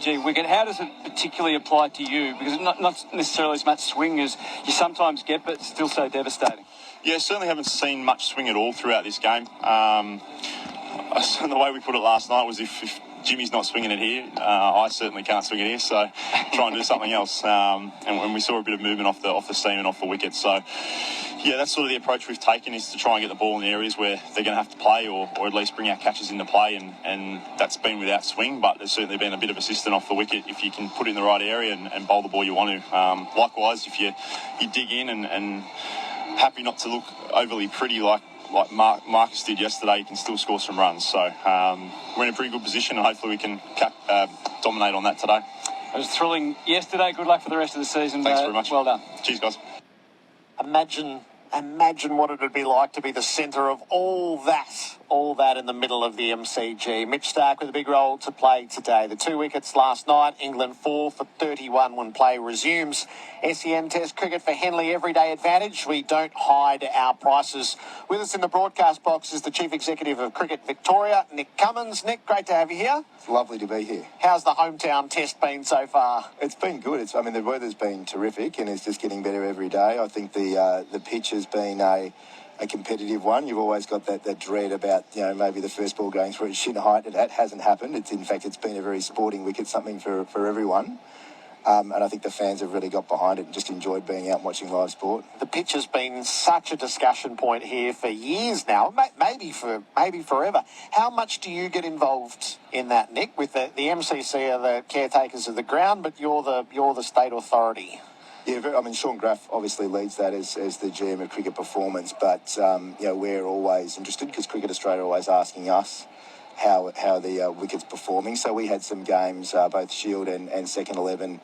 MCG wicket. How does it particularly apply to you? Because it's not necessarily as much swing as you sometimes get, but it's still so devastating. Yeah, certainly haven't seen much swing at all throughout this game. The way we put it last night was if Jimmy's not swinging it here, I certainly can't swing it here, so try and do something else. And we saw a bit of movement off the seam and off the wicket. So, yeah, that's sort of the approach we've taken, is to try and get the ball in the areas where they're going to have to play, or at least bring our catches into play, and that's been without swing, but there's certainly been a bit of assistance off the wicket if you can put it in the right area and bowl the ball you want to. Likewise, if you dig in and happy not to look overly pretty like Marcus did yesterday, you can still score some runs. So we're in a pretty good position, and hopefully we can dominate on that today. It was thrilling yesterday. Good luck for the rest of the season. Thanks very much. Well done. Cheers, guys. Imagine what it would be like to be the centre of all that in the middle of the MCG. Mitch Starc with a big role to play today. The 2 wickets last night, England 4 for 31 when play resumes. SEN Test cricket for Henley, everyday advantage. We don't hide our prices. With us in the broadcast box is the Chief Executive of Cricket Victoria, Nick Cummins. Nick, great to have you here. It's lovely to be here. How's the hometown test been so far? It's been good. The weather's been terrific, and it's just getting better every day. I think the pitch has been a competitive one. You've always got that dread about, maybe the first ball going through at shin height, and that hasn't happened. It's been a very sporting wicket, something for everyone. And I think the fans have really got behind it and just enjoyed being out and watching live sport. The pitch has been such a discussion point here for years now, maybe forever. How much do you get involved in that, Nick? With the MCC are the caretakers of the ground, but you're the state authority. Yeah, Sean Graff obviously leads that as the GM of cricket performance, but we're always interested, because Cricket Australia are always asking us how the wicket's performing. So we had some games, both Shield and Second 11,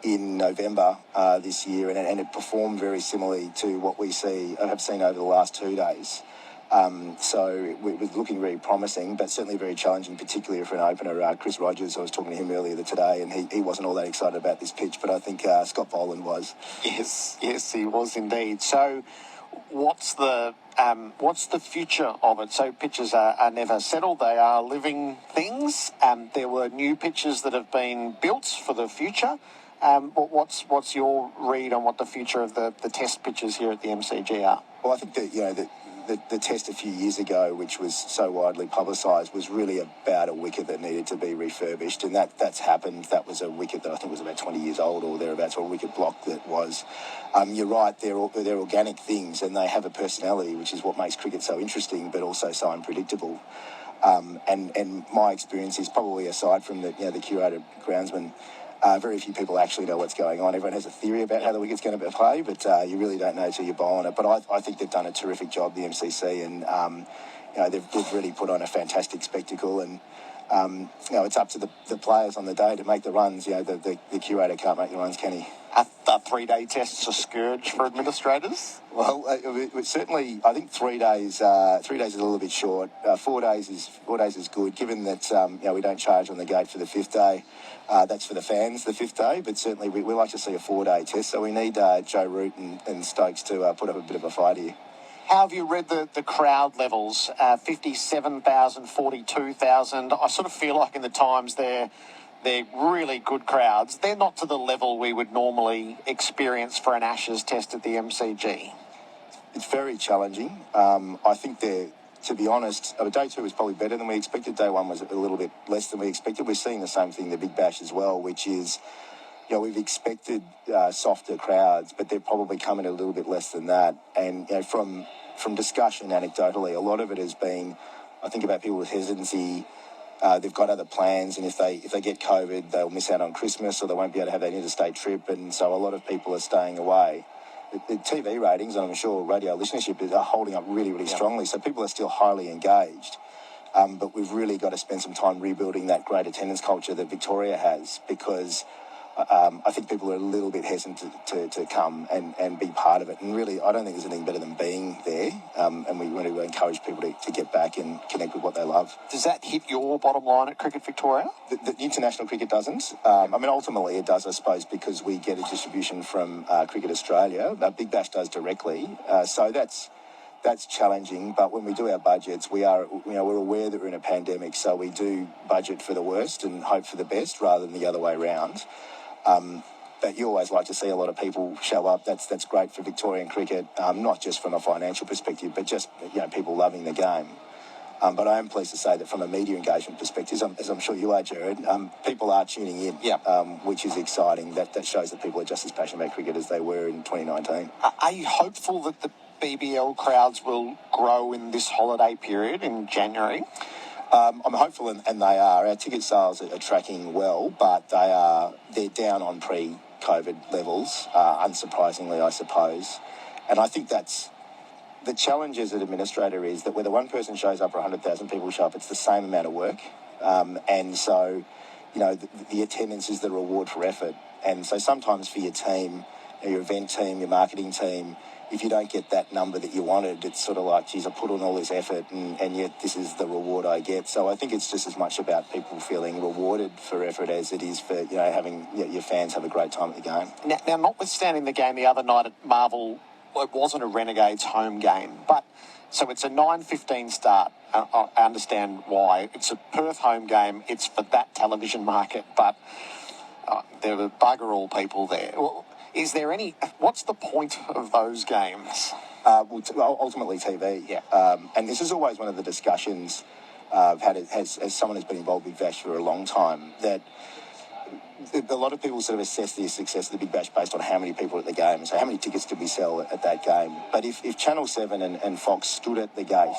in November this year, and it performed very similarly to what we have seen over the last 2 days. So it was looking very promising, but certainly very challenging, particularly for an opener. Chris Rogers, I was talking to him earlier today, and he wasn't all that excited about this pitch, but I think Scott Boland was. Yes, he was indeed. So what's the future of it? So pitches are never settled. They are living things. There were new pitches that have been built for the future. What's your read on what the future of the test pitches here at the MCG are? Well, I think that, the test a few years ago, which was so widely publicised, was really about a wicket that needed to be refurbished, and that's happened. That was a wicket that I think was about 20 years old or thereabouts, or a wicket block that was. You're right, they're organic things, and they have a personality, which is what makes cricket so interesting, but also so unpredictable. And my experience is, probably aside from the curated groundsman, very few people actually know what's going on. Everyone has a theory about how the wicket's going to play, but you really don't know till you bowl on it. But I think they've done a terrific job, the MCC, and they've really put on a fantastic spectacle. And it's up to the players on the day to make the runs. The curator can't make the runs, can he? Are 3-day tests a scourge for administrators? Well, certainly, I think 3 days. 3 days is a little bit short. 4 days is good, given that we don't charge on the gate for the 5th day. That's for the fans, the 5th day. But certainly, we like to see a 4-day test. So we need Joe Root and Stokes to put up a bit of a fight here. How have you read the crowd levels? 57,000, 42,000. I sort of feel like in the Times they're really good crowds. They're not to the level we would normally experience for an Ashes test at the MCG. It's very challenging. I think to be honest, day 2 was probably better than we expected. Day 1 was a little bit less than we expected. We're seeing the same thing in the Big Bash as well, which is, we've expected softer crowds, but they're probably coming a little bit less than that. And from discussion, anecdotally, a lot of it has been, I think, about people with hesitancy. They've got other plans, and if they get COVID, they'll miss out on Christmas, or they won't be able to have that interstate trip, and so a lot of people are staying away. The TV ratings, and I'm sure radio listenership, are holding up really, really strongly, so people are still highly engaged. But we've really got to spend some time rebuilding that great attendance culture that Victoria has, because I think people are a little bit hesitant to come and be part of it. And really, I don't think there's anything better than being there. And we want to encourage people to get back and connect with what they love. Does that hit your bottom line at Cricket Victoria? The international cricket doesn't. Ultimately it does, I suppose, because we get a distribution from Cricket Australia. Big Bash does directly. So that's that's challenging. But when we do our budgets, we're aware that we're in a pandemic, so we do budget for the worst and hope for the best rather than the other way around. But you always like to see a lot of people show up. That's great for Victorian cricket, not just from a financial perspective, but just people loving the game. But I am pleased to say that from a media engagement perspective, as I'm sure you are, Gerard, people are tuning in, which is exciting. That shows that people are just as passionate about cricket as they were in 2019. Are you hopeful that the BBL crowds will grow in this holiday period in January? I'm hopeful, and they are. Our ticket sales are tracking well, but they're down on pre-COVID levels, unsurprisingly, I suppose. And I think that's the challenge as an administrator is that whether one person shows up or 100,000 people show up, it's the same amount of work. And so, the attendance is the reward for effort. And so sometimes for your team, your event team, your marketing team, if you don't get that number that you wanted, it's sort of like, geez, I put on all this effort and yet this is the reward I get. So I think it's just as much about people feeling rewarded for effort as it is for, having your fans have a great time at the game. Now, notwithstanding the game the other night at Marvel, it wasn't a Renegades home game, but so it's a 9:15 start. I understand why. It's a Perth home game. It's for that television market, but there were bugger all people there. Well, is there what's the point of those games? Ultimately TV. Yeah. And this is always one of the discussions I've had as someone who's been involved with Big Bash for a long time, that a lot of people sort of assess the success of the Big Bash based on how many people are at the game. So how many tickets did we sell at that game? But if Channel 7 and Fox stood at the gate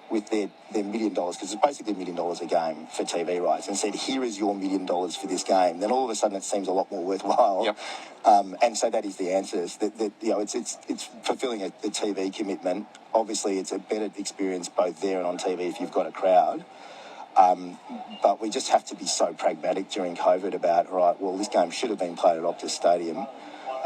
with their $1 million, because it's basically $1 million a game for TV rights, and said, here is your $1 million for this game, then all of a sudden it seems a lot more worthwhile. Yep. And so that is the answer. It's fulfilling a TV commitment. Obviously, it's a better experience both there and on TV if you've got a crowd. But we just have to be so pragmatic during COVID about, right, well, this game should have been played at Optus Stadium.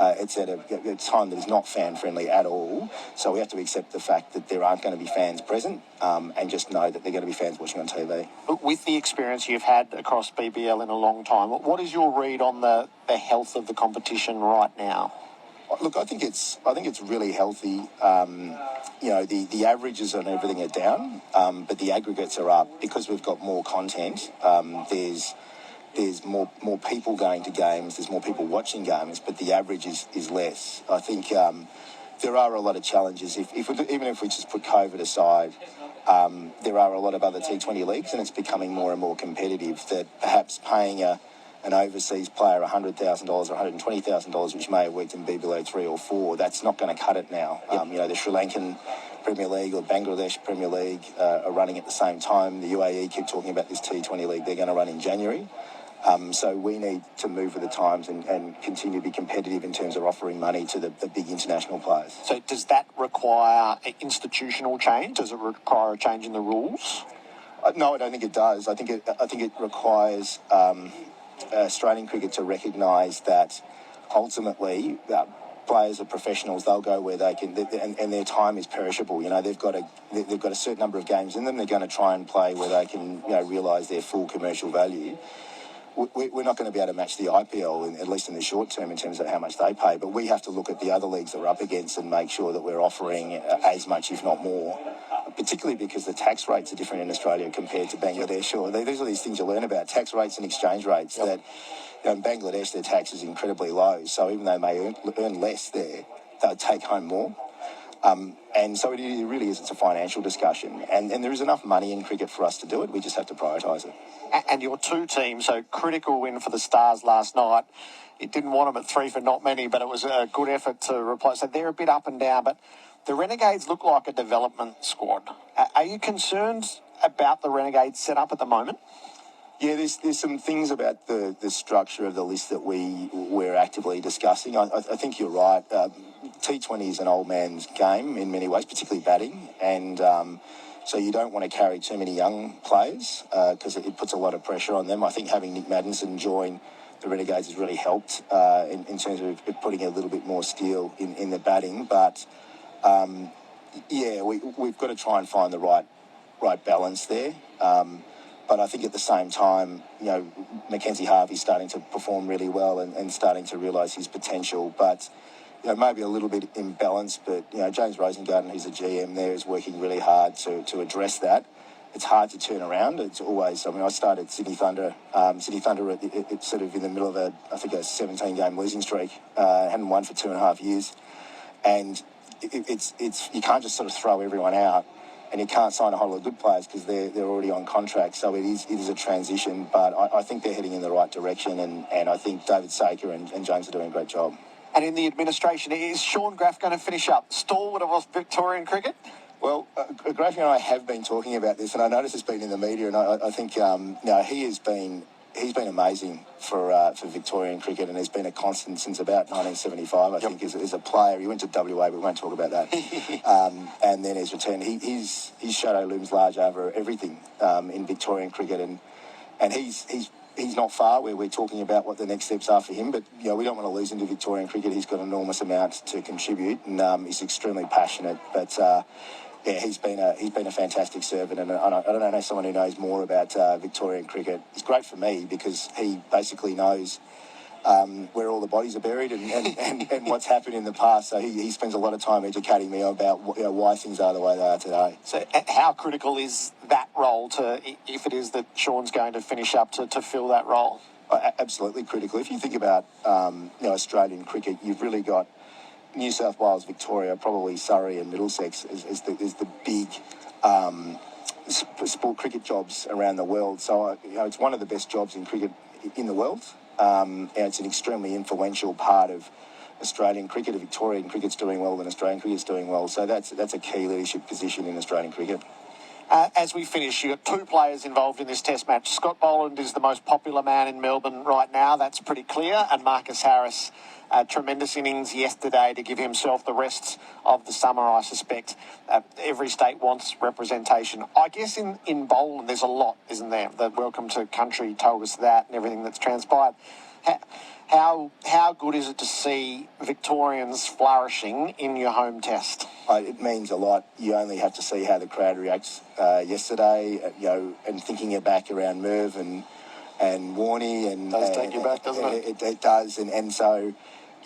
It's at a time that is not fan-friendly at all. So we have to accept the fact that there aren't going to be fans present and just know that they're going to be fans watching on TV. But with the experience you've had across BBL in a long time, what is your read on the health of the competition right now? Look, I think it's really healthy. The averages on everything are down, but the aggregates are up because we've got more content. There's more people going to games. There's more people watching games, but the average is less. I think there are a lot of challenges. Even if we just put COVID aside, there are a lot of other T20 leagues, and it's becoming more and more competitive. That perhaps paying an overseas player $100,000 or $120,000, which may have worked in BBL 3 or 4, that's not going to cut it now. The Sri Lankan Premier League or Bangladesh Premier League are running at the same time. The UAE keep talking about this T20 league they're going to run in January. So we need to move with the times and continue to be competitive in terms of offering money to the big international players. So does that require an institutional change? Does it require a change in the rules? No, I don't think it does. I think it requires Australian cricket to recognise that ultimately players are professionals. They'll go where they can, and their time is perishable. They've got a certain number of games in them. They're going to try and play where they can realise their full commercial value. We're not going to be able to match the IPL, at least in the short term, in terms of how much they pay. But we have to look at the other leagues that we're up against and make sure that we're offering as much, if not more, particularly because the tax rates are different in Australia compared to Bangladesh. Or these are these things you learn about, tax rates and exchange rates. That in Bangladesh, their tax is incredibly low. So even though they may earn less there, they'll take home more. And so it really is, it's a financial discussion. And there is enough money in cricket for us to do it. We just have to prioritise it. And your two teams, so critical win for the Stars last night. It didn't want them at 3 for not many, but it was a good effort to replace. So they're a bit up and down, but the Renegades look like a development squad. Are you concerned about the Renegades set up at the moment? Yeah, there's some things about the structure of the list that we're actively discussing. I think you're right. T20 is an old man's game in many ways, particularly batting, and so you don't want to carry too many young players because it puts a lot of pressure on them. I think having Nick Maddinson join the Renegades has really helped in terms of putting a little bit more steel in the batting. But we've got to try and find the right balance there. But I think at the same time, Mackenzie Harvey's starting to perform really well and starting to realise his potential. But maybe a little bit imbalanced, but James Rosengarten, who's a GM there, is working really hard to address that. It's hard to turn around. It's always. I started Sydney Thunder. It's sort of in the middle of a 17-game losing streak. Hadn't won for 2.5 years, and it's you can't just sort of throw everyone out, and you can't sign a whole lot of good players because they're already on contract. So it is a transition, but I think they're heading in the right direction, and I think David Saker and James are doing a great job. And in the administration, is Sean Graff going to finish up stalwart of Victorian cricket? Well, Graffy and I have been talking about this, and I notice it's been in the media, and I think he's been amazing for Victorian cricket, and has been a constant since about 1975. I think as a player, he went to WA, but we won't talk about that. And then his return, his shadow looms large over everything in Victorian cricket, and he's not far where we're talking about what the next steps are for him, but we don't want to lose him to Victorian cricket. He's got an enormous amount to contribute, and he's extremely passionate, but. He's been a fantastic servant, and I don't know someone who knows more about Victorian cricket. It's great for me because he basically knows where all the bodies are buried and what's happened in the past. So he spends a lot of time educating me about why things are the way they are today. So how critical is that role if it is that Sean's going to finish up to fill that role? Absolutely critical. If you think about Australian cricket, you've really got New South Wales, Victoria, probably Surrey and Middlesex is the big sport cricket jobs around the world. So it's one of the best jobs in cricket in the world, and it's an extremely influential part of Australian cricket. Victorian cricket's doing well, and Australian cricket's doing well. So that's a key leadership position in Australian cricket. As we finish, you've got two players involved in this test match. Scott Boland is the most popular man in Melbourne right now. That's pretty clear. And Marcus Harris, tremendous innings yesterday to give himself the rest of the summer, I suspect. Every state wants representation. I guess in Boland there's a lot, isn't there? The Welcome to Country told us that and everything that's transpired. How good is it to see Victorians flourishing in your home test? It means a lot. You only have to see how the crowd reacts yesterday, and thinking back around Merv and Warney. And does take you back, doesn't it? It does. And so,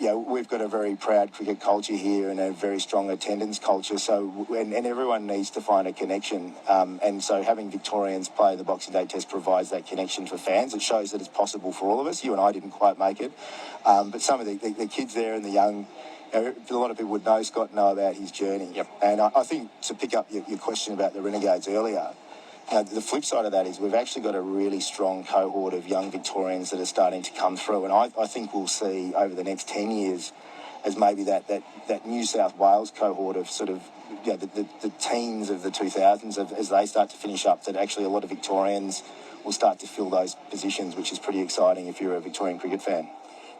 we've got a very proud cricket culture here and a very strong attendance culture. So, and everyone needs to find a connection. And so having Victorians play the Boxing Day Test provides that connection for fans. It shows that it's possible for all of us. You and I didn't quite make it. But some of the kids there and the young, a lot of people would know Scott, know about his journey. Yep. And I think to pick up your question about the Renegades earlier, the flip side of that is we've actually got a really strong cohort of young Victorians that are starting to come through, and I think we'll see over the next 10 years as maybe that New South Wales cohort of sort of the teens of the 2000s as they start to finish up, that actually a lot of Victorians will start to fill those positions, which is pretty exciting if you're a Victorian cricket fan.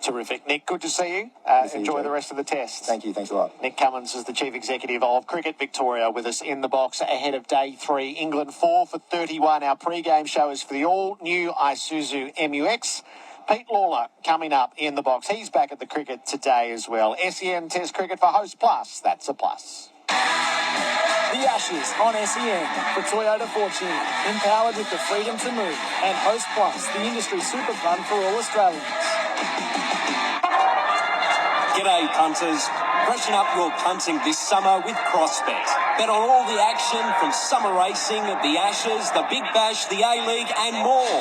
Terrific. Nick, good to see you. Enjoy the rest of the test. Thank you. Thanks a lot. Nick Cummins is the Chief Executive of Cricket Victoria with us in the box ahead of Day 3. England 4 for 31. Our pre-game show is for the all-new Isuzu MUX. Pete Lalor coming up in the box. He's back at the cricket today as well. SEN Test Cricket for Host Plus. That's a plus. The Ashes on SEN for Toyota Fortune, empowered with the freedom to move, and Host Plus, the industry super fund for all Australians. G'day punters. Freshen up your punting this summer with CrossBet. Bet on all the action from summer racing, the Ashes, the Big Bash, the A-League and more.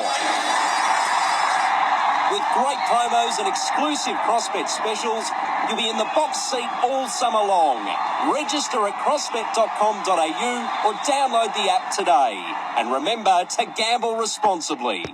With great promos and exclusive CrossBet specials, you'll be in the box seat all summer long. Register at crossbet.com.au or download the app today. And remember to gamble responsibly.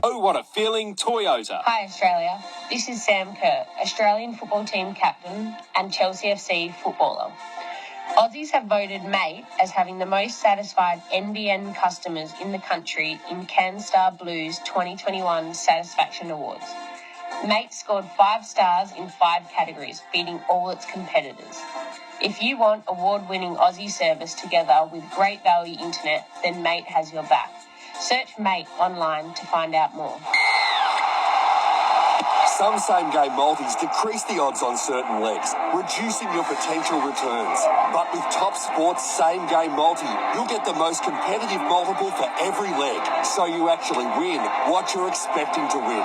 Oh, what a feeling, Toyota. Hi Australia, this is Sam Kerr, Australian football team captain and Chelsea FC footballer. Aussies have voted Mate as having the most satisfied NBN customers in the country in CanStar Blue's 2021 Satisfaction Awards. Mate scored 5 stars in 5 categories, beating all its competitors. If you want award-winning Aussie service together with great value internet, then Mate has your back. Search Mate online to find out more. Some same-game multis decrease the odds on certain legs, reducing your potential returns. But with Top Sport's same-game multi, you'll get the most competitive multiple for every leg, so you actually win what you're expecting to win.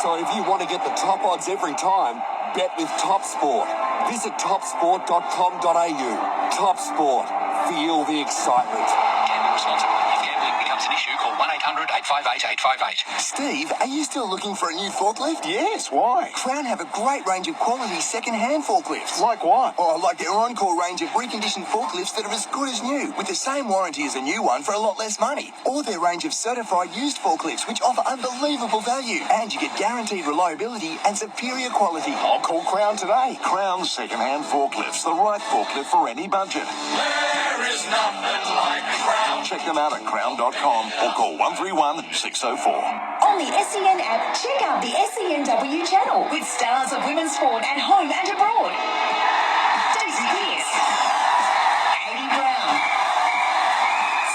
So if you want to get the top odds every time, bet with Top Sport. Visit topsport.com.au. Top Sport. Feel the excitement. Gamble responsibly. If gambling becomes an issue, call 1-800-858-858. Steve, are you still looking for a new forklift? Yes, why? Crown have a great range of quality second-hand forklifts. Like what? Oh, like their Encore range of reconditioned forklifts that are as good as new, with the same warranty as a new one for a lot less money. Or their range of certified used forklifts, which offer unbelievable value. And you get guaranteed reliability and superior quality. I'll call Crown today. Crown's second-hand forklifts, the right forklift for any budget. There is nothing like Crown. Check them out at crown.com or call 131-604. On the SEN app, check out the SENW channel with stars of women's sport at home and abroad. Daisy Pearce, Katie Brown,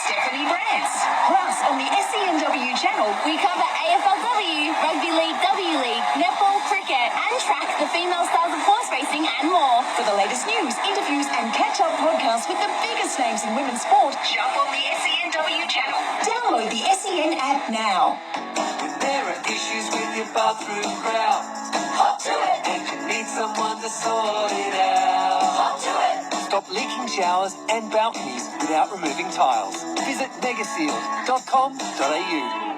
Stephanie Brance. Plus, on the SENW channel, we cover AFLW, Rugby League, W League, netball, cricket, and track the female stars of horse racing and more. For the latest news, interviews, and catch-up podcasts with the biggest names in women's sport, jump on the SENW channel. Download the SEN app now. There are issues with your bathroom grout. Hot to it. And you need someone to sort it out. Hot to it. Stop leaking showers and balconies without removing tiles. Visit megaseal.com.au.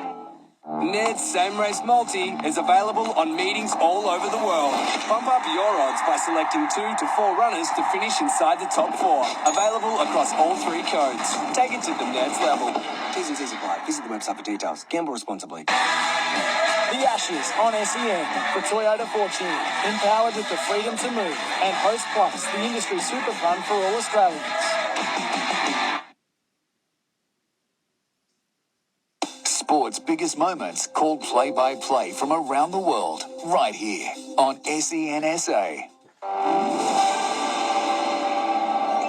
Ned's Same Race Multi is available on meetings all over the world. Bump up your odds by selecting 2 to 4 runners to finish inside the top 4. Available across all 3 codes. Take it to the Ned's level. T's and C's apply. Visit the website for details. Gamble responsibly. The Ashes on SEN for Toyota Fortune, empowered with the freedom to move, and Host Plus, the industry super fund for all Australians. Sport's biggest moments called play-by-play from around the world, right here on SENSA.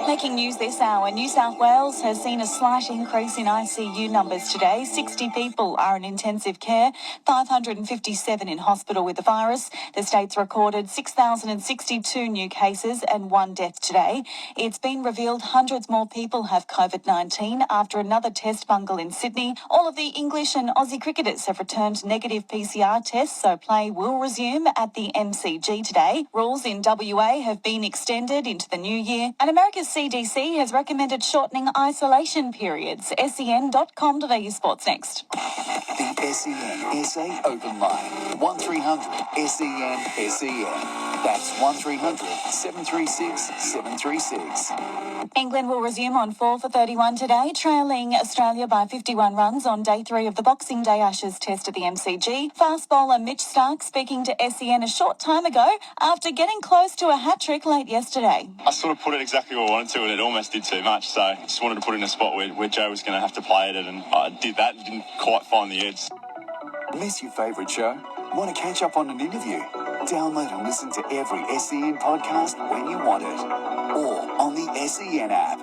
Making news this hour, New South Wales has seen a slight increase in ICU numbers today. 60 people are in intensive care, 557 in hospital with the virus. The state's recorded 6,062 new cases and 1 death today. It's been revealed hundreds more people have COVID-19 after another test bungle in Sydney. All of the English and Aussie cricketers have returned negative PCR tests, so play will resume at the MCG today. Rules in WA have been extended into the new year, and America's CDC has recommended shortening isolation periods. SEN.com.au Sports next. The SEN SA Open Line. 1300 SEN SEN. That's 1300 736 736. England will resume on 4 for 31 today, trailing Australia by 51 runs on day 3 of the Boxing Day Ashes test at the MCG. Fast bowler Mitch Starc speaking to SEN a short time ago after getting close to a hat-trick late yesterday. I sort of put it exactly where I wanted to, and it almost did too much, so I just wanted to put it in a spot where Joe was going to have to play it, and I did that and didn't quite find the edge. Miss your favourite show? Want to catch up on an interview? Download and listen to every SEN podcast when you want it. Or on the SEN app.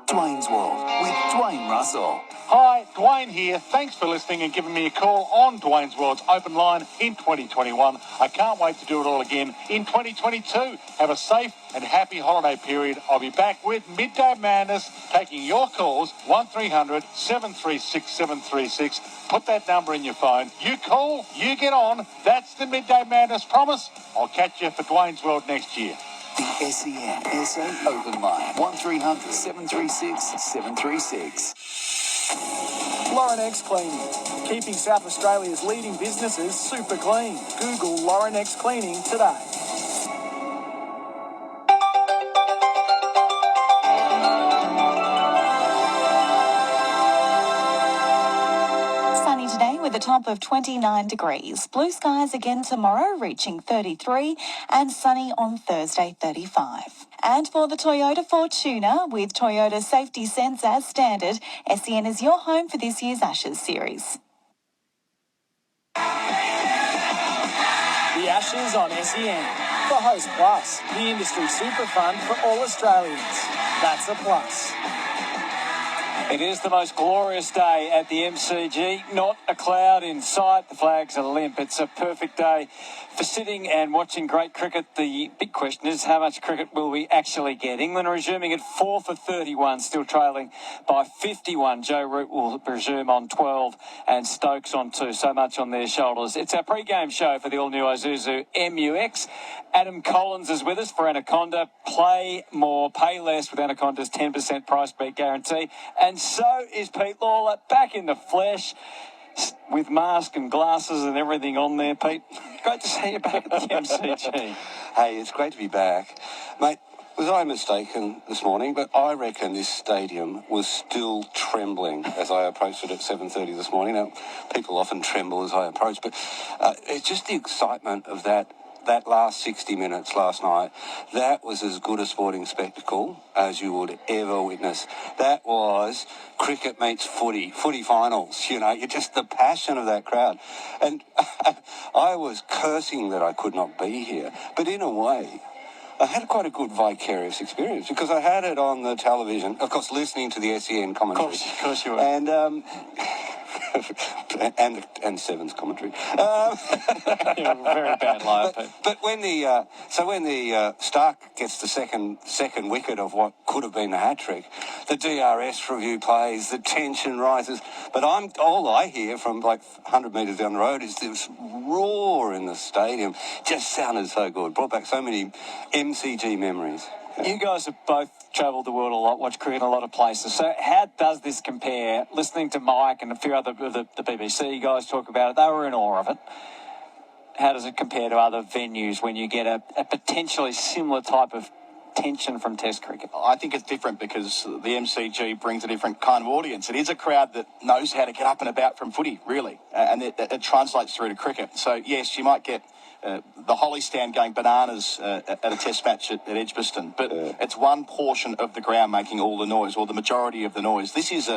Dwayne's World with Dwayne Russell. Hi, Dwayne here. Thanks for listening and giving me a call on Dwayne's World's Open Line in 2021. I can't wait to do it all again in 2022. Have a safe and happy holiday period. I'll be back with Midday Madness, taking your calls, 1300 736 736. Put that number in your phone. You call, you get on. That's the Midday Madness promise. I'll catch you for Dwayne's World next year. The SEN SA Open Line. 1300 736 736. Lauren X Cleaning, keeping South Australia's leading businesses super clean. Google Lauren X Cleaning today. today with a top of 29 degrees. Blue skies again tomorrow, reaching 33, and sunny on Thursday, 35. And for the Toyota Fortuner, with Toyota Safety Sense as standard, SEN is your home for this year's Ashes series. The Ashes on SEN. For Host Plus, the industry super fund for all Australians. That's a plus. It is the most glorious day at the MCG. Not a cloud in sight. The flags are limp. It's a perfect day for sitting and watching great cricket. The big question is, how much cricket will we actually get? England resuming at 4 for 31, still trailing by 51. Joe Root will resume on 12 and Stokes on 2. So much on their shoulders. It's our pre-game show for the all-new Isuzu MUX. Adam Collins is with us for Anaconda. Play more, pay less with Anaconda's 10% price beat guarantee. And so is Pete Lalor, back in the flesh with mask and glasses and everything on there. Pete, great to see you back at the MCG. Hey, it's great to be back. Mate, was I mistaken this morning? But I reckon this stadium was still trembling as I approached it at 7:30 this morning. Now, people often tremble as I approach, but it's just the excitement of that last 60 minutes last night. That was as good a sporting spectacle as you would ever witness. That was cricket meets footy finals, you know, just the passion of that crowd. And I was cursing that I could not be here, but in a way, I had quite a good vicarious experience because I had it on the television, of course, listening to the SEN commentary. Of course you were. And and Seven's commentary. You're a very bad liar, Pete. But when the Stark gets the second wicket of what could have been a hat trick, the DRS review plays, the tension rises. But all I hear from like 100 metres down the road is this roar in the stadium. Just sounded so good. Brought back so many MCG memories. You guys have both travelled the world a lot, watched cricket in a lot of places. So how does this compare? Listening to Mike and a few other of the BBC guys talk about it, they were in awe of it. How does it compare to other venues when you get a potentially similar type of tension from Test cricket? I think it's different because the MCG brings a different kind of audience. It is a crowd that knows how to get up and about from footy, really, and it translates through to cricket. So, yes, you might get the Holly stand going bananas at a test match at Edgbaston, but it's one portion of the ground making all the noise, or the majority of the noise. This is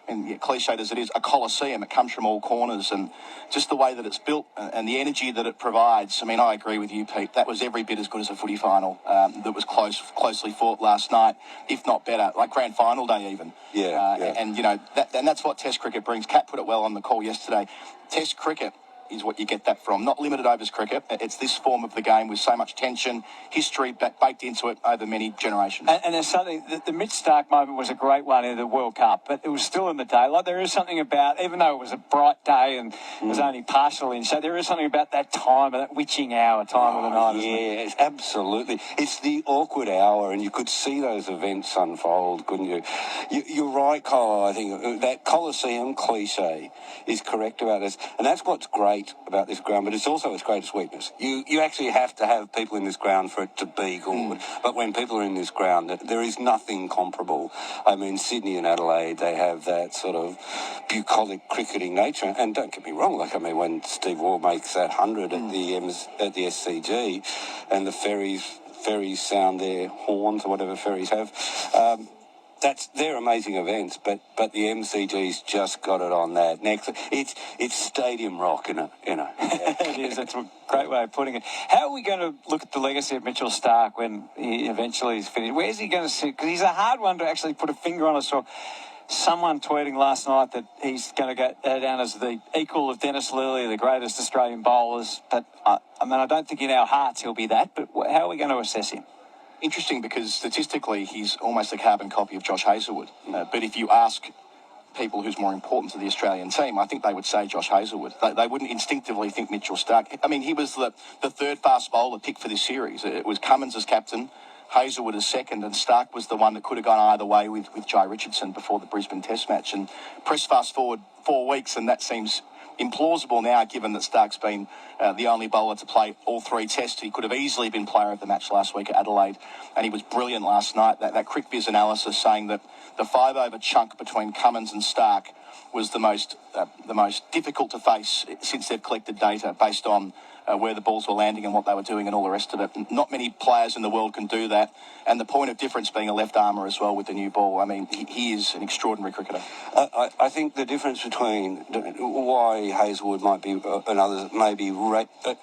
cliched as it is, a coliseum. It comes from all corners, and just the way that it's built and the energy that it provides. I mean, I agree with you, Pete. That was every bit as good as a footy final that was closely fought last night, if not better, like grand final day even. Yeah. And, you know, that's what Test cricket brings. Kat put it well on the call yesterday. Test cricket is what you get that from. Not limited overs cricket. It's this form of the game with so much tension, history baked into it over many generations. And there's something, the Mitch Stark moment was a great one in the World Cup, but it was still in the daylight. There is something about, even though it was a bright day and it was only partially in shade, there is something about that time, that witching hour time of the night. Yeah, absolutely. It's the awkward hour, and you could see those events unfold, couldn't you? You're right, Kyle. I think that Coliseum cliche is correct about this, and that's what's great about this ground, but it's also its greatest weakness. You actually have to have people in this ground for it to be good. But when people are in this ground, there is nothing comparable. I mean, Sydney and Adelaide, they have that sort of bucolic cricketing nature. And don't get me wrong, when Steve Waugh makes that 100 at the SCG, and the ferries sound their horns, or whatever ferries have. They're amazing events, but the MCG's just got it on that next. It's stadium rock, you know. It is. That's a great way of putting it. How are we going to look at the legacy of Mitchell Stark when he eventually is finished? Where's he going to sit? Because he's a hard one to actually put a finger on. I saw someone tweeting last night that he's going to go down as the equal of Dennis Lilly, the greatest Australian bowlers. But I don't think in our hearts he'll be that. But how are we going to assess him? Interesting, because statistically he's almost a carbon copy of Josh Hazlewood. But if you ask people who's more important to the Australian team, I think they would say Josh Hazlewood. They wouldn't instinctively think Mitchell Stark. I mean, he was the third fast bowler picked for this series. It was Cummins as captain, Hazlewood as second, and Stark was the one that could have gone either way with Jai Richardson before the Brisbane Test match. And press fast forward 4 weeks, and that seems implausible now, given that Stark's been the only bowler to play all 3 tests. He could have easily been player of the match last week at Adelaide, and he was brilliant last night. That quick viz analysis saying that the 5-over chunk between Cummins and Stark was the most difficult to face since they've collected data based on where the balls were landing and what they were doing and all the rest of it. Not many players in the world can do that. And the point of difference being a left armour as well with the new ball. I mean, he is an extraordinary cricketer. I think the difference between why Hazelwood might be and others may be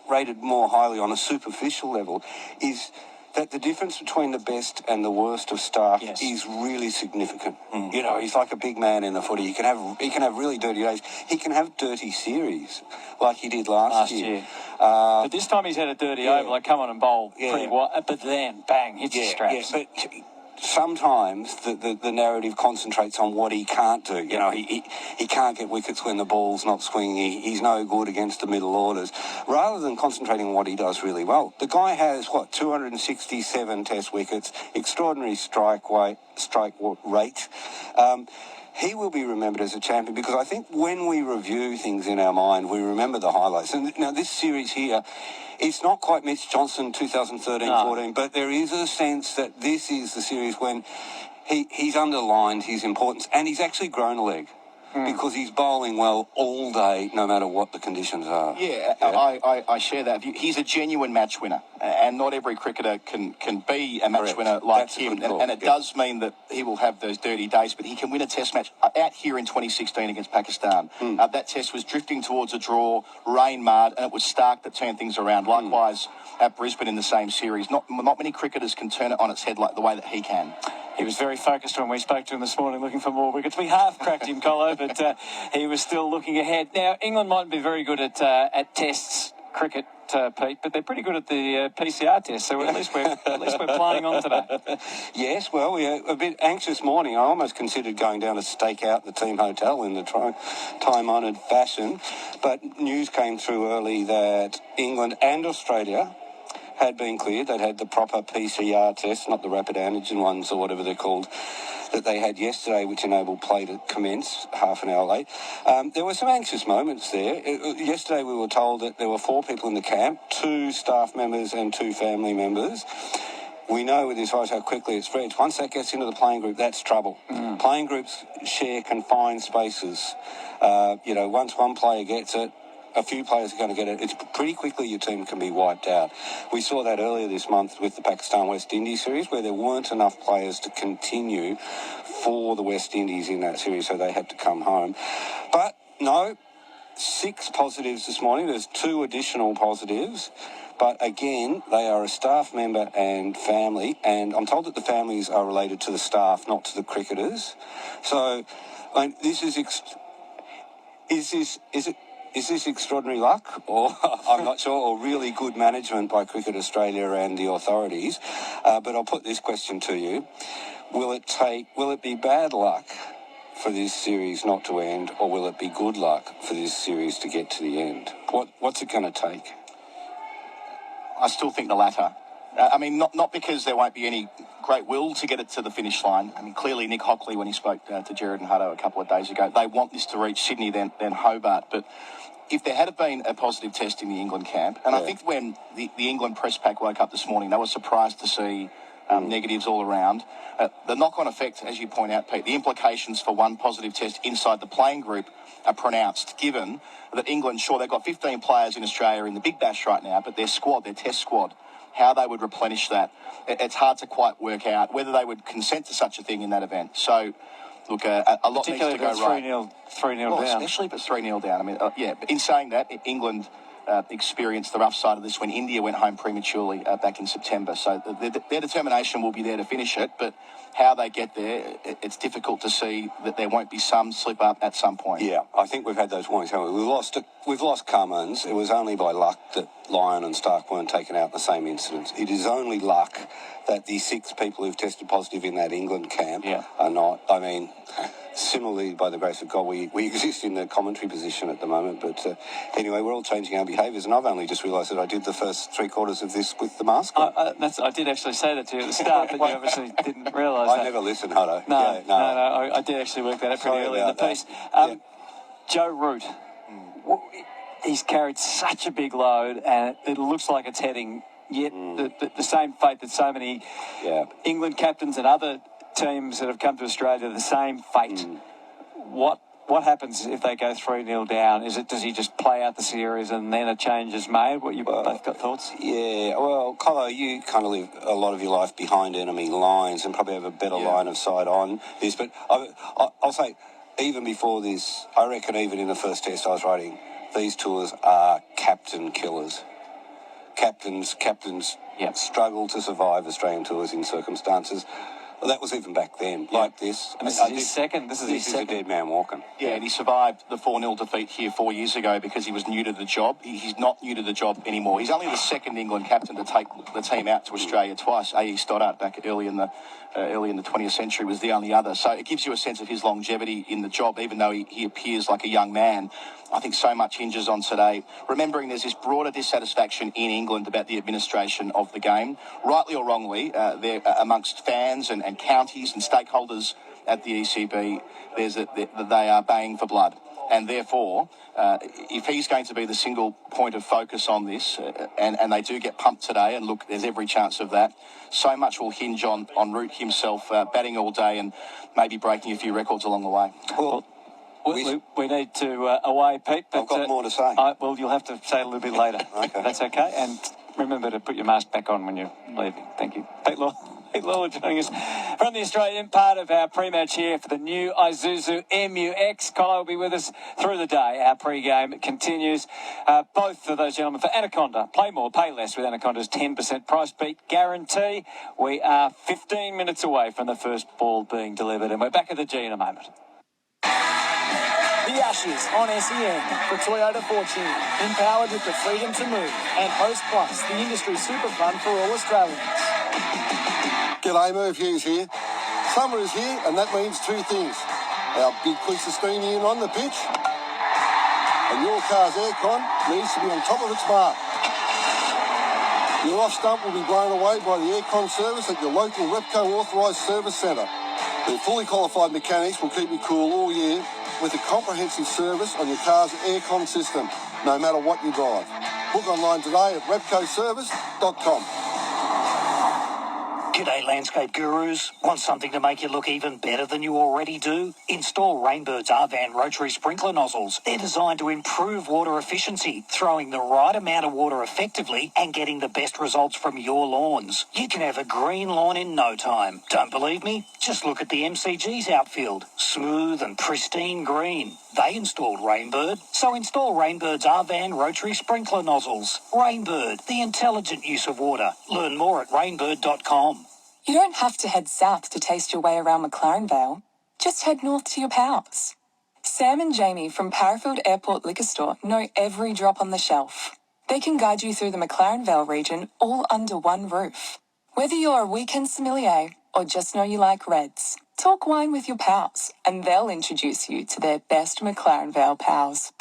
rated more highly on a superficial level is that the difference between the best and the worst of Stark is really significant. You know, he's like a big man in the footy. He can have really dirty days. He can have dirty series like he did last year. But this time he's had a dirty over, like come on and bowl pretty well. But then, bang, hits the straps. But sometimes the narrative concentrates on what he can't do. You know, he can't get wickets when the ball's not swinging. He's no good against the middle orders. Rather than concentrating on what he does really well, the guy has, 267 test wickets, extraordinary strike rate. He will be remembered as a champion because I think when we review things in our mind, we remember the highlights. And now this series here, it's not quite Mitch Johnson 2013-14, but there is a sense that this is the series when he's underlined his importance and he's actually grown a leg. Because he's bowling well all day, no matter what the conditions are. I share that view. He's a genuine match winner, and not every cricketer can be a match winner like him. And it does mean that he will have those dirty days, but he can win a test match. Out here in 2016 against Pakistan, that test was drifting towards a draw, rain, mud, and it was Stark that turned things around. Likewise, at Brisbane in the same series. Not many cricketers can turn it on its head like the way that he can. He was very focused when we spoke to him this morning, looking for more wickets. We half cracked him, Colo, but he was still looking ahead. Now, England mightn't be very good at tests cricket, Pete, but they're pretty good at the PCR test. So at least we're playing on today. Yes, well, we had a bit anxious morning. I almost considered going down to stake out the team hotel in the time-honoured fashion, but news came through early that England and Australia had been cleared. They'd had the proper PCR test, not the rapid antigen ones or whatever they're called, that they had yesterday, which enabled play to commence half an hour late. There were some anxious moments there. Yesterday we were told that there were 4 people in the camp, 2 staff members and 2 family members. We know with this virus how quickly it spreads. Once that gets into the playing group, that's trouble. Playing groups share confined spaces. Once one player gets it, a few players are going to get it. It's pretty quickly your team can be wiped out. We saw that earlier this month with the Pakistan-West Indies series where there weren't enough players to continue for the West Indies in that series, so they had to come home. But no, 6 positives this morning. There's 2 additional positives. But again, they are a staff member and family, and I'm told that the families are related to the staff, not to the cricketers. So, this is... Is this extraordinary luck, or I'm not sure, or really good management by Cricket Australia and the authorities? But I'll put this question to you: Will it be bad luck for this series not to end, or will it be good luck for this series to get to the end? What's it going to take? I still think the latter. Not because there won't be any great will to get it to the finish line. Clearly Nick Hockley, when he spoke to Gerard and Hudson a couple of days ago, they want this to reach Sydney, then Hobart. But if there had been a positive test in the England camp, and I think when the England press pack woke up this morning, they were surprised to see negatives all around. The knock-on effect, as you point out, Pete, the implications for one positive test inside the playing group are pronounced, given that England, sure, they've got 15 players in Australia in the Big Bash right now, but their test squad, how they would replenish that, it's hard to quite work out whether they would consent to such a thing in that event. So, look, a lot needs to go right. 3-0 down. Especially if it's 3-0 down. But in saying that, England experienced the rough side of this when India went home prematurely back in September. So their determination will be there to finish it, but how they get there, it's difficult to see that there won't be some slip up at some point. Yeah, I think we've had those warnings, haven't we? We've lost Cummins. It was only by luck that Lyon and Stark weren't taken out in the same incidents. It is only luck that the 6 people who've tested positive in that England camp are not. Similarly, by the grace of God, we exist in the commentary position at the moment. But anyway, we're all changing our behaviours, and I've only just realised that I did the first 3/4 of this with the mask on. I did actually say that to you at the start, but you obviously didn't realise that. I never listened, Hutto. No, I did actually work that out pretty early in the piece. Joe Root. he's carried such a big load, and it looks like it's heading yet the same fate that so many England captains and other teams that have come to Australia, the same fate. What happens if they go 3-0 down? Does he just play out the series and then a change is made? What you both got thoughts? Yeah, well, Colo, you kind of live a lot of your life behind enemy lines and probably have a better line of sight on this. But I'll say, even before this, I reckon even in the first test I was writing, these tours are captain killers. Captains struggle to survive Australian tours in circumstances. Well, that was even back then, like this. And this is his second. This is a dead man walking. Yeah, and he survived the 4-0 defeat here 4 years ago because he was new to the job. He's not new to the job anymore. He's only the second England captain to take the team out to Australia twice. A.E. Stoddart back early in the 20th century was the only other. So it gives you a sense of his longevity in the job, even though he appears like a young man. I think so much hinges on today. Remembering there's this broader dissatisfaction in England about the administration of the game. Rightly or wrongly, there amongst fans and counties and stakeholders at the ECB, they are baying for blood. And therefore, if he's going to be the single point of focus on this, and they do get pumped today, and look, there's every chance of that, so much will hinge on Root himself batting all day and maybe breaking a few records along the way. Well, we need to away, Pete. But, I've got more to say. Well, you'll have to say it a little bit later. Okay. That's okay. And remember to put your mask back on when you're leaving. Thank you. Pete Lalor joining us from the Australian part of our pre-match here for the new Isuzu MU-X. Kyle will be with us through the day. Our pre-game continues. Both of those gentlemen for Anaconda. Play more, pay less with Anaconda's 10% price beat guarantee. We are 15 minutes away from the first ball being delivered, and we're back at the G in a moment. The Ashes on SEN for Toyota Fortune, empowered with the freedom to move, and Host Plus, the industry super fund for all Australians. G'day, Merv Hughes here. Summer is here, and that means two things. Our big Pleistocene on the pitch, and your car's aircon needs to be on top of its mark. Your off stump will be blown away by the aircon service at your local Repco authorised service centre. Their fully qualified mechanics will keep you cool all year with a comprehensive service on your car's aircon system, no matter what you drive. Book online today at repcoservice.com. G'day landscape gurus. Want something to make you look even better than you already do? Install Rainbird's Arvan rotary sprinkler nozzles. They're designed to improve water efficiency, throwing the right amount of water effectively and getting the best results from your lawns. You can have a green lawn in no time. Don't believe me? Just look at the MCG's outfield. Smooth and pristine green. They installed Rainbird. So install Rainbird's Arvan rotary sprinkler nozzles. Rainbird, the intelligent use of water. Learn more at rainbird.com. You don't have to head south to taste your way around McLaren Vale. Just head north to your pals. Sam and Jamie from Parafield Airport Liquor Store know every drop on the shelf. They can guide you through the McLaren Vale region all under one roof. Whether you're a weekend sommelier or just know you like reds, talk wine with your pals and they'll introduce you to their best McLaren Vale pals.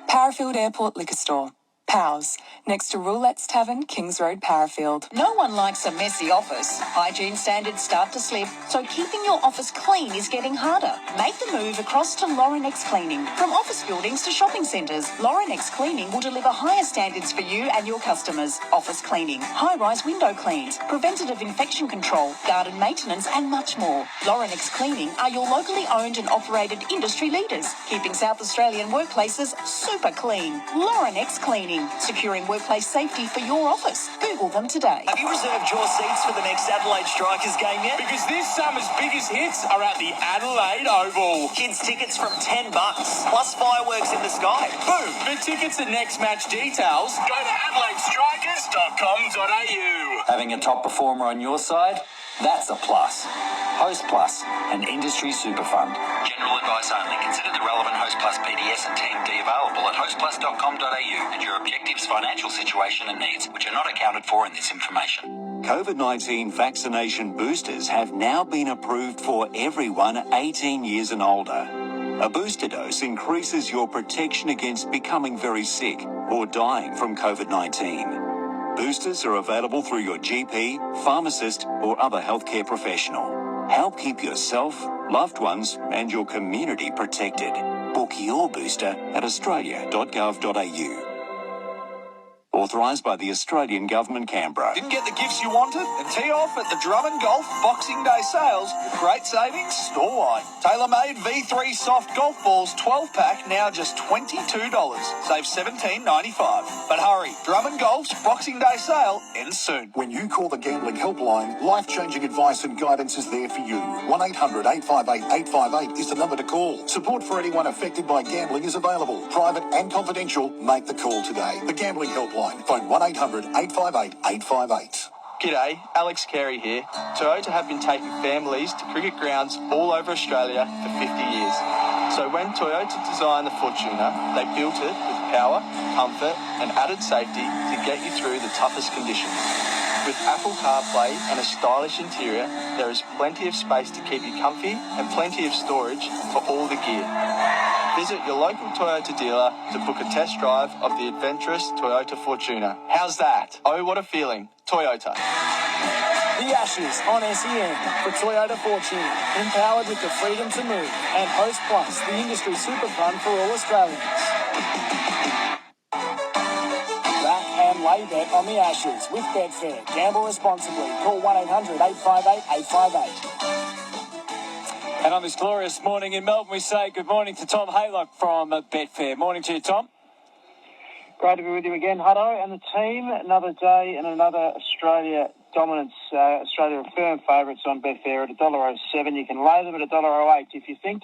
Parafield Airport Liquor Store. Pals, next to Roulette's Tavern, Kings Road, Parafield. No one likes a messy office. Hygiene standards start to slip, so keeping your office clean is getting harder. Make the move across to Laurenex Cleaning. From office buildings to shopping centres, Laurenex Cleaning will deliver higher standards for you and your customers. Office cleaning, high-rise window cleans, preventative infection control, garden maintenance and much more. Laurenex Cleaning are your locally owned and operated industry leaders, keeping South Australian workplaces super clean. Laurenex Cleaning, securing workplace safety for your office. Google them today. Have you reserved your seats for the next Adelaide Strikers game yet? Because this summer's biggest hits are at the Adelaide Oval. Kids tickets from $10, plus fireworks in the sky. Boom! For tickets and next match details, go to adelaidestrikers.com.au. Having a top performer on your side? That's a plus. Host Plus, an industry super fund. General advice only. Consider the relevant Host Plus PDS and TMD available at hostplus.com.au and your objectives, financial situation and needs, which are not accounted for in this information. COVID-19 vaccination boosters have now been approved for everyone 18 years and older. A booster dose increases your protection against becoming very sick or dying from COVID-19. Boosters are available through your GP, pharmacist or other healthcare professional. Help keep yourself, loved ones and your community protected. Book your booster at australia.gov.au. Authorised by the Australian Government, Canberra. Didn't get the gifts you wanted? Then tee off at the Drummond Golf Boxing Day sales with great savings store-wide. Tailor-made V3 soft golf balls 12-pack now just $22. Save $17.95. But hurry, Drummond Golf's Boxing Day sale ends soon. When you call the Gambling Helpline, life-changing advice and guidance is there for you. 1-800-858-858 is the number to call. Support for anyone affected by gambling is available. Private and confidential. Make the call today. The Gambling Helpline. Phone 1-800-858-858. G'day, Alex Carey here. Toyota have been taking families to cricket grounds all over Australia for 50 years. So when Toyota designed the Fortuner, they built it with power, comfort and added safety to get you through the toughest conditions. With Apple CarPlay and a stylish interior, there is plenty of space to keep you comfy and plenty of storage for all the gear. Visit your local Toyota dealer to book a test drive of the adventurous Toyota Fortuner. How's that? Oh, what a feeling. Toyota. The Ashes on SEN for Toyota Fortune, empowered with the freedom to move, and Host Plus, the industry super fund for all Australians. Back and lay bet on the Ashes with Betfair. Gamble responsibly. Call 1-800-858-858. And on this glorious morning in Melbourne, we say good morning to Tom Haylock from Betfair. Morning to you, Tom. Great to be with you again, Hutto and the team. Another day and another Australia dominance. Australia are firm favourites on Betfair at $1.07. You can lay them at $1.08. If you think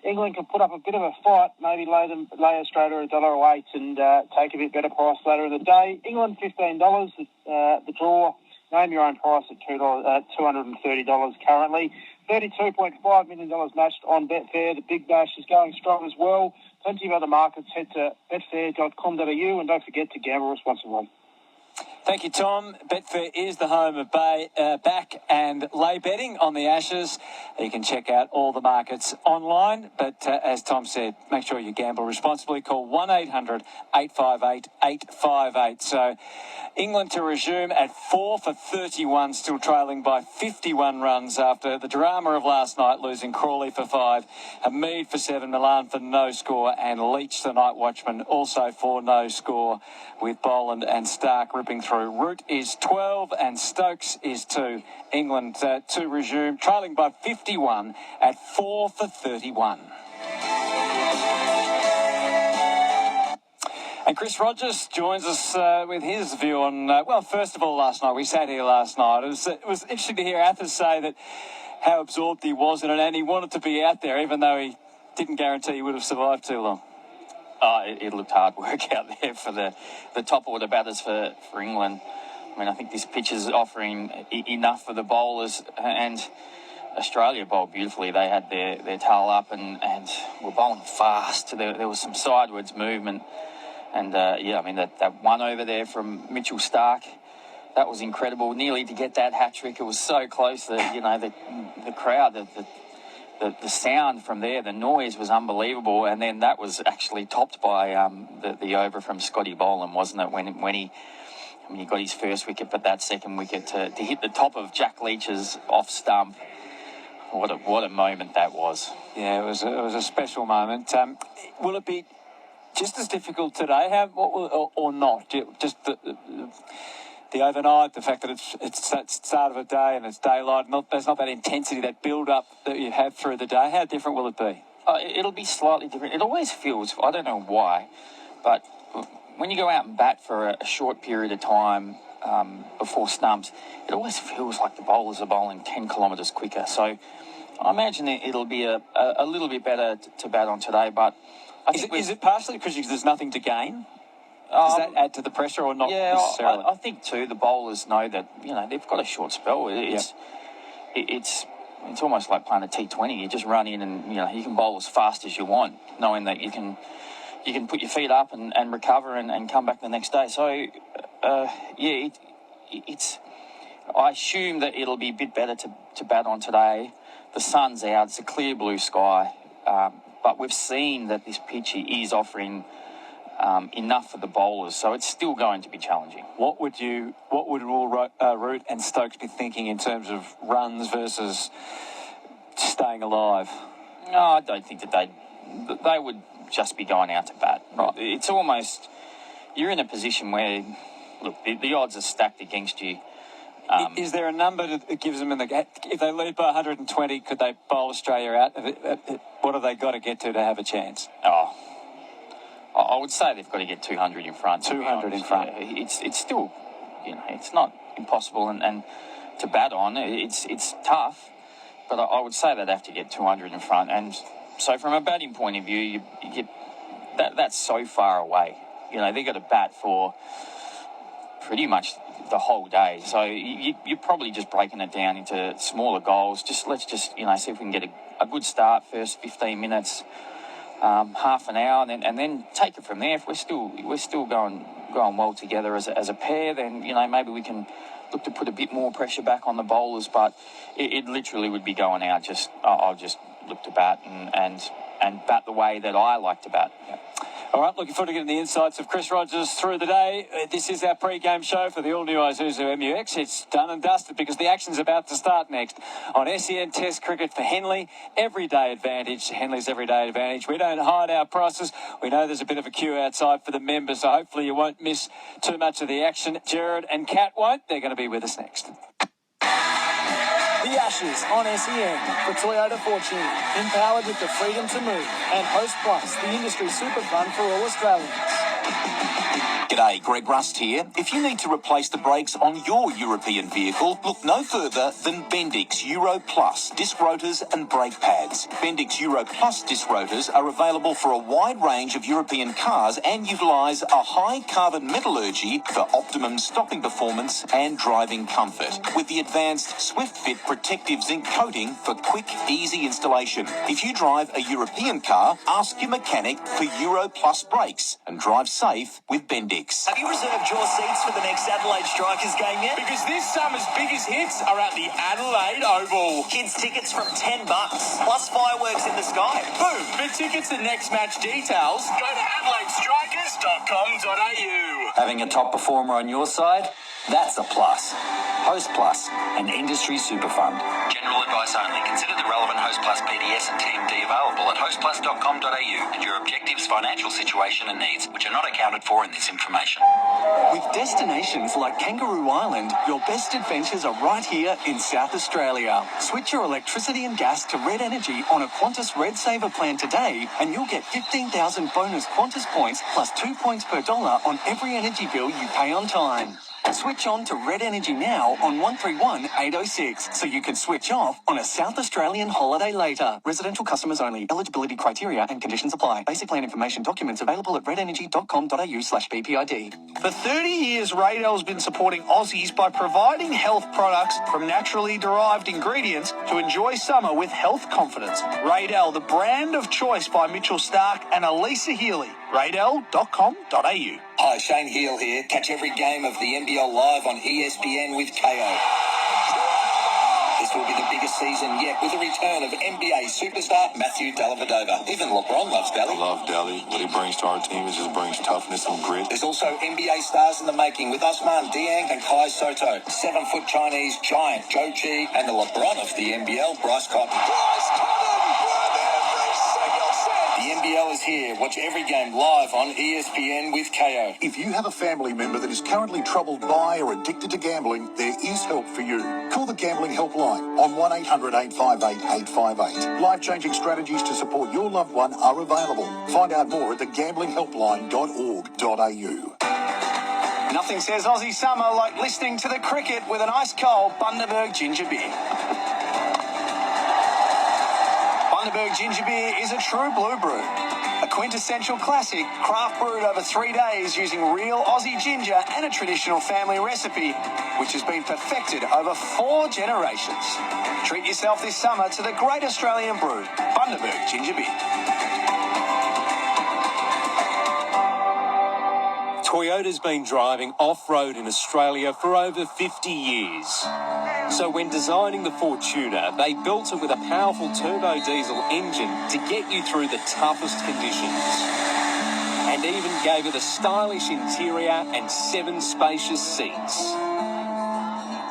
England can put up a bit of a fight, maybe lay Australia at $1.08 and take a bit better price later in the day. England $15. The draw. Name your own price at $230 currently. $32.5 million matched on Betfair. The Big Bash is going strong as well. Plenty of other markets. Head to betfair.com.au and don't forget to gamble responsibly. Thank you, Tom. Betfair is the home of back and lay betting on the Ashes. You can check out all the markets online, but as Tom said, make sure you gamble responsibly. Call 1-800-858-858. So England to resume at 4 for 31, still trailing by 51 runs after the drama of last night, losing Crawley for 5, Hamid for 7, Milan for no score, and Leach, the night watchman, also for no score, with Boland and Stark ripping through. Root is 12 and Stokes is 2. England to resume, trailing by 51 at 4 for 31. And Chris Rogers joins us with his view on, well, first of all, last night. We sat here last night. It was interesting to hear Atherton say that how absorbed he was in it, and he wanted to be out there, even though he didn't guarantee he would have survived too long. It looked hard work out there for the top order batters for England. I mean, I think this pitch is offering enough for the bowlers, and Australia bowled beautifully. They had their tail up and were bowling fast. There was some sideways movement. And, I mean, that one over there from Mitchell Stark, that was incredible. Nearly to get that hat-trick. It was so close that, the crowd, the sound from there, the noise was unbelievable. And then that was actually topped by the over from Scotty Boland, wasn't it, when he got his first wicket, but that second wicket to hit the top of Jack Leach's off stump. What a moment that was. Yeah, it was a special moment. Will it be just as difficult today? Or not? Just the overnight, the fact that it's that start of a day and it's daylight. There's not that intensity, that build-up that you have through the day. How different will it be? It'll be slightly different. It always feels, I don't know why, but when you go out and bat for a short period of time before stumps, it always feels like the bowlers are bowling 10 kilometres quicker. So I imagine it'll be a little bit better to bat on today. But is it partially because there's nothing to gain? Does that add to the pressure or not necessarily? I think too, the bowlers know that, they've got a short spell. It's almost like playing a T20. You just run in and, you can bowl as fast as you want, knowing that you can put your feet up and recover and come back the next day. So, I assume that it'll be a bit better to bat on today. The sun's out. It's a clear blue sky. But we've seen that this pitch is offering enough for the bowlers, so it's still going to be challenging. What would Root and Stokes be thinking in terms of runs versus staying alive? No, I don't think that they just be going out to bat. Right. It's almost, you're in a position where, look, the odds are stacked against you. Is there a number that gives them if they lead by 120, could they bowl Australia out? What have they got to get to have a chance? Oh, I would say they've got to get 200 in front. 200 in front. Yeah, it's still, it's not impossible and to bat on. It's tough, but I would say they'd have to get 200 in front. And so from a batting point of view, you get that's so far away. They've got to bat for pretty much the whole day. So you're probably just breaking it down into smaller goals. Let's see if we can get a good start, first 15 minutes, half an hour, and then take it from there. If we're still going well together as a pair, then maybe we can look to put a bit more pressure back on the bowlers. But it literally would be going out. I'll just look to bat and bat the way that I like to bat. Yeah. All right, looking forward to getting the insights of Chris Rogers through the day. This is our pre-game show for the all-new Isuzu MUX. It's done and dusted because the action's about to start next on SEN Test Cricket for Henley. Everyday advantage. Henley's everyday advantage. We don't hide our prices. We know there's a bit of a queue outside for the members, so hopefully you won't miss too much of the action. Gerard and Kat won't. They're going to be with us next. The Ashes on SEN for Toyota Fortune, empowered with the freedom to move, and Host Plus, the industry super fund for all Australians. G'day, Greg Rust here. If you need to replace the brakes on your European vehicle, look no further than Bendix Euro Plus disc rotors and brake pads. Bendix Euro Plus disc rotors are available for a wide range of European cars and utilise a high carbon metallurgy for optimum stopping performance and driving comfort. With the advanced Swift Fit protective zinc coating for quick, easy installation. If you drive a European car, ask your mechanic for Euro Plus brakes and drive safe with Bendix. Have you reserved your seats for the next Adelaide Strikers game yet? Because this summer's biggest hits are at the Adelaide Oval. Kids tickets from $10, plus fireworks in the sky. Boom! For tickets and next match details, go to adelaidestrikers.com.au. Having a top performer on your side? That's a plus. Host Plus, an industry super fund. General advice only. Consider the relevant Host Plus PDS and Team D available at hostplus.com.au and your objectives, financial situation and needs, which are not accounted for in this information. With destinations like Kangaroo Island, your best adventures are right here in South Australia. Switch your electricity and gas to Red Energy on a Qantas Red Saver plan today and you'll get 15,000 bonus Qantas points plus 2 points per dollar on every energy bill you pay on time. Switch on to Red Energy now on 131806 so you can switch off on a South Australian holiday later. Residential customers only. Eligibility criteria and conditions apply. Basic plan information documents available at redenergy.com.au/BPID. For 30 years, Radel's been supporting Aussies by providing health products from naturally derived ingredients to enjoy summer with health confidence. Radel, the brand of choice by Mitchell Stark and Elisa Healy. Radel.com.au. Hi, Shane Heel here. Catch every game of the NBL live on ESPN with KO. This will be the biggest season yet with the return of NBA superstar Matthew Dellavedova. Even LeBron loves Delly. I love Delly. What he brings to our team is just brings toughness and grit. There's also NBA stars in the making with Osman Dieng and Kai Soto. 7-foot Chinese giant Joe Chi and the LeBron of the NBL, Bryce Cotton. The NBL is here. Watch every game live on ESPN with KO. If you have a family member that is currently troubled by or addicted to gambling, there is help for you. Call the Gambling Helpline on 1-800-858-858. Life-changing strategies to support your loved one are available. Find out more at thegamblinghelpline.org.au. Nothing says Aussie summer like listening to the cricket with an ice-cold Bundaberg ginger beer. Bundaberg ginger beer is a true blue brew. A quintessential classic, craft brewed over 3 days using real Aussie ginger and a traditional family recipe, which has been perfected over 4 generations. Treat yourself this summer to the great Australian brew, Bundaberg ginger beer. Toyota's been driving off-road in Australia for over 50 years. So when designing the Fortuner, they built it with a powerful turbo diesel engine to get you through the toughest conditions. And even gave it a stylish interior and 7 spacious seats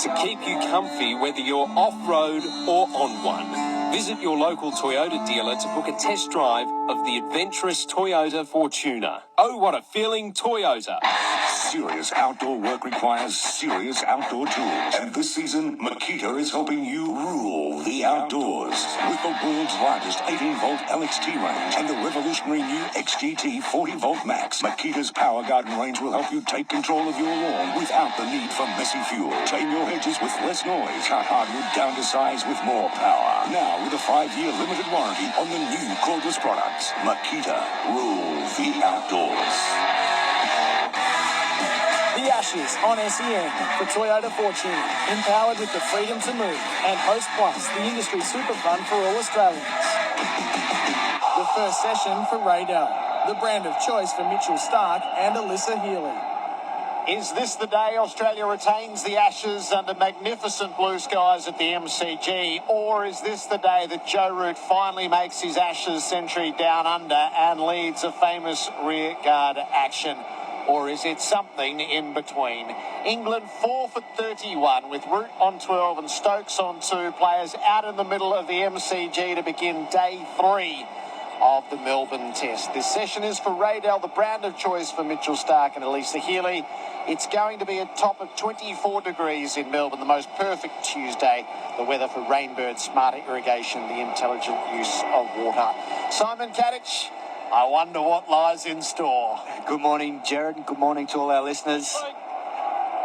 to keep you comfy whether you're off-road or on one. Visit your local Toyota dealer to book a test drive of the adventurous Toyota Fortuner. Oh, what a feeling, Toyota. Serious outdoor work requires serious outdoor tools. And this season, Makita is helping you rule the outdoors. With the world's largest 18-volt LXT range and the revolutionary new XGT 40-volt Max, Makita's Power Garden range will help you take control of your lawn without the need for messy fuel. Tame your hedges with less noise. Cut hardwood down to size with more power. Now with a 5-year limited warranty on the new cordless products. Makita, rule the outdoors. The Ashes on SEN for Toyota Fortune, empowered with the freedom to move, and Host Plus, the industry super fund for all Australians. The first session for Radel, the brand of choice for Mitchell Starc and Alyssa Healy. Is this the day Australia retains the Ashes under magnificent blue skies at the MCG? Or is this the day that Joe Root finally makes his Ashes century down under and leads a famous rearguard action? Or is it something in between? England 4 for 31 with Root on 12 and Stokes on 2. Players out in the middle of the MCG to begin day 3 of the Melbourne Test. This session is for Radel, the brand of choice for Mitchell Starc and Alyssa Healy. It's going to be a top of 24 degrees in Melbourne, the most perfect Tuesday. The weather for Rainbird, smarter irrigation, the intelligent use of water. Simon Katich, I wonder what lies in store. Good morning, Gerard, and good morning to all our listeners.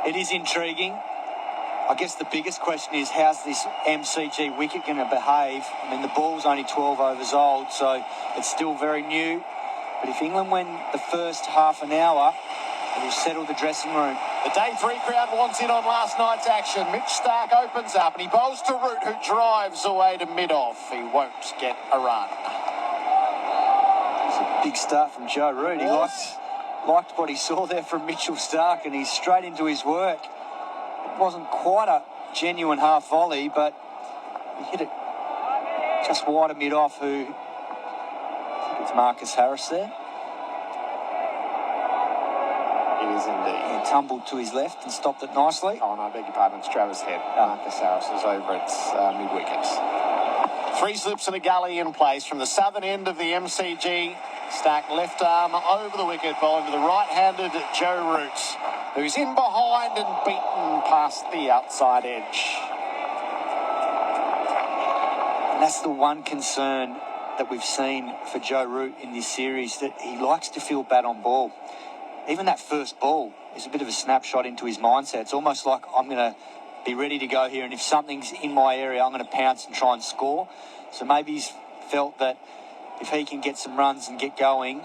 It is intriguing. I guess the biggest question is, how's this MCG wicket going to behave? I mean, the ball's only 12 overs old, so it's still very new. But if England win the first half an hour, it will settle the dressing room. The day 3 crowd wants in on last night's action. Mitch Starc opens up and he bowls to Root, who drives away to mid-off. He won't get a run. It's a big start from Joe Root. He liked what he saw there from Mitchell Starc, and he's straight into his work. It wasn't quite a genuine half volley, but he hit it just wide of mid-off. I think it's Marcus Harris there. It is indeed. He tumbled to his left and stopped it nicely. Oh, no, I beg your pardon, it's Travis Head. Marcus Harris is over its mid-wickets. 3 slips and a gully in place from the southern end of the MCG. Starc left arm over the wicket, bowling to the right-handed Joe Root, who's in behind and beaten past the outside edge. And that's the one concern that we've seen for Joe Root in this series, that he likes to feel bat on ball. Even that first ball is a bit of a snapshot into his mindset. It's almost like, I'm going to be ready to go here, and if something's in my area, I'm going to pounce and try and score. So maybe he's felt that if he can get some runs and get going,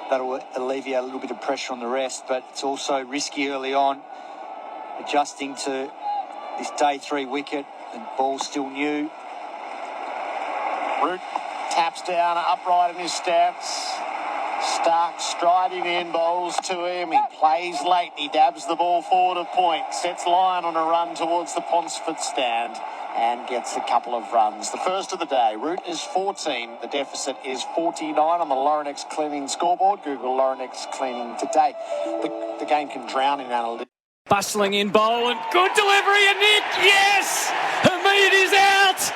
that'll alleviate a little bit of pressure on the rest. But it's also risky early on, adjusting to this day 3 wicket. The ball's still new. Root taps down upright in his stance. Starc striding in, bowls to him. He plays late. He dabs the ball forward of point. Sets line on a run towards the Ponsford stand and gets a couple of runs. The first of the day. Root is 14. The deficit is 49 on the Laurenex Cleaning scoreboard. Google Laurenex Cleaning today. The game can drown in analytics. Bustling in Boland. Good delivery and Nick. Yes! Hamid is out.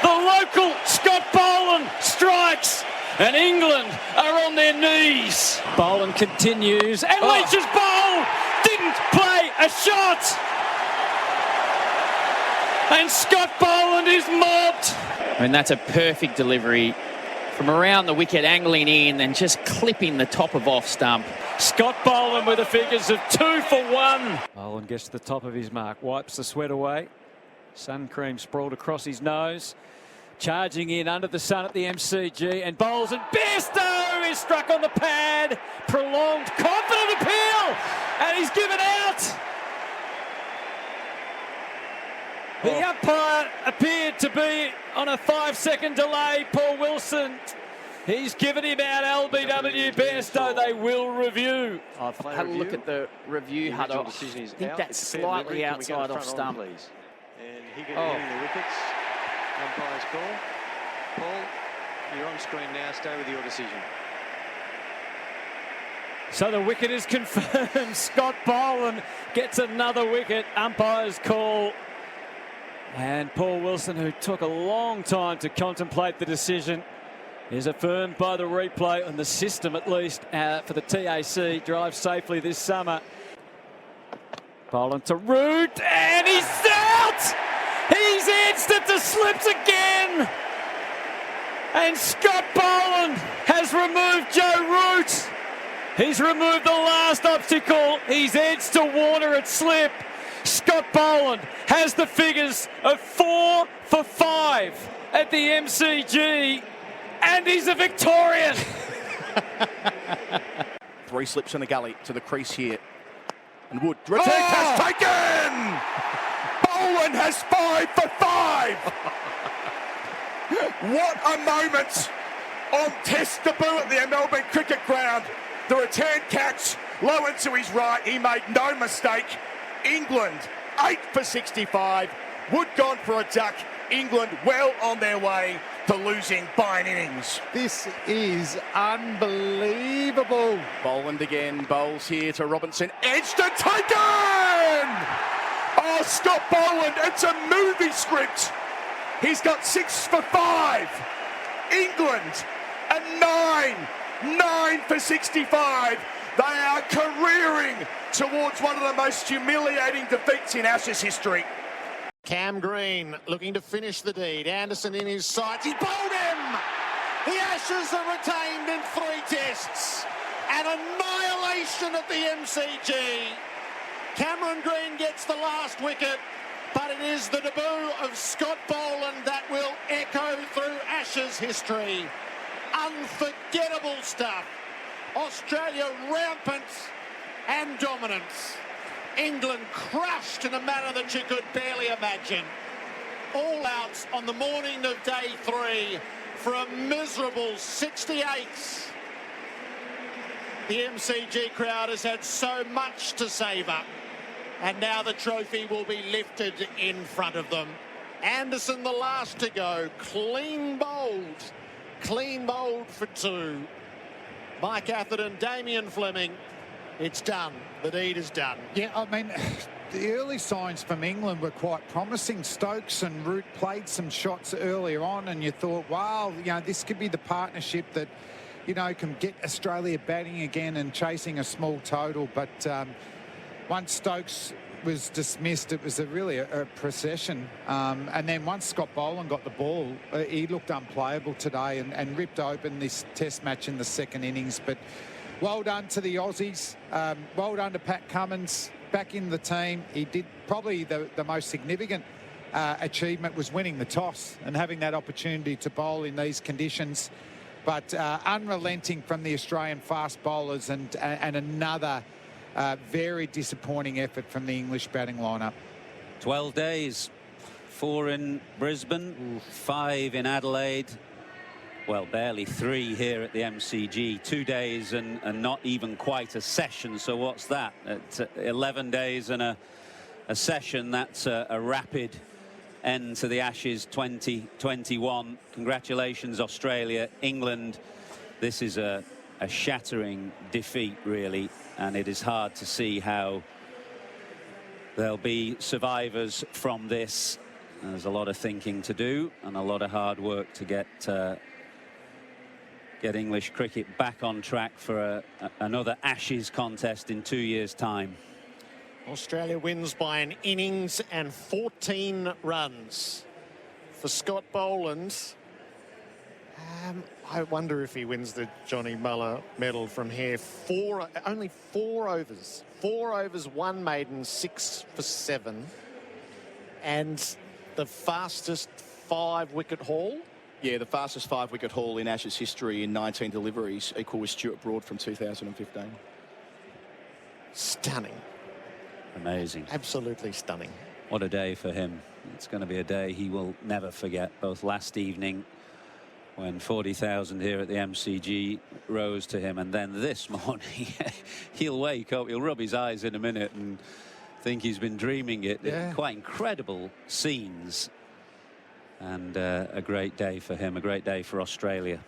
The local Scott Boland strikes. And England are on their knees. Boland continues. And Leach's bowl didn't play a shot. And Scott Boland is mobbed. And that's a perfect delivery from around the wicket, angling in and just clipping the top of off stump. Scott Boland with the figures of 2 for 1. Boland gets to the top of his mark, wipes the sweat away. Sun cream sprawled across his nose. Charging in under the sun at the MCG and bowls, and Bairstow is struck on the pad. Prolonged, confident appeal, and he's given out. The umpire appeared to be on a 5-second delay, Paul Wilson. He's given him out, LBW. Bairstow, they will review. I've had a look at the review, Hudson. I think that's slightly outside off stump. And he can hit the wickets. Umpire's call. Paul, you're on screen now. Stay with your decision. So the wicket is confirmed. Scott Boland gets another wicket. Umpire's call. And Paul Wilson, who took a long time to contemplate the decision, is affirmed by the replay and the system, at least, for the TAC. Drive safely this summer. Boland to Root, and he's out! He's edged at the slips again! And Scott Boland has removed Joe Root. He's removed the last obstacle. He's edged to Warner at slip. Scott Boland has the figures of 4 for 5 at the MCG, and he's a Victorian. 3 slips in the gully to the crease here. And Wood, retake has taken! Boland has 5 for 5! What a moment on Test debut at the Melbourne Cricket Ground. The return catch, low and to his right, he made no mistake. England, 8 for 65. Wood gone for a duck. England well on their way to losing by an innings. This is unbelievable. Boland again, bowls here to Robinson. Edged and taken! Oh, Scott Boland, it's a movie script. He's got 6 for 5. England, a 9 for 65. They are careering towards one of the most humiliating defeats in Ashes history. Cam Green looking to finish the deed. Anderson in his sights. He bowled him! The Ashes are retained in 3 tests. An annihilation at the MCG. Cameron Green gets the last wicket, but it is the debut of Scott Boland that will echo through Ashes history. Unforgettable stuff. Australia rampant and dominance. England crushed in a manner that you could barely imagine. All outs on the morning of day 3 for a miserable 68. The MCG crowd has had so much to savour, and now the trophy will be lifted in front of them. Anderson the last to go, clean bowled for 2. Mike Atherton, Damien Fleming, it's done. The deed is done. Yeah, I mean, the early signs from England were quite promising. Stokes and Root played some shots earlier on, and you thought, wow, you know, this could be the partnership that, you know, can get Australia batting again and chasing a small total. But once Stokes was dismissed, it was really a procession. And then once Scott Boland got the ball, he looked unplayable today and ripped open this test match in the second innings. But well done to the Aussies. Well done to Pat Cummins back in the team. He did probably the most significant achievement was winning the toss and having that opportunity to bowl in these conditions. But unrelenting from the Australian fast bowlers and another very disappointing effort from the English batting lineup. 12 days, 4 in Brisbane, 5 in Adelaide. Well, barely 3 here at the MCG. 2 days and not even quite a session. So what's that? It's 11 days and a session. That's a rapid end to the Ashes 2021. Congratulations, Australia. England, this is a shattering defeat, really. And it is hard to see how there'll be survivors from this. There's a lot of thinking to do and a lot of hard work to get English cricket back on track for another Ashes contest in 2 years' time. Australia wins by an innings and 14 runs. For Scott Boland, I wonder if he wins the Johnny Muller medal from here. Only 4 overs. 4 overs, 1 maiden, 6 for 7. And the fastest 5-wicket haul. Yeah, the fastest 5-wicket haul in Ashes history in 19 deliveries, equal with Stuart Broad from 2015. Stunning. Amazing. Absolutely stunning. What a day for him. It's going to be a day he will never forget. Both last evening, when 40,000 here at the MCG rose to him, and then this morning, he'll wake up, he'll rub his eyes in a minute and think he's been dreaming it. Yeah. Quite incredible scenes. And a great day for him, a great day for Australia.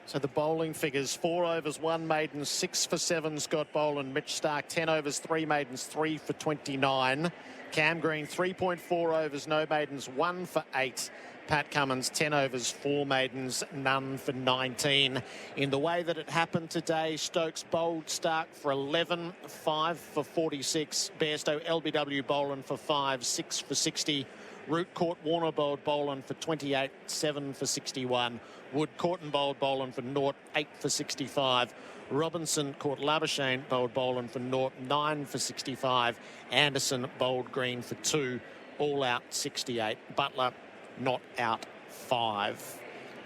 So the bowling figures: 4 overs, 1 maiden, 6 for 7, Scott Boland. Mitch Starc, 10 overs, 3 maidens, 3 for 29. Cam Green, 3.4 overs, no maidens, 1 for 8. Pat Cummins, 10 overs, 4 maidens, none for 19. In the way that it happened today, Stokes bowled Starc for 11, 5 for 46. Bairstow, LBW Boland for 5, 6 for 60. Root caught Warner bowled Boland for 28, 7 for 61. Wood caught and bowled Boland for 0, 8 for 65. Robinson caught Labuschagne, bowled Boland for 0, 9 for 65. Anderson bowled Green for 2, all out 68. Butler not out 5.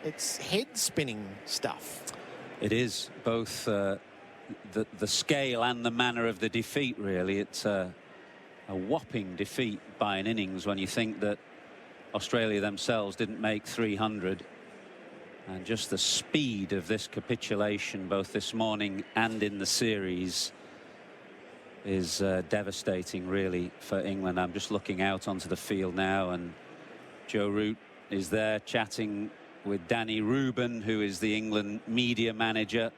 It's head spinning stuff. It is both the scale and the manner of the defeat, really. It's a whopping defeat by an innings when you think that Australia themselves didn't make 300. And just the speed of this capitulation, both this morning and in the series, is devastating, really, for England. I'm just looking out onto the field now, and Joe Root is there chatting with Danny Rubin, who is the England media manager.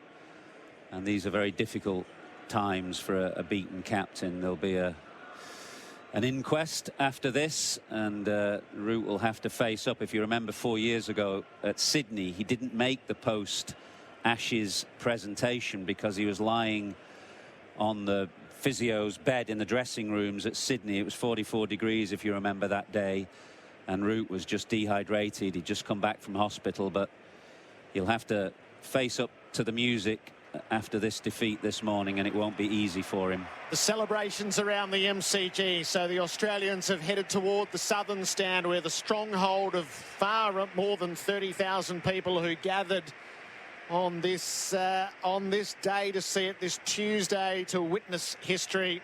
And these are very difficult times for a beaten captain. There'll be an inquest after this, and Root will have to face up. If you remember 4 years ago at Sydney, he didn't make the post-Ashes presentation because he was lying on the physio's bed in the dressing rooms at Sydney. It was 44 degrees, if you remember that day, and Root was just dehydrated. He'd just come back from hospital, but he'll have to face up to the music after this defeat this morning, and it won't be easy for him. The celebrations around the MCG, so the Australians have headed toward the southern stand, where the stronghold of far more than 30,000 people who gathered on this day to see it, this Tuesday, to witness history.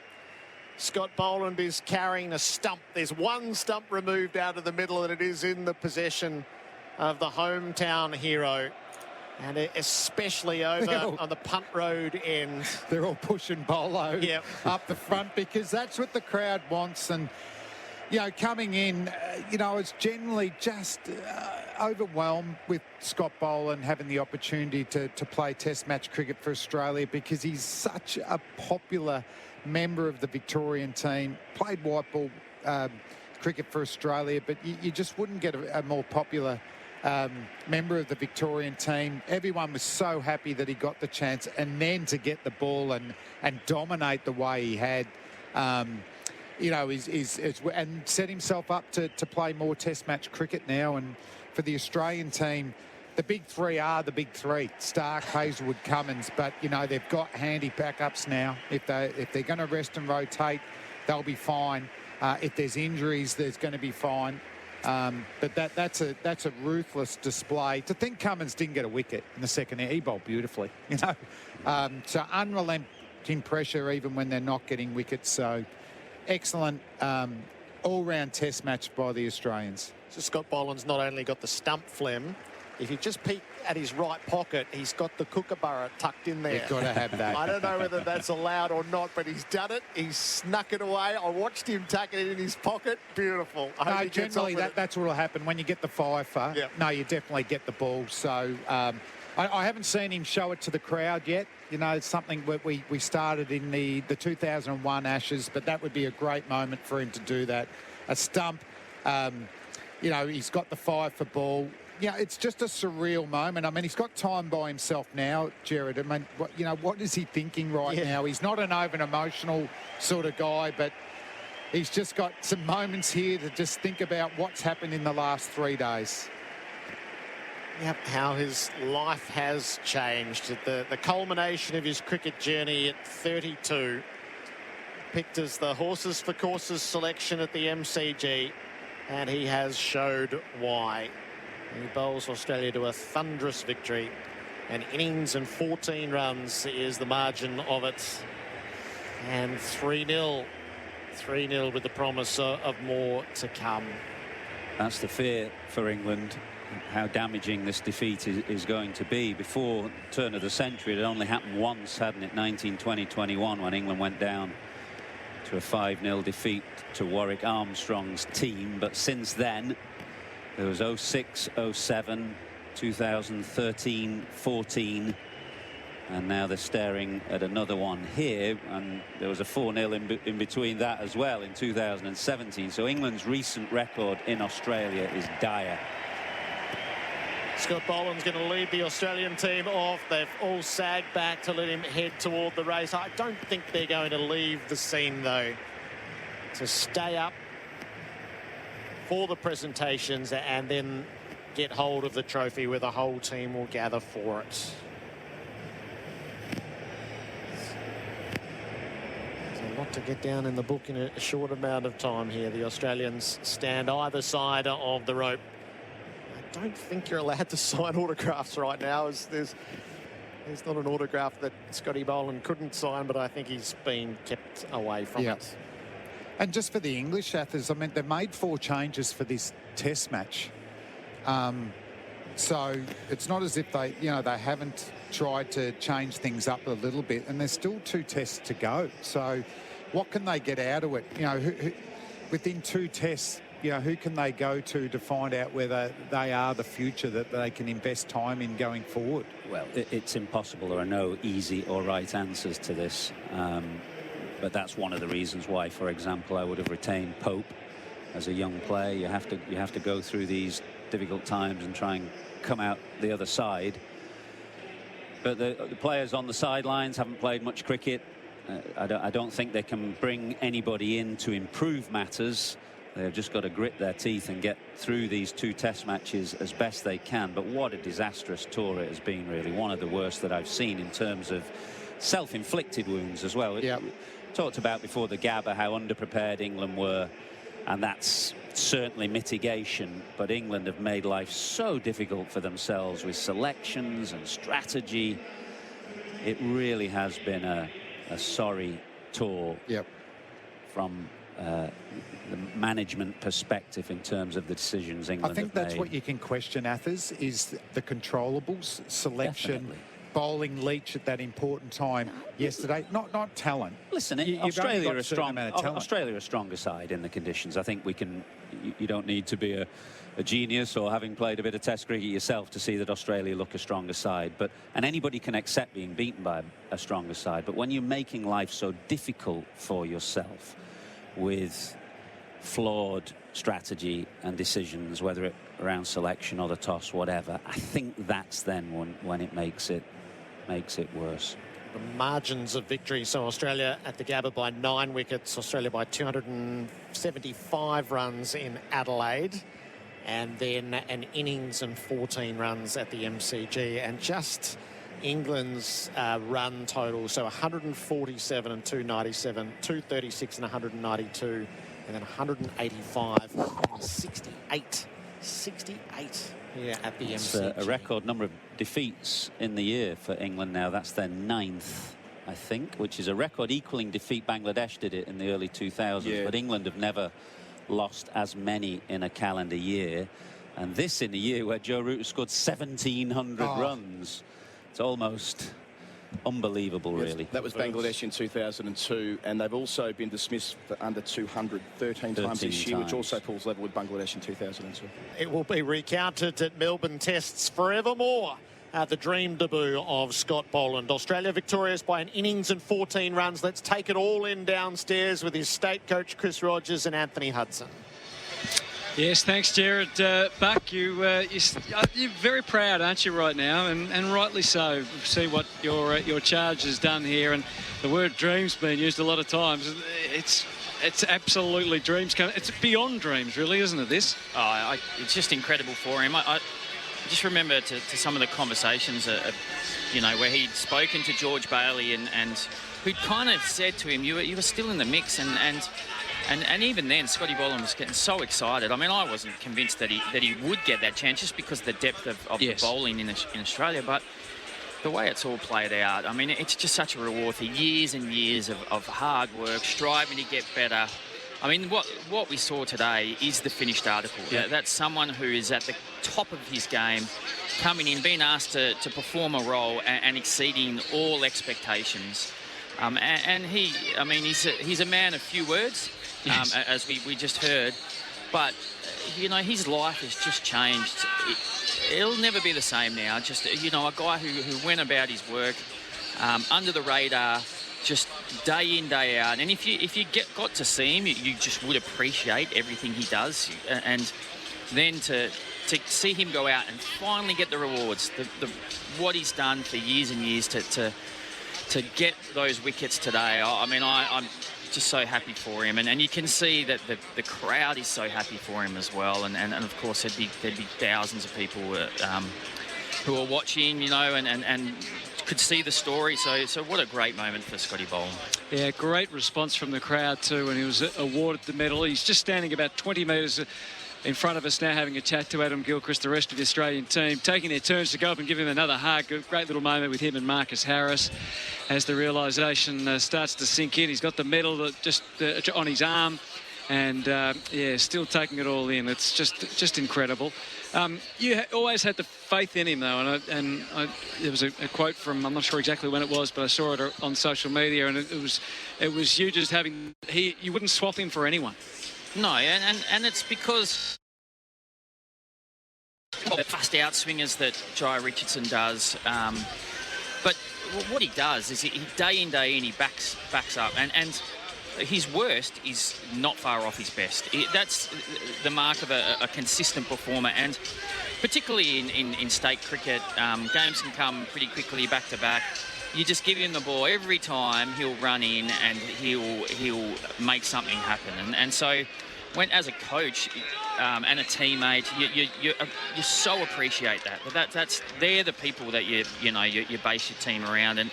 Scott Boland is carrying a stump. There's one stump removed out of the middle, and it is in the possession of the hometown hero. And especially over on the punt road end. They're all pushing Bolo up the front, because that's what the crowd wants. And, you know, coming in, you know, it's generally just overwhelmed with Scott Boland having the opportunity to play Test match cricket for Australia, because he's such a popular member of the Victorian team. Played white ball cricket for Australia, but you just wouldn't get a more popular member of the Victorian team. Everyone was so happy that he got the chance, and then to get the ball and dominate the way he had, you know, and set himself up to play more Test match cricket now. And for the Australian team, the big three are the big three: Starc, Hazlewood, Cummins. But you know, they've got handy backups now. If they're going to rest and rotate, they'll be fine. If there's injuries, there's going to be fine. But that's a ruthless display. To think Cummins didn't get a wicket in the second inning, he bowled beautifully, you know. So unrelenting pressure even when they're not getting wickets. So excellent all-round Test match by the Australians. So Scott Boland's not only got the stump phlegm, if you just peek at his right pocket, he's got the kookaburra tucked in there. You've got to have that. I don't know whether that's allowed or not, but he's done it. He's snuck it away. I watched him tuck it in his pocket. Beautiful. No, generally that's what will happen when you get the fifer. Yep. No, you definitely get the ball. So I haven't seen him show it to the crowd yet. You know, it's something we started in the 2001 Ashes, but that would be a great moment for him to do that. A stump, you know, he's got the 5 for ball. Yeah, it's just a surreal moment. I mean, he's got time by himself now, Gerard. I mean, what is he thinking right now? He's not an over emotional sort of guy, but he's just got some moments here to just think about what's happened in the last 3 days. Yep, how his life has changed. The culmination of his cricket journey at 32. Picked as the Horses for Courses selection at the MCG, and he has showed why. He bowls Australia to a thunderous victory. An innings and 14 runs is the margin of it. And 3-0. 3-0 with the promise of more to come. That's the fear for England, how damaging this defeat is going to be. Before turn of the century, it only happened once, hadn't it? 1920-21, when England went down to a 5-0 defeat to Warwick Armstrong's team. But since then, there was 06, 07, 2013-14. And now they're staring at another one here, and there was a 4-0 in between that as well in 2017. So England's recent record in Australia is dire. Scott Boland's going to lead the Australian team off. They've all sagged back to let him head toward the race. I don't think they're going to leave the scene, though, to stay up for the presentations and then get hold of the trophy where the whole team will gather for it. A lot to get down in the book in a short amount of time here. The Australians stand either side of the rope. I don't think you're allowed to sign autographs right now. There's not an autograph that Scotty Boland couldn't sign, but I think he's been kept away from it. And just for the English Athers, I mean, they've made 4 changes for this test match. So it's not as if they, they haven't tried to change things up a little bit, and there's still 2 tests to go. So what can they get out of it? Within 2 tests, who can they go to find out whether they are the future that they can invest time in going forward? Well, it's impossible. There are no easy or right answers to this. But that's one of the reasons why, for example, I would have retained Pope as a young player. You have to go through these difficult times and try and come out the other side. But the players on the sidelines haven't played much cricket. I don't think they can bring anybody in to improve matters. They've just got to grit their teeth and get through these 2 test matches as best they can. But what a disastrous tour it has been, really. One of the worst that I've seen in terms of self-inflicted wounds as well. We talked about before the Gabba how underprepared England were, and that's certainly mitigation. But England have made life so difficult for themselves with selections and strategy. It really has been a sorry tour from the management perspective in terms of the decisions England have made. I think that's what you can question, Athers, is the controllables, selection. Definitely. Bowling Leach at that important time yesterday. Not talent. Listen, Australia are a stronger side in the conditions. I think we can. You don't need to be a genius or having played a bit of Test cricket yourself to see that Australia look a stronger side. And anybody can accept being beaten by a stronger side. But when you're making life so difficult for yourself with flawed strategy and decisions, whether it around selection or the toss, whatever, I think that's then when it makes it worse. The margins of victory. So Australia at the Gabba by 9 wickets. Australia by 275 runs in Adelaide. And then an innings and 14 runs at the MCG. And just England's run total. So 147 and 297, 236 and 192. And then 185 and 68. 68 here at the MCG. It's a record number of defeats in the year for England now. That's their 9th, I think, which is a record equaling defeat. Bangladesh did it in the early 2000s, but England have never lost as many in a calendar year. And this in a year where Joe Root scored 1,700 runs. It's almost unbelievable, really. That was Bangladesh in 2002, and they've also been dismissed for under 200 13 times this year, which also pulls level with Bangladesh in 2002. It will be recounted at Melbourne Tests forevermore. The dream debut of Scott Boland. Australia victorious by an innings and 14 runs. Let's take it all in downstairs with his state coach Chris Rogers and Anthony Hudson. Yes, thanks, Gerard. Buck, you're very proud, aren't you, right now? And rightly so. See what your charge has done here. And the word dreams being used a lot of times. It's absolutely dreams. It's beyond dreams, really, isn't it, this? It's just incredible for him. I just remember to some of the conversations, where he'd spoken to George Bailey and who'd kind of said to him, you were still in the mix, and even then, Scotty Boland was getting so excited. I mean, I wasn't convinced that he would get that chance just because of the depth of the bowling in Australia. But the way it's all played out, I mean, it's just such a reward for years and years of hard work, striving to get better. I mean, what we saw today is the finished article. Yeah. That's someone who is at the top of his game, coming in, being asked to perform a role and exceeding all expectations. And he's a man of few words. As we just heard, but his life has just changed it'll never be the same now. Just, you know, a guy who went about his work under the radar, just day in, day out. And if you got to see him, you just would appreciate everything he does. And then to see him go out and finally get the rewards, what he's done for years and years to get those wickets today. I mean, I'm just so happy for him, and you can see that the crowd is so happy for him as well, and of course there'd be thousands of people who are watching, you know, and could see the story. So what a great moment for Scotty Boland. Yeah, great response from the crowd too when he was awarded the medal. He's just standing about 20 metres in front of us now, having a chat to Adam Gilchrist, the rest of the Australian team, taking their turns to go up and give him another hug. A great little moment with him and Marcus Harris as the realisation starts to sink in. He's got the medal just on his arm, and yeah, still taking it all in. It's just incredible. You always had the faith in him, though, and there was a quote from, I'm not sure exactly when it was, but I saw it on social media, and it was you just having, you wouldn't swap him for anyone. No, and it's because of the fast outswingers that Jai Richardson does. But what he does is he day in, day in, he backs up, and his worst is not far off his best. That's the mark of a consistent performer, and particularly in state cricket, games can come pretty quickly back to back. You just give him the ball every time, he'll run in and he'll make something happen. And so, when as a coach and a teammate, you so appreciate that. But they're the people that you base your team around. And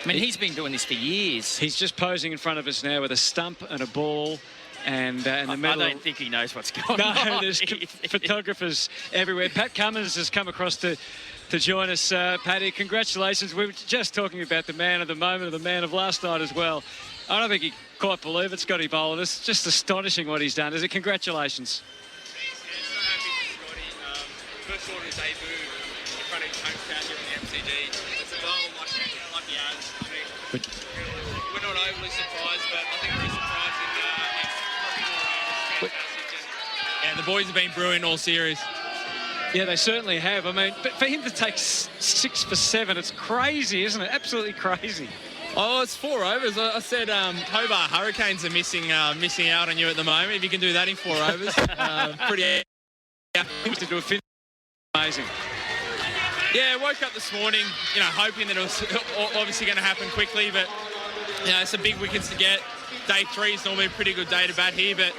I mean, he's been doing this for years. He's just posing in front of us now with a stump and a ball. And the medal. I don't think he knows what's going on. No, there's photographers everywhere. Pat Cummins has come across to join us. Paddy, congratulations. We were just talking about the man of the moment, the man of last night as well. I don't think he quite believe it, Scotty Boland. It's just astonishing what he's done. Is it? Congratulations. First order debut in front of his home crowd here in the MCG. It's a goal like the ads. I mean, we're not overly surprised, but I think we're surprised in yeah, the boys have been brewing all series. Yeah, they certainly have. I mean, but for him to take 6 for 7, it's crazy, isn't it? Absolutely crazy. Oh, it's 4 overs. I said Hobart Hurricanes are missing out on you at the moment. If you can do that in 4 overs, pretty. To do a finish, amazing. Yeah, woke up this morning, hoping that it was obviously going to happen quickly, but some big wickets to get. Day 3 is normally a pretty good day to bat here, but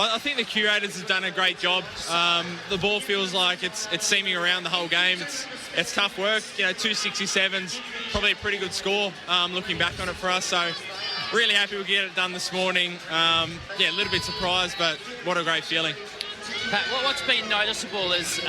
I think the curators have done a great job. The ball feels like it's seaming around the whole game. It's tough work. 267's probably a pretty good score looking back on it for us. So really happy we get it done this morning. A little bit surprised, but what a great feeling. Pat, what's been noticeable is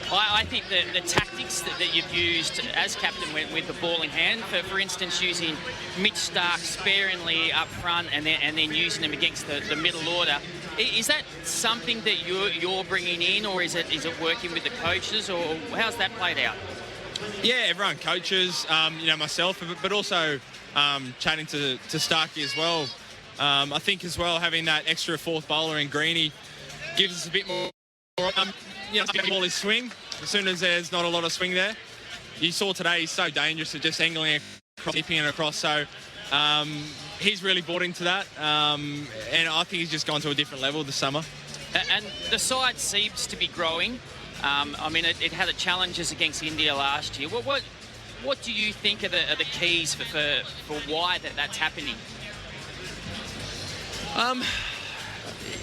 I think the tactics that you've used as captain with the ball in hand, for instance, using Mitch Starc sparingly up front and then using him against the middle order. Is that something that you're bringing in, or is it working with the coaches, or how's that played out? Yeah, everyone coaches, myself, but also chatting to Starkey as well. I think as well having that extra fourth bowler in Greeny gives us a bit more, ball his swing. As soon as there's not a lot of swing there, you saw today he's so dangerous at just angling across, tipping it across. So he's really bought into that, and I think he's just gone to a different level this summer. And the side seems to be growing. I mean, it had challenges against India last year. What do you think are the keys for why that's happening?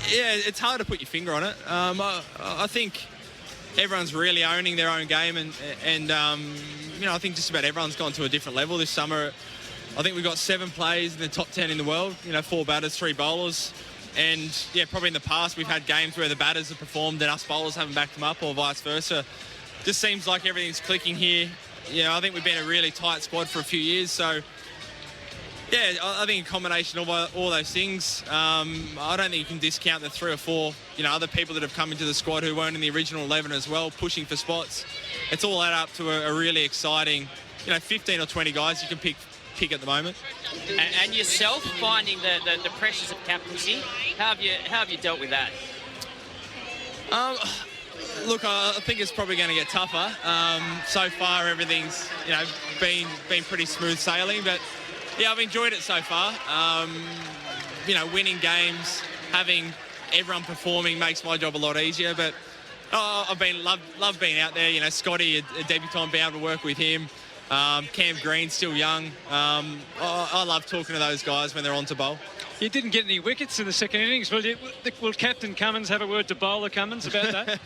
Yeah, it's hard to put your finger on it. I think everyone's really owning their own game, and I think just about everyone's gone to a different level this summer. I think we've got 7 players in the top 10 in the world. 4 batters, 3 bowlers, and probably in the past we've had games where the batters have performed and us bowlers haven't backed them up, or vice versa. Just seems like everything's clicking here. I think we've been a really tight squad for a few years, so. Yeah, I think a combination of all those things. I don't think you can discount the 3 or 4, other people that have come into the squad who weren't in the original 11 as well, pushing for spots. It's all added up to a really exciting, 15 or 20 guys you can pick at the moment. And yourself, finding the pressures of captaincy, how have you dealt with that? Look, I think it's probably going to get tougher. So far, everything's been pretty smooth sailing, but yeah, I've enjoyed it so far. Winning games, having everyone performing makes my job a lot easier. But I've loved being out there. Scotty, a debutant, being able to work with him. Cam Green, still young. I love talking to those guys when they're on to bowl. You didn't get any wickets in the second innings. Will Captain Cummins have a word to Bowler Cummins about that?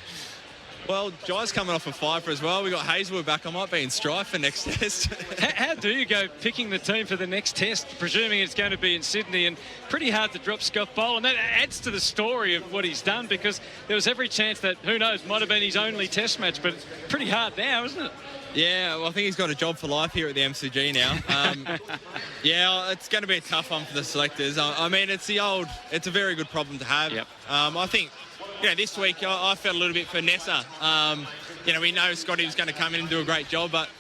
Well, Jai's coming off a fiver as well. We've got Hazelwood back. I might be in strife for next test. How do you go picking the team for the next test, presuming it's going to be in Sydney? And pretty hard to drop Scott Boland. That adds to the story of what he's done, because there was every chance that, who knows, might have been his only test match. But pretty hard now, isn't it? Yeah, well, I think he's got a job for life here at the MCG now. Yeah, it's going to be a tough one for the selectors. I mean, it's a very good problem to have. Yep. I think, this week I felt a little bit for Nessa. We know Scotty was going to come in and do a great job, but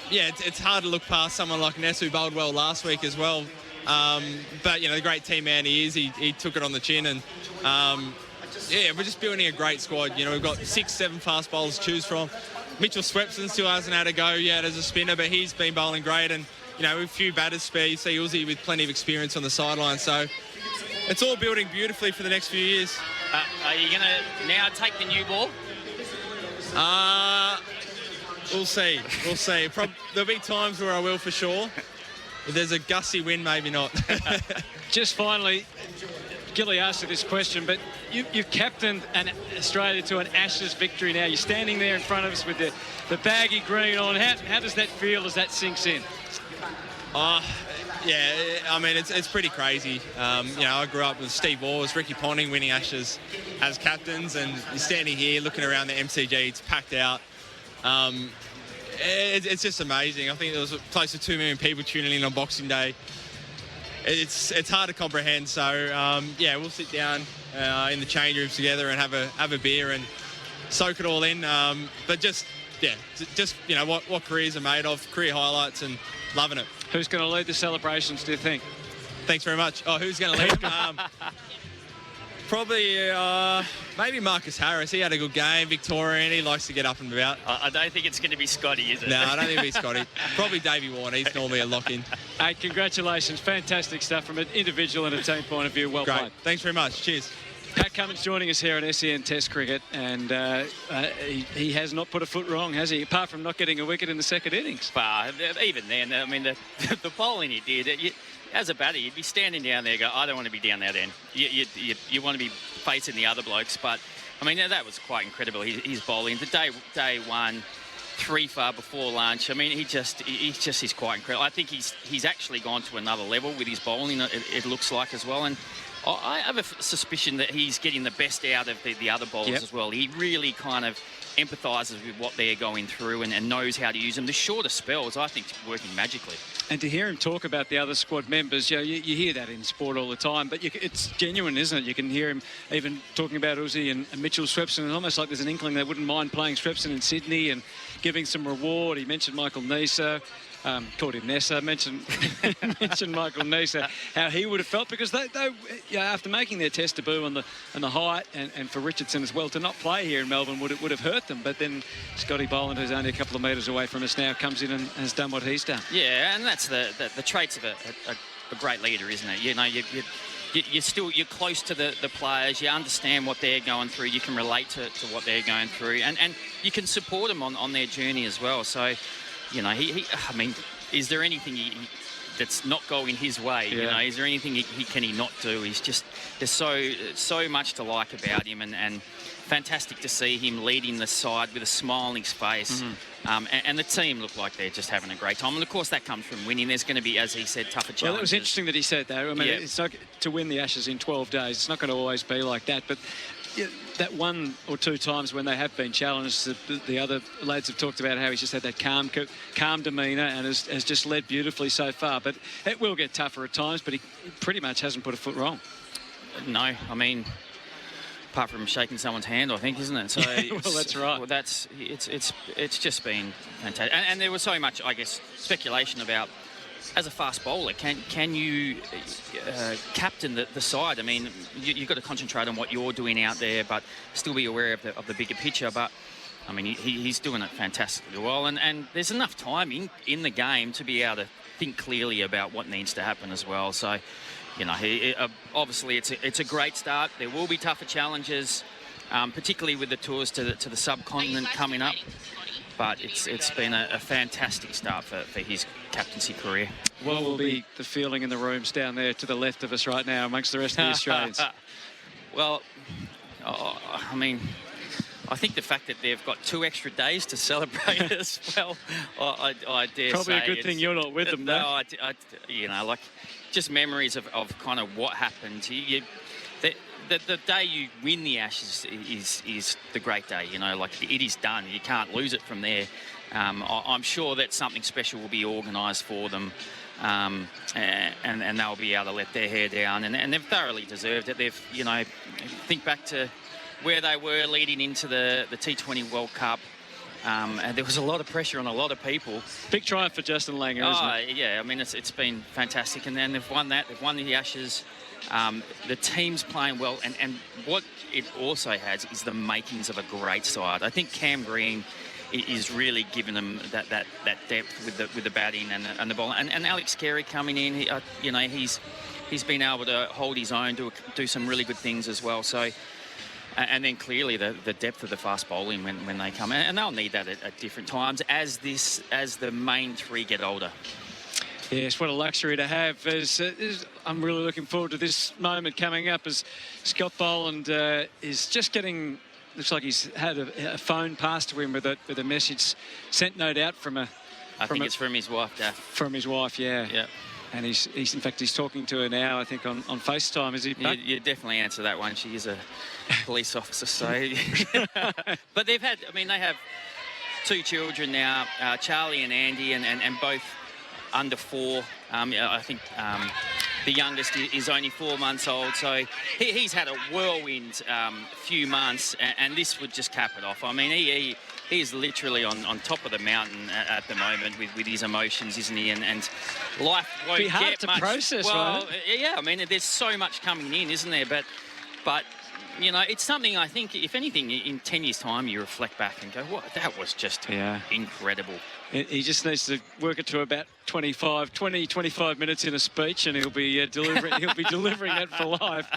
it's hard to look past someone like Nessa, who bowled well last week as well. But the great team man he is, he took it on the chin, and we're just building a great squad. We've got 6-7 fast bowlers to choose from. Mitchell Swepson still hasn't had a go yet as a spinner, but he's been bowling great, and with a few batters spare. You see Uzi with plenty of experience on the sideline, so it's all building beautifully for the next few years. Are you going to now take the new ball? We'll see. There'll be times where I will, for sure. If there's a gusty wind, maybe not. Just finally, Gilly asked you this question, but you've captained Australia to an Ashes victory now. You're standing there in front of us with the baggy green on. How does that feel as that sinks in? Yeah, I mean, it's pretty crazy. I grew up with Steve Wars, Ricky Ponting winning Ashes as captains, and you're standing here looking around the MCG, it's packed out. It's just amazing. I think there was close to 2 million people tuning in on Boxing Day. It's hard to comprehend. So we'll sit down in the change rooms together and have a beer and soak it all in. But just what careers are made of, career highlights, and loving it. Who's going to lead the celebrations, do you think? Thanks very much. Oh, who's going to lead? Probably maybe Marcus Harris. He had a good game. Victorian. He likes to get up and about. I don't think it's going to be Scotty, is it? No, I don't think it'll be Scotty. Probably Davey Warner. He's normally a lock-in. Hey, congratulations. Fantastic stuff from an individual and a team point of view. Well played. Thanks very much. Cheers. Pat Cummins joining us here at SEN Test Cricket, and he has not put a foot wrong, has he? Apart from not getting a wicket in the second innings. But even then, I mean, the bowling he did, as a batter, you'd be standing down there go, I don't want to be down there then. You want to be facing the other blokes. But, I mean, that was quite incredible. His bowling. The day one, 3 far before lunch. I mean, he's quite incredible. I think he's actually gone to another level with his bowling, it looks like, as well. And I have a suspicion that he's getting the best out of the other bowlers as well. He really kind of empathises with what they're going through and knows how to use them. The shorter spells, I think, working magically. And to hear him talk about the other squad members, you hear that in sport all the time, but it's genuine, isn't it? You can hear him even talking about Uzi and Mitchell Swepson. It's almost like there's an inkling they wouldn't mind playing Swepson in Sydney and giving some reward. He mentioned Michael Nisa. Called him Nessa, mentioned Michael Nisa, how he would have felt, because they after making their test debut on the height, and for Richardson as well, to not play here in Melbourne would have hurt them. But then Scotty Boland, who's only a couple of metres away from us now, comes in and has done what he's done. Yeah, and that's the traits of a great leader, isn't it? You're close to the players. You understand what they're going through. You can relate to what they're going through, and you can support them on their journey as well. So, I mean, is there anything that's not going his way? Yeah. Is there anything can he not do? He's just, there's so much to like about him, and fantastic to see him leading the side with a smile on his face. Mm-hmm. And the team look like they're just having a great time. And of course that comes from winning. There's going to be, as he said, tougher challenges. Well, it was interesting that he said that. I mean, it's not to win the Ashes in 12 days. It's not going to always be like that, but that 1 or 2 times when they have been challenged, the other lads have talked about how he's just had that calm demeanour and has just led beautifully so far. But it will get tougher at times, but he pretty much hasn't put a foot wrong. No, I mean, apart from shaking someone's hand, I think, isn't it? So well, that's right. Well, it's just been fantastic. And there was so much, I guess, speculation about as a fast bowler, can you captain the side? I mean, you've got to concentrate on what you're doing out there, but still be aware of the bigger picture. But I mean, he's doing it fantastically well, and there's enough time in the game to be able to think clearly about what needs to happen as well. So, you know, obviously it's a great start. There will be tougher challenges, particularly with the tours to the subcontinent coming up. But it's been a fantastic start for his captaincy career. What will be the feeling in the rooms down there to the left of us right now amongst the rest of the Australians? Well, I mean, I think the fact that they've got 2 extra days to celebrate as well, I dare Probably say. a good thing you're not with them, though. No, you know, like, just memories of kind of what happened. The day you win the Ashes is the great day, you know, like it is done. You can't lose it from there. I'm sure that something special will be organised for them, and they'll be able to let their hair down, and they've thoroughly deserved it. They've, you know, think back to where they were leading into the T20 World Cup. And there was a lot of pressure on a lot of people. Big triumph for Justin Langer, isn't it? Yeah, I mean, it's been fantastic. And then they've won that. They've won the Ashes. The team's playing well. And what it also has is the makings of a great side. I think Cam Green is really giving them that depth with the batting and the ball. And Alex Carey coming in, you know, he's been able to hold his own, do some really good things as well. So... And then clearly the depth of the fast bowling when they come in, and they'll need that at different times as the main 3 get older. Yes, what a luxury to have. I'm really looking forward to this moment coming up as Scott Boland is just getting. Looks like he's had a phone passed to him with a message sent, no doubt, from a. I think it's from his wife, Daph. From his wife, yeah. Yeah. And he's in fact he's talking to her now, I think, on FaceTime. Is he? You definitely answer that one. She is a police officer, so. But they have 2 children now, Charlie and Andy, and both under 4. I think the youngest is only 4 months old, so he's had a whirlwind few months, and this would just cap it off. I mean, he is literally on top of the mountain at the moment with his emotions, isn't he? And life won't be hard get to much. process, well, right? Yeah, I mean, there's so much coming in, isn't there? But you know, it's something I think, if anything, in 10 years' time, you reflect back and go, "What? That was just incredible." He just needs to work it to about 25 minutes in a speech, and he'll be delivering. He'll be delivering that for life.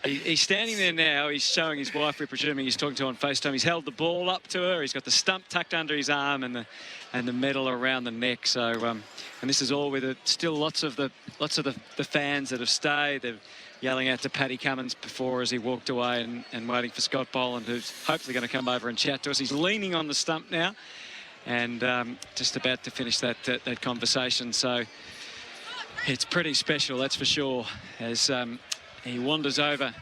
He's standing there now. He's showing his wife, we're presuming he's talking to on FaceTime. He's held the ball up to her. He's got the stump tucked under his arm and the medal around the neck. So, and this is all with still lots of the fans that have stayed. They're yelling out to Paddy Cummins before as he walked away, and waiting for Scott Boland, who's hopefully going to come over and chat to us. He's leaning on the stump now, and just about to finish that conversation. So it's pretty special, that's for sure, as he wanders over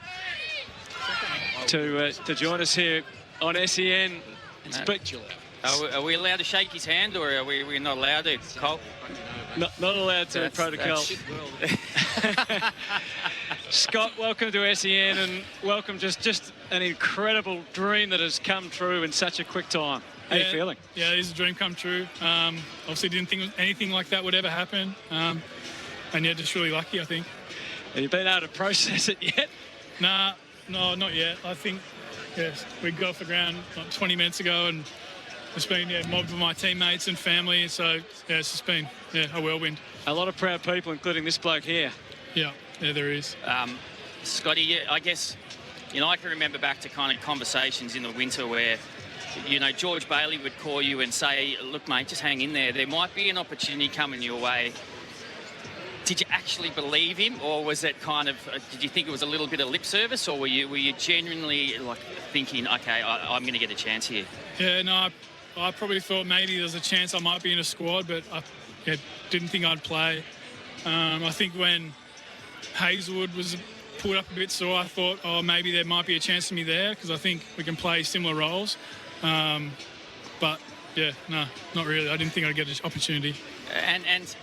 to join us here on SEN and speak to you. Are we allowed to shake his hand, or are we not allowed to, Cole? Not allowed to, protocol. Scott, welcome to SEN, and welcome. Just an incredible dream that has come true in such a quick time. How are you feeling? Yeah, it is a dream come true. Obviously didn't think anything like that would ever happen. And yeah, just really lucky, I think. Have you been able to process it yet? No, not yet. I think, yes, we got off the ground like 20 minutes ago, and it's been mobbed with my teammates and family. So, yeah, it's just been a whirlwind. A lot of proud people, including this bloke here. Yeah, there is. Scotty, I guess, you know, I can remember back to kind of conversations in the winter where, you know, George Bailey would call you and say, look, mate, just hang in there. There might be an opportunity coming your way. Did you actually believe him, or was it kind of, did you think it was a little bit of lip service, or were you genuinely like thinking, okay, I'm going to get a chance here? Yeah, no, I probably thought maybe there's a chance I might be in a squad, but I didn't think I'd play. I think when Hazelwood was pulled up a bit sore, I thought, oh, maybe there might be a chance for me there, because I think we can play similar roles. But yeah, no, not really. I didn't think I'd get an opportunity. And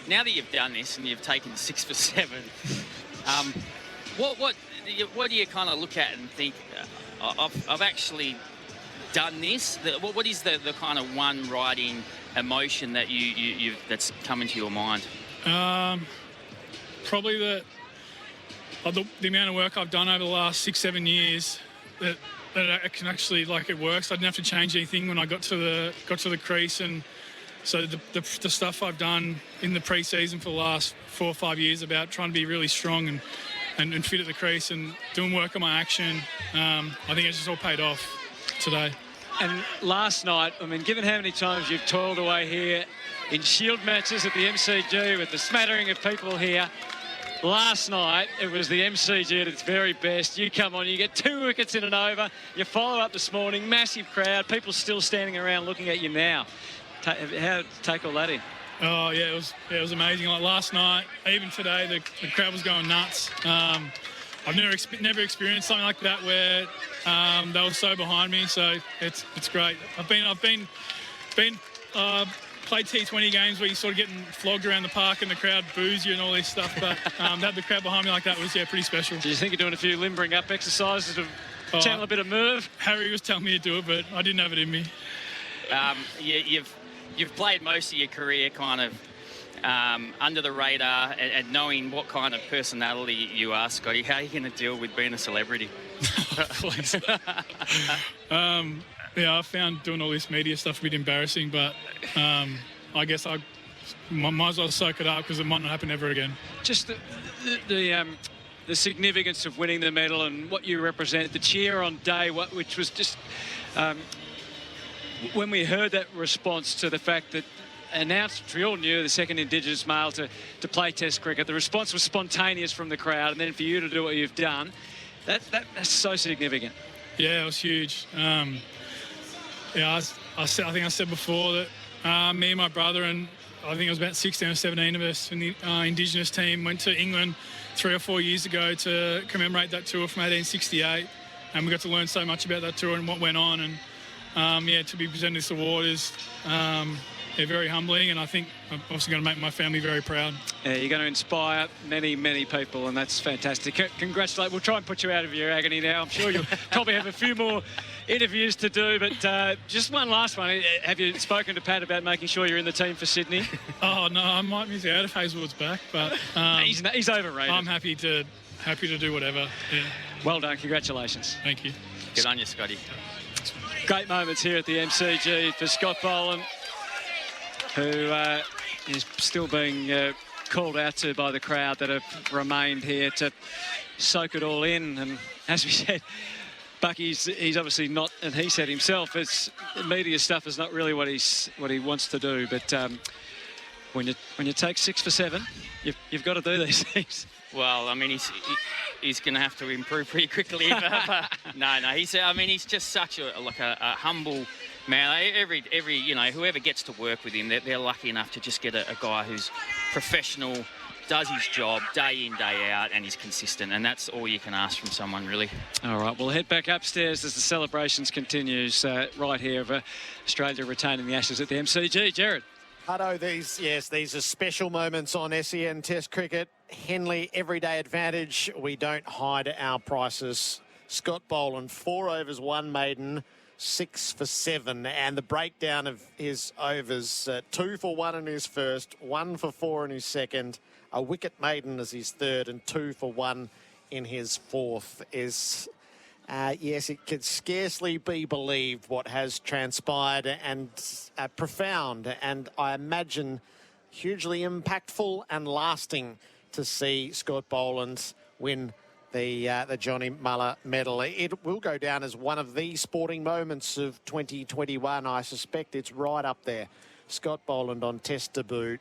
now that you've done this and you've taken 6 for 7, what do you kind of look at and think, I've actually done this? What is the kind of one riding emotion that you've that's come into your mind? Probably the amount of work I've done over the last 6-7 years that I can actually, like, it works. I didn't have to change anything when I got to the crease, and so the stuff I've done in the pre-season for the last 4 or 5 years about trying to be really strong and fit at the crease and doing work on my action, I think it's just all paid off today. And last night, I mean, given how many times you've toiled away here in shield matches at the MCG with the smattering of people here, last night it was the MCG at its very best. You come on, you get 2 wickets in an over, you follow up this morning, massive crowd, people still standing around looking at you now. How take all that in? Oh yeah, it was amazing. Like last night, even today, the crowd was going nuts. I've never experienced something like that where they were so behind me. So it's great. I've been played T20 games where you're sort of getting flogged around the park and the crowd boos you and all this stuff. But to have the crowd behind me like that was pretty special. Do you think you're doing a few limbering up exercises to channel a bit of nerve? Harry was telling me to do it, but I didn't have it in me. You've played most of your career kind of under the radar and knowing what kind of personality you are, Scotty. How are you going to deal with being a celebrity? Please. I found doing all this media stuff a bit embarrassing, but I guess I might as well soak it up because it might not happen ever again. Just the significance of winning the medal and what you represent, the cheer on day, which was just... when we heard that response to the fact that announced, we all knew the second Indigenous male to play Test cricket, the response was spontaneous from the crowd, and then for you to do what you've done, that's so significant. Yeah, it was huge. I think I said before that me and my brother, and I think it was about 16 or 17 of us in the Indigenous team, went to England 3 or 4 years ago to commemorate that tour from 1868, and we got to learn so much about that tour and what went on, and to be presented this award is very humbling, and I think I'm also going to make my family very proud. Yeah, you're going to inspire many, many people, and that's fantastic. Congratulations. We'll try and put you out of your agony now. I'm sure you'll probably have a few more interviews to do, but just one last one. Have you spoken to Pat about making sure you're in the team for Sydney? Oh, no, I might miss out if Hazelwood's back, but... he's overrated. I'm happy to do whatever. Yeah. Well done. Congratulations. Thank you. Good on you, Scotty. Great moments here at the MCG for Scott Boland, who is still being called out to by the crowd that have remained here to soak it all in. And as we said, Bucky's obviously not, and he said himself, it's media stuff is not really what he wants to do. But when you take 6 for 7, you've got to do these things. Well, I mean, he's going to have to improve pretty quickly. But no, he's just such a humble man. Every whoever gets to work with him, they're lucky enough to just get a guy who's professional, does his job day in, day out, and is consistent. And that's all you can ask from someone, really. All right, we'll head back upstairs as the celebrations continues right here of Australia retaining the Ashes at the MCG. Gerard. Hutto, these are special moments on SEN Test cricket. Henley, everyday advantage. We don't hide our prices. Scott Boland, 4 overs, 1 maiden, 6 for 7. And the breakdown of his overs, 2 for 1 in his first, 1 for 4 in his second, a wicket maiden as his third, and 2 for 1 in his fourth is... yes, it could scarcely be believed what has transpired, and profound, and I imagine hugely impactful and lasting to see Scott Boland win the Johnny Muller medal. It will go down as one of the sporting moments of 2021. I suspect it's right up there. Scott Boland on Test debut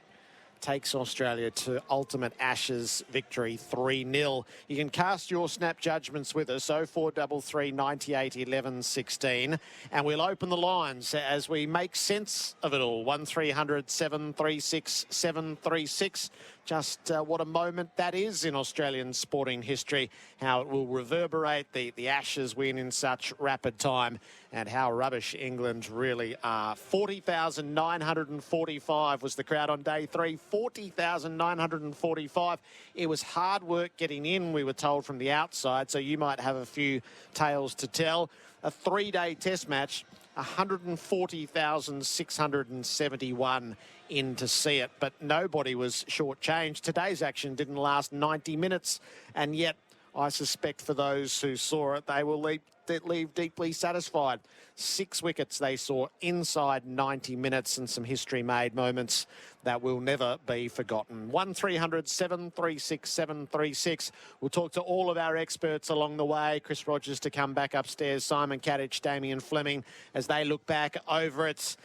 takes Australia to ultimate Ashes victory 3-0. You can cast your snap judgments with us, 0433 98 11 16, and we'll open the lines as we make sense of it all. 1300 736 736. Just what a moment that is in Australian sporting history, how it will reverberate the Ashes win in such rapid time, and how rubbish England really are. 40,945 was the crowd on day 3. 40,945. It was hard work getting in, we were told from the outside, so you might have a few tales to tell. A 3-day test match 140,671 in to see it, but nobody was shortchanged. Today's action didn't last 90 minutes, and yet I suspect for those who saw it, they will leave deeply satisfied. 6 wickets they saw inside 90 minutes and some history-made moments that will never be forgotten. 1300 736 736. We'll talk to all of our experts along the way. Chris Rogers to come back upstairs, Simon Katich, Damien Fleming, as they look back over it.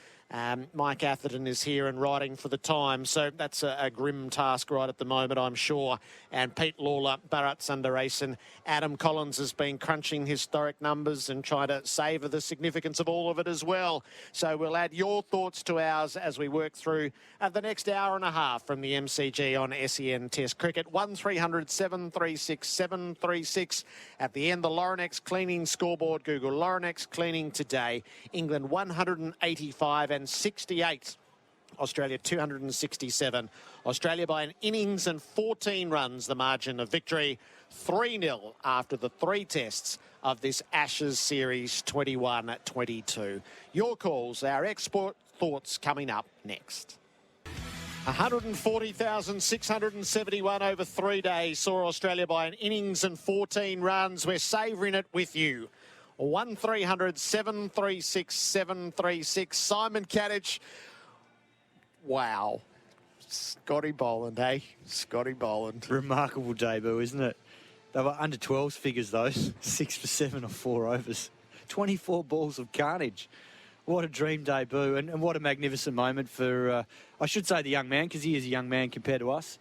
Mike Atherton is here and writing for the Times, so that's a grim task right at the moment, I'm sure. And Pete Lalor, Bharat, Sundaresan, Adam Collins has been crunching historic numbers and trying to savour the significance of all of it as well. So we'll add your thoughts to ours as we work through the next hour and a half from the MCG on SEN Test Cricket. 1300 736 736. At the end, the Laurenex Cleaning Scoreboard. Google Laurenex Cleaning today. England 185 and 68. Australia 267. Australia by an innings and 14 runs, the margin of victory. 3-0 after the 3 tests of this Ashes Series 21-22. Your calls, our expert thoughts coming up next. 140,671 over 3 days saw Australia by an innings and 14 runs. We're savouring it with you. 1300 736 736. Simon Katich. Wow. Scotty Boland, eh? Scotty Boland. Remarkable debut, isn't it? They were under 12s figures, those. 6 for 7 or 4 overs. 24 balls of carnage. What a dream debut, and what a magnificent moment for, I should say, the young man, because he is a young man compared to us.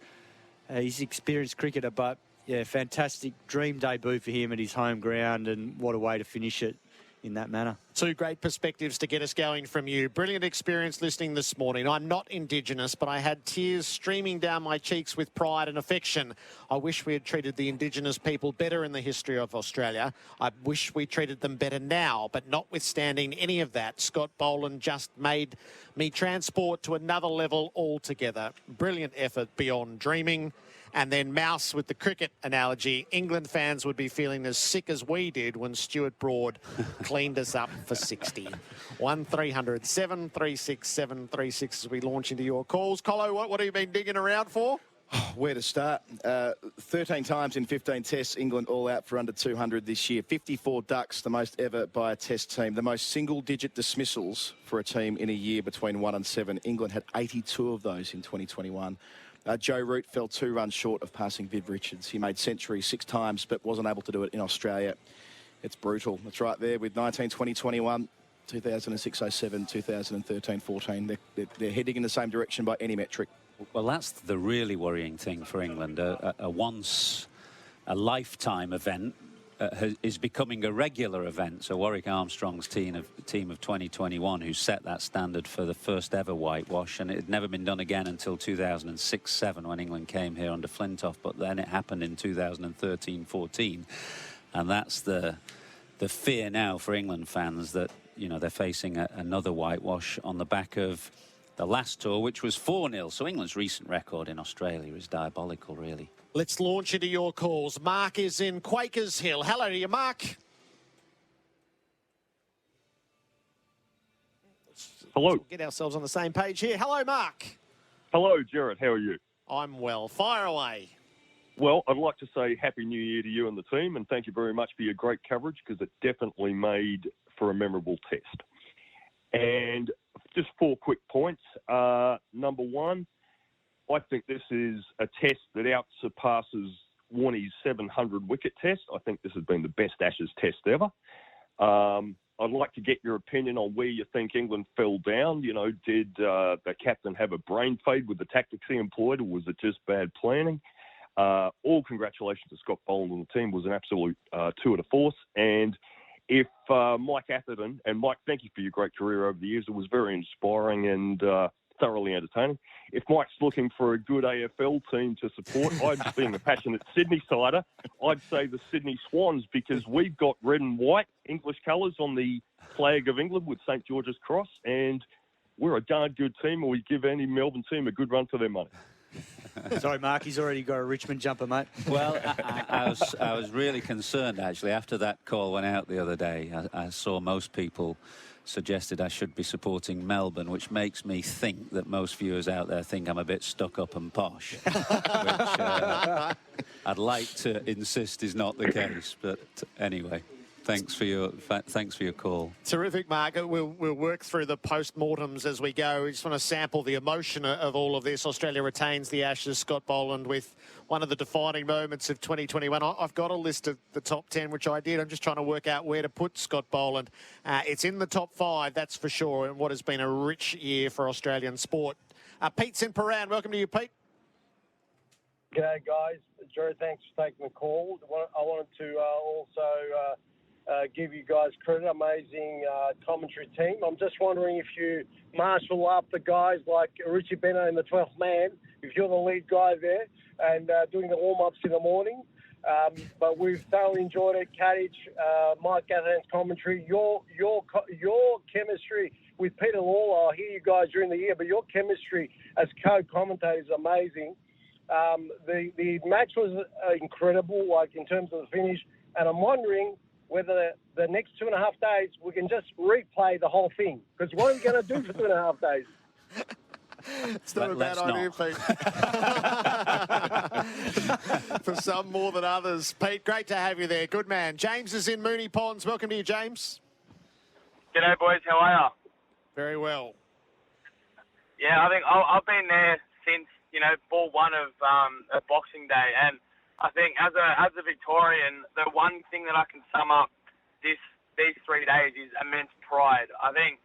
He's an experienced cricketer, but yeah, fantastic dream debut for him at his home ground, and what a way to finish it in that manner. 2 great perspectives to get us going from you. Brilliant experience listening this morning. I'm not Indigenous, but I had tears streaming down my cheeks with pride and affection. I wish we had treated the Indigenous people better in the history of Australia. I wish we treated them better now, but notwithstanding any of that, Scott Boland just made me transport to another level altogether. Brilliant effort beyond dreaming. And then Mouse with the cricket analogy. England fans would be feeling as sick as we did when Stuart Broad cleaned us up for 60. 1300 736 736 as we launch into your calls. Colo, what have you been digging around for? Where to start? 13 times in 15 tests, England all out for under 200 this year. 54 ducks, the most ever by a test team. The most single-digit dismissals for a team in a year between 1 and 7. England had 82 of those in 2021. Joe Root fell 2 runs short of passing Viv Richards. He made century 6 times, but wasn't able to do it in Australia. It's brutal. It's right there with 19, 20, 21, 2006, 07, 2013, 14. They're heading in the same direction by any metric. Well, that's the really worrying thing for England. A lifetime event is becoming a regular event. So Warwick Armstrong's team of 2021, who set that standard for the first ever whitewash, and it had never been done again until 2006-07 when England came here under Flintoff, but then it happened in 2013-14, and that's the fear now for England fans, that, you know, they're facing another whitewash on the back of the last tour, which was 4-0. So England's recent record in Australia is diabolical, really. Let's launch into your calls. Mark is in Quakers Hill. Hello to you, Mark. Hello. We'll get ourselves on the same page here. Hello, Mark. Hello, Gerard. How are you? I'm well. Fire away. Well, I'd like to say Happy New Year to you and the team, and thank you very much for your great coverage, because it definitely made for a memorable test. And just 4 quick points. Number 1, I think this is a test that out-surpasses Warnie's 700-wicket test. I think this has been the best Ashes test ever. I'd like to get your opinion on where you think England fell down. You know, did the captain have a brain fade with the tactics he employed, or was it just bad planning? All congratulations to Scott Boland and the team. It was an absolute tour de force. And if Mike Atherton, and Mike, thank you for your great career over the years. It was very inspiring and thoroughly entertaining. If Mike's looking for a good AFL team to support, I'm being a passionate Sydney sider, I'd say the Sydney Swans, because we've got red and white English colours on the flag of England with St George's Cross, and we're a darn good team, and we give any Melbourne team a good run for their money. Sorry, Mark, he's already got a Richmond jumper, mate. Well, I was really concerned, actually, after that call went out the other day. I saw most people suggested I should be supporting Melbourne, which makes me think that most viewers out there think I'm a bit stuck up and posh, which I'd like to insist is not the case. But anyway, thanks for your call. Terrific, Margaret. We'll work through the post-mortems as we go. We just want to sample the emotion of all of this. Australia retains the Ashes. Scott Boland with one of the defining moments of 2021. I've got a list of the top 10, which I did. I'm just trying to work out where to put Scott Boland. It's in the top 5, that's for sure, and what has been a rich year for Australian sport. Pete's in Paran. Welcome to you, Pete. G'day, guys. Gerard, thanks for taking the call. I wanted to also give you guys credit. Amazing commentary team. I'm just wondering if you marshal up the guys like Richie Beno in the 12th man, if you're the lead guy there, and doing the warm-ups in the morning. But we've thoroughly enjoyed it. Katich, Mike Atherton's commentary, your chemistry with Peter Lalor. I hear you guys during the year, but your chemistry as co-commentators is amazing. The match was incredible, like in terms of the finish, and I'm wondering whether the next 2.5 days we can just replay the whole thing. Because what are we going to do for 2.5 days? It's not a bad idea, Pete. For some more than others. Pete, great to have you there. Good man. James is in Moonee Ponds. Welcome to you, James. G'day, boys. How are you? Very well. Yeah, I think I've been there since, ball one of Boxing Day. And I think as a Victorian, the one thing that I can sum up these 3 days is immense pride. I think,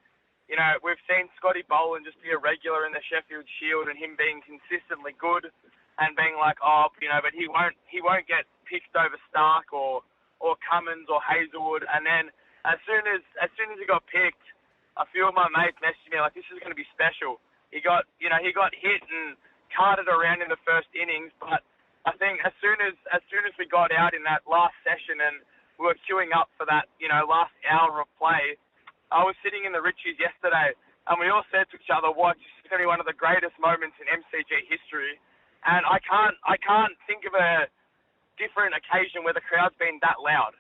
we've seen Scotty Boland just be a regular in the Sheffield Shield and him being consistently good and being like, but he won't get picked over Stark or Cummins or Hazelwood. And then as soon as he got picked, a few of my mates messaged me like, this is going to be special. He got hit and carted around in the first innings, but I think as soon as we got out in that last session and we were queuing up for that, last hour of play, I was sitting in the Richies yesterday and we all said to each other, watch, this is going to be one of the greatest moments in MCG history. And I can't think of a different occasion where the crowd's been that loud.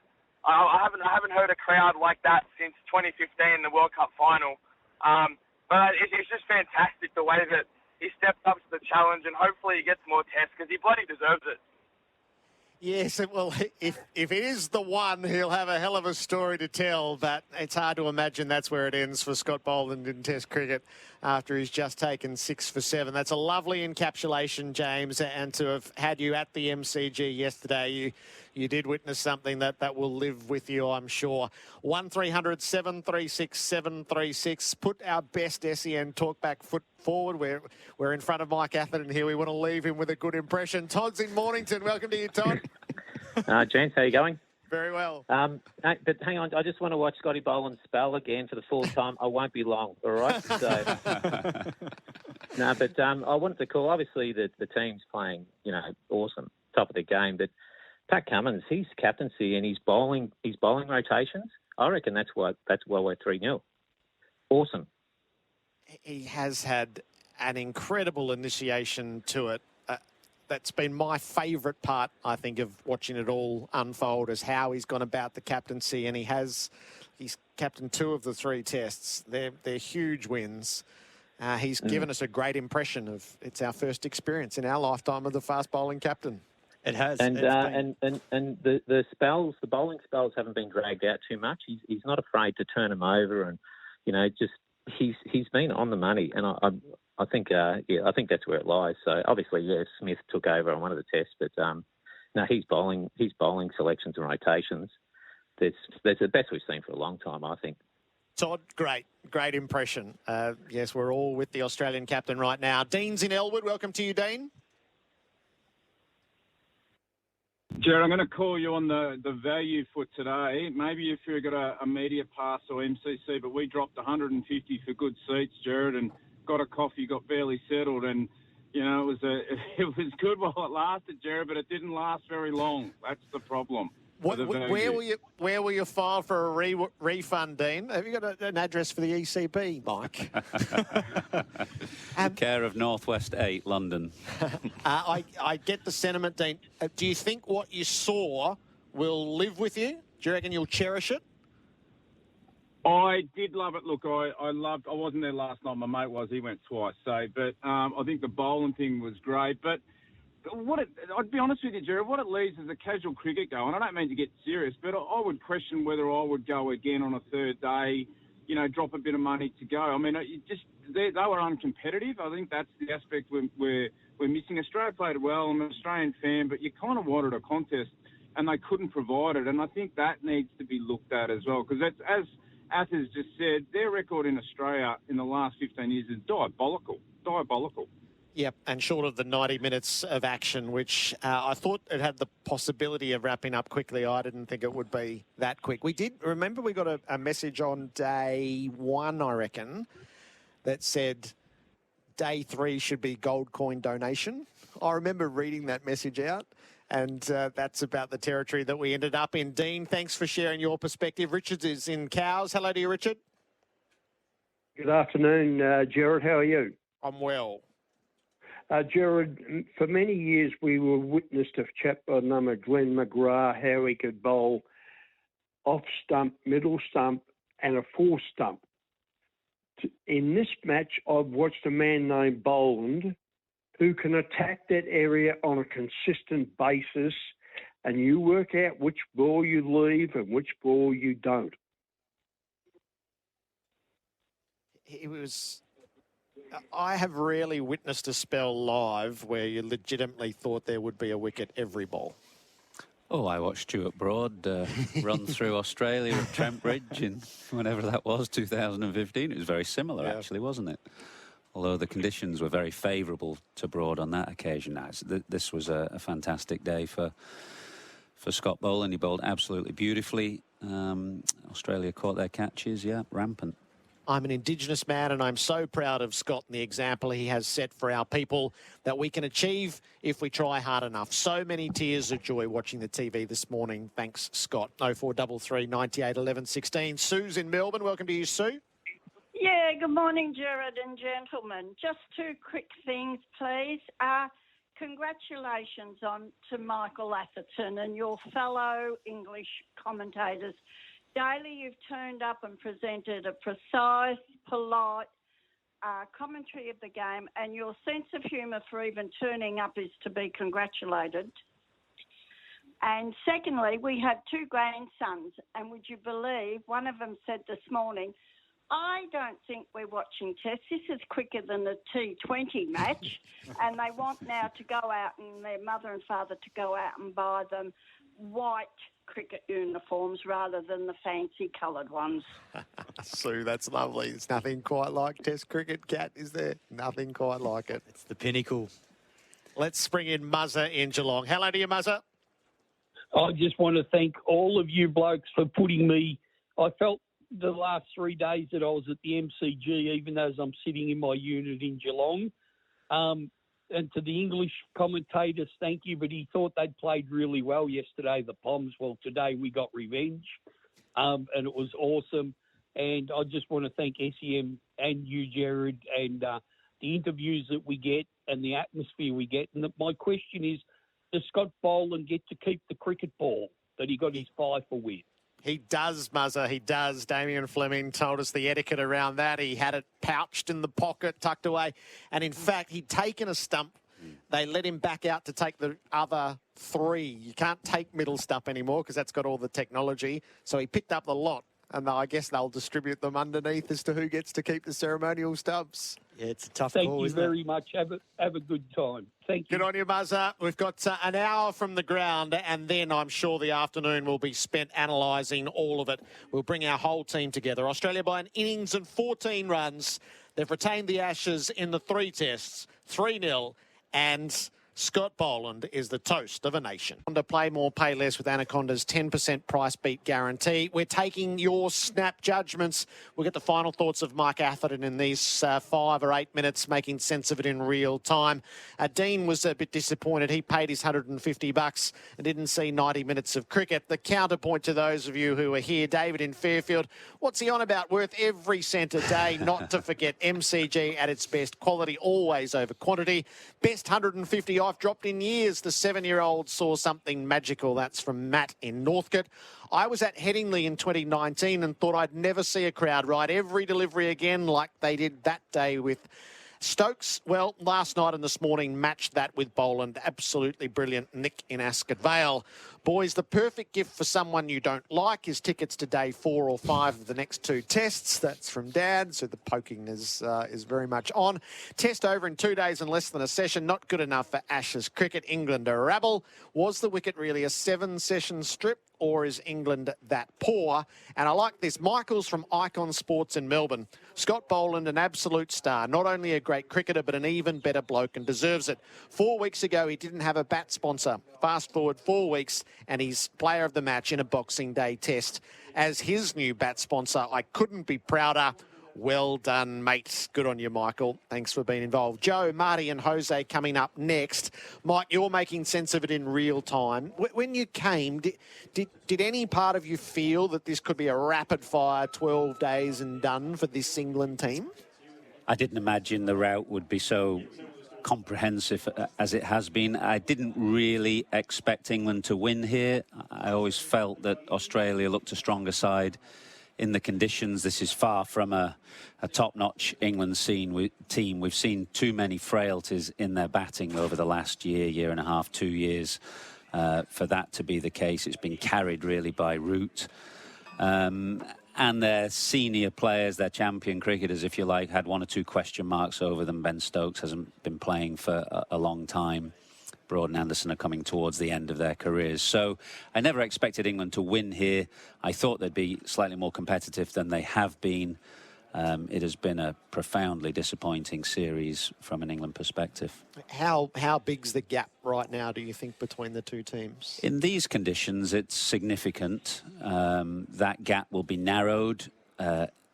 I haven't heard a crowd like that since 2015, the World Cup final. But it's just fantastic the way that he stepped up to the challenge, and hopefully he gets more tests because he bloody deserves it. Yes, well, if it is the one, he'll have a hell of a story to tell, but it's hard to imagine that's where it ends for Scott Boland in Test cricket after he's just taken 6 for 7. That's a lovely encapsulation, James, and to have had you at the MCG yesterday, you did witness something that will live with you, I'm sure. 1300 736 736. Put our best SEN talkback foot forward. We're in front of Mike Atherton here. We want to leave him with a good impression. Todd's in Mornington. Welcome to you, Todd. Gents, how you going? Very well. But hang on, I just want to watch Scotty Boland spell again for the 4th time. I won't be long, all right? So, I wanted to call. Obviously, the team's playing, awesome, top of the game. But Pat Cummins, his captaincy and his bowling rotations, I reckon that's why we're 3-0. Awesome. He has had an incredible initiation to it. That's been my favourite part, I think, of watching it all unfold, is how he's gone about the captaincy, and he's captained 2 of the 3 tests. They're huge wins. He's given us a great impression of it's our first experience in our lifetime of the fast bowling captain. It has. And the spells, the bowling spells haven't been dragged out too much. He's not afraid to turn them over, and he's been on the money, and I think that's where it lies. So obviously, Smith took over on one of the tests, but no, his bowling selections and rotations, that's the best we've seen for a long time, I think. Todd, great impression. Yes, we're all with the Australian captain right now. Dean's in Elwood. Welcome to you, Dean. Gerard, I'm going to call you on the value for today. Maybe if you've got a media pass or MCC, but we dropped 150 for good seats, Gerard, and got a coffee, got barely settled, and it was good while it lasted, Gerard, but it didn't last very long. That's the problem. Where will you file for a refund, Dean? Have you got an address for the ECB, Mike? Care of Northwest 8, London. I get the sentiment, Dean. Do you think what you saw will live with you? Do you reckon you'll cherish it? I did love it. Look, I wasn't there last night. My mate was. He went twice. But I think the Boland thing was great. But I'd be honest with you, Gerard, what it leaves is a casual cricket go. And I don't mean to get serious, but I would question whether I would go again on a third day, drop a bit of money to go. I mean, they were uncompetitive. I think that's the aspect we're missing. Australia played well. I'm an Australian fan, but you kind of wanted a contest, and they couldn't provide it. And I think that needs to be looked at as well, because that's, as Athers just said, their record in Australia in the last 15 years is diabolical. Yep, and short of the 90 minutes of action, which I thought it had the possibility of wrapping up quickly. I didn't think it would be that quick. We got a message on day 1, I reckon, that said day 3 should be gold coin donation. I remember reading that message out, and that's about the territory that we ended up in. Dean, thanks for sharing your perspective. Richard is in Cows. Hello to you, Richard. Good afternoon, Gerard. How are you? I'm well. Gerard, for many years we were witness to a chap by the name of Glenn McGrath, how he could bowl off stump, middle stump and a 4-stump. In this match, I've watched a man named Boland who can attack that area on a consistent basis, and you work out which ball you leave and which ball you don't. I have rarely witnessed a spell live where you legitimately thought there would be a wicket every ball. Oh, I watched Stuart Broad run through Australia at Trent Bridge in whenever that was, 2015. It was very similar, actually, wasn't it? Although the conditions were very favourable to Broad on that occasion. Now, this was a fantastic day for Scott Boland. He bowled absolutely beautifully. Australia caught their catches, rampant. I'm an Indigenous man, and I'm so proud of Scott and the example he has set for our people that we can achieve if we try hard enough. So many tears of joy watching the TV this morning. Thanks, Scott. 0433 98 11 16. Sue's in Melbourne. Welcome to you, Sue. Yeah, good morning, Gerard and gentlemen. Just 2 quick things, please. Congratulations to Michael Atherton and your fellow English commentators. Daily, you've turned up and presented a precise, polite commentary of the game, and your sense of humour for even turning up is to be congratulated. And secondly, we have 2 grandsons, and would you believe one of them said this morning, I don't think we're watching tests. This is quicker than the T20 match, and they want now to go out and their mother and father to go out and buy them white cricket uniforms rather than the fancy coloured ones. Sue, that's lovely. It's nothing quite like Test cricket, Kat, is there? Nothing quite like it. It's the pinnacle. Let's bring in Muzza in Geelong. Hello to you, Muzza. I just want to thank all of you blokes for putting me. I felt the last 3 days that I was at the MCG, even though I'm sitting in my unit in Geelong. And to the English commentators, thank you, but he thought they'd played really well yesterday, the Poms. Well, today we got revenge, and it was awesome. And I just want to thank SEM and you, Gerard, and the interviews that we get and the atmosphere we get. And my question is, does Scott Boland get to keep the cricket ball that he got his fifer with? He does, Muzza, he does. Damien Fleming told us the etiquette around that. He had it pouched in the pocket, tucked away. And in fact, he'd taken a stump. They let him back out to take the other 3. You can't take middle stump anymore because that's got all the technology. So he picked up the lot. And I guess they'll distribute them underneath as to who gets to keep the ceremonial stumps. Yeah, it's a tough Thank call, you isn't very much. Have a good time. Thank you. Good on you, Muzza. We've got an hour from the ground, and then I'm sure the afternoon will be spent analysing all of it. We'll bring our whole team together. Australia by an innings and 14 runs. They've retained the Ashes in the 3 tests, 3-0, and Scott Boland is the toast of a nation. To play more, pay less with Anaconda's 10% price beat guarantee. We're taking your snap judgments. We'll get the final thoughts of Mike Atherton in these 5 or 8 minutes, making sense of it in real time. Dean was a bit disappointed. He paid his $150 and didn't see 90 minutes of cricket. The counterpoint to those of you who are here, David in Fairfield, what's he on about? Worth every cent a day, not to forget MCG at its best. Quality always over quantity. Best 150 I've dropped in years. The 7-year-old saw something magical. That's from Matt in Northcote. I was at Headingley in 2019 and thought I'd never see a crowd ride every delivery again like they did that day with Stokes. Well, last night and this morning matched that with Boland. Absolutely brilliant. Nick in Ascot Vale. Boys, the perfect gift for someone you don't like is tickets to day 4 or 5 of the next 2 tests. That's from Dad, so the poking is very much on. Test over in 2 days and less than a session. Not good enough for Ashes cricket. England a rabble. Was the wicket really a 7-session strip? Or is England that poor? And I like this. Michael's from Icon Sports in Melbourne. Scott Boland, an absolute star. Not only a great cricketer, but an even better bloke and deserves it. 4 weeks ago, he didn't have a bat sponsor. Fast forward 4 weeks, and he's player of the match in a Boxing Day test. As his new bat sponsor, I couldn't be prouder. Well done, mate. Good on you, Michael. Thanks for being involved. Joe, Marty and Jose coming up next. Mike, you're making sense of it in real time. When you came, did any part of you feel that this could be a rapid-fire 12 days and done for this England team? I didn't imagine the route would be so comprehensive as it has been. I didn't really expect England to win here. I always felt that Australia looked a stronger side in the conditions. This is far from a top-notch England team. We've seen too many frailties in their batting over the last year and a half, 2 years for that to be the case. It's been carried really by Root. And their senior players, their champion cricketers, if you like, had 1 or 2 question marks over them. Ben Stokes hasn't been playing for a long time. Broad and Anderson are coming towards the end of their careers. So I never expected England to win here. I thought they'd be slightly more competitive than they have been. It has been a profoundly disappointing series from an England perspective. How big's the gap right now, do you think, between the 2 teams? In these conditions, it's significant. That gap will be narrowed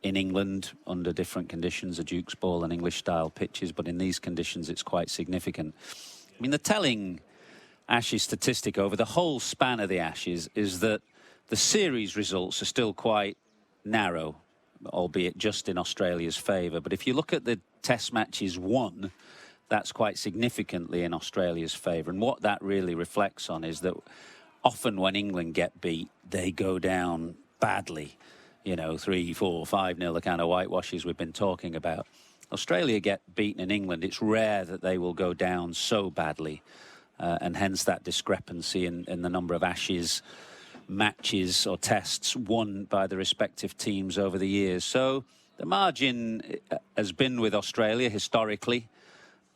in England under different conditions, a Duke's ball and English-style pitches, but in these conditions, it's quite significant. I mean, the telling Ashes statistic over the whole span of the Ashes is that the series results are still quite narrow, albeit just in Australia's favour. But if you look at the test matches won, that's quite significantly in Australia's favour. And what that really reflects on is that often when England get beat, they go down badly. You know, 3, 4, 5-0, the kind of whitewashes we've been talking about. Australia get beaten in England. It's rare that they will go down so badly. And hence that discrepancy in the number of Ashes matches or tests won by the respective teams over the years. So the margin has been with Australia historically.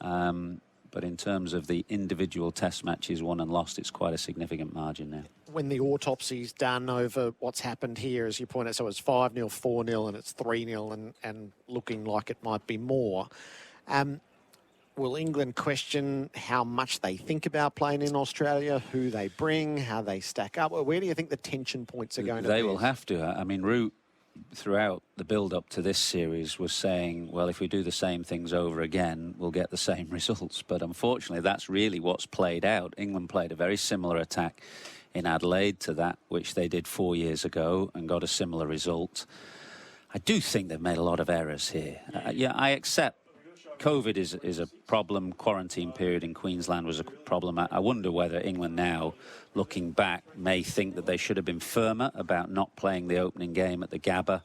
But in terms of the individual test matches won and lost, it's quite a significant margin now. When the autopsy's done over what's happened here, as you point out, so it's 5-0, 4-0 and it's 3-0 and looking like it might be more. Will England question how much they think about playing in Australia, who they bring, how they stack up? Where do you think the tension points are going to be? They will have to. I mean, Root, throughout the build-up to this series, was saying, well, if we do the same things over again, we'll get the same results. But unfortunately, that's really what's played out. England played a very similar attack in Adelaide to that which they did 4 years ago and got a similar result. I do think they've made a lot of errors here. Yeah, I accept COVID is a problem. Quarantine period in Queensland was a problem. I wonder whether England now, looking back, may think that they should have been firmer about not playing the opening game at the Gabba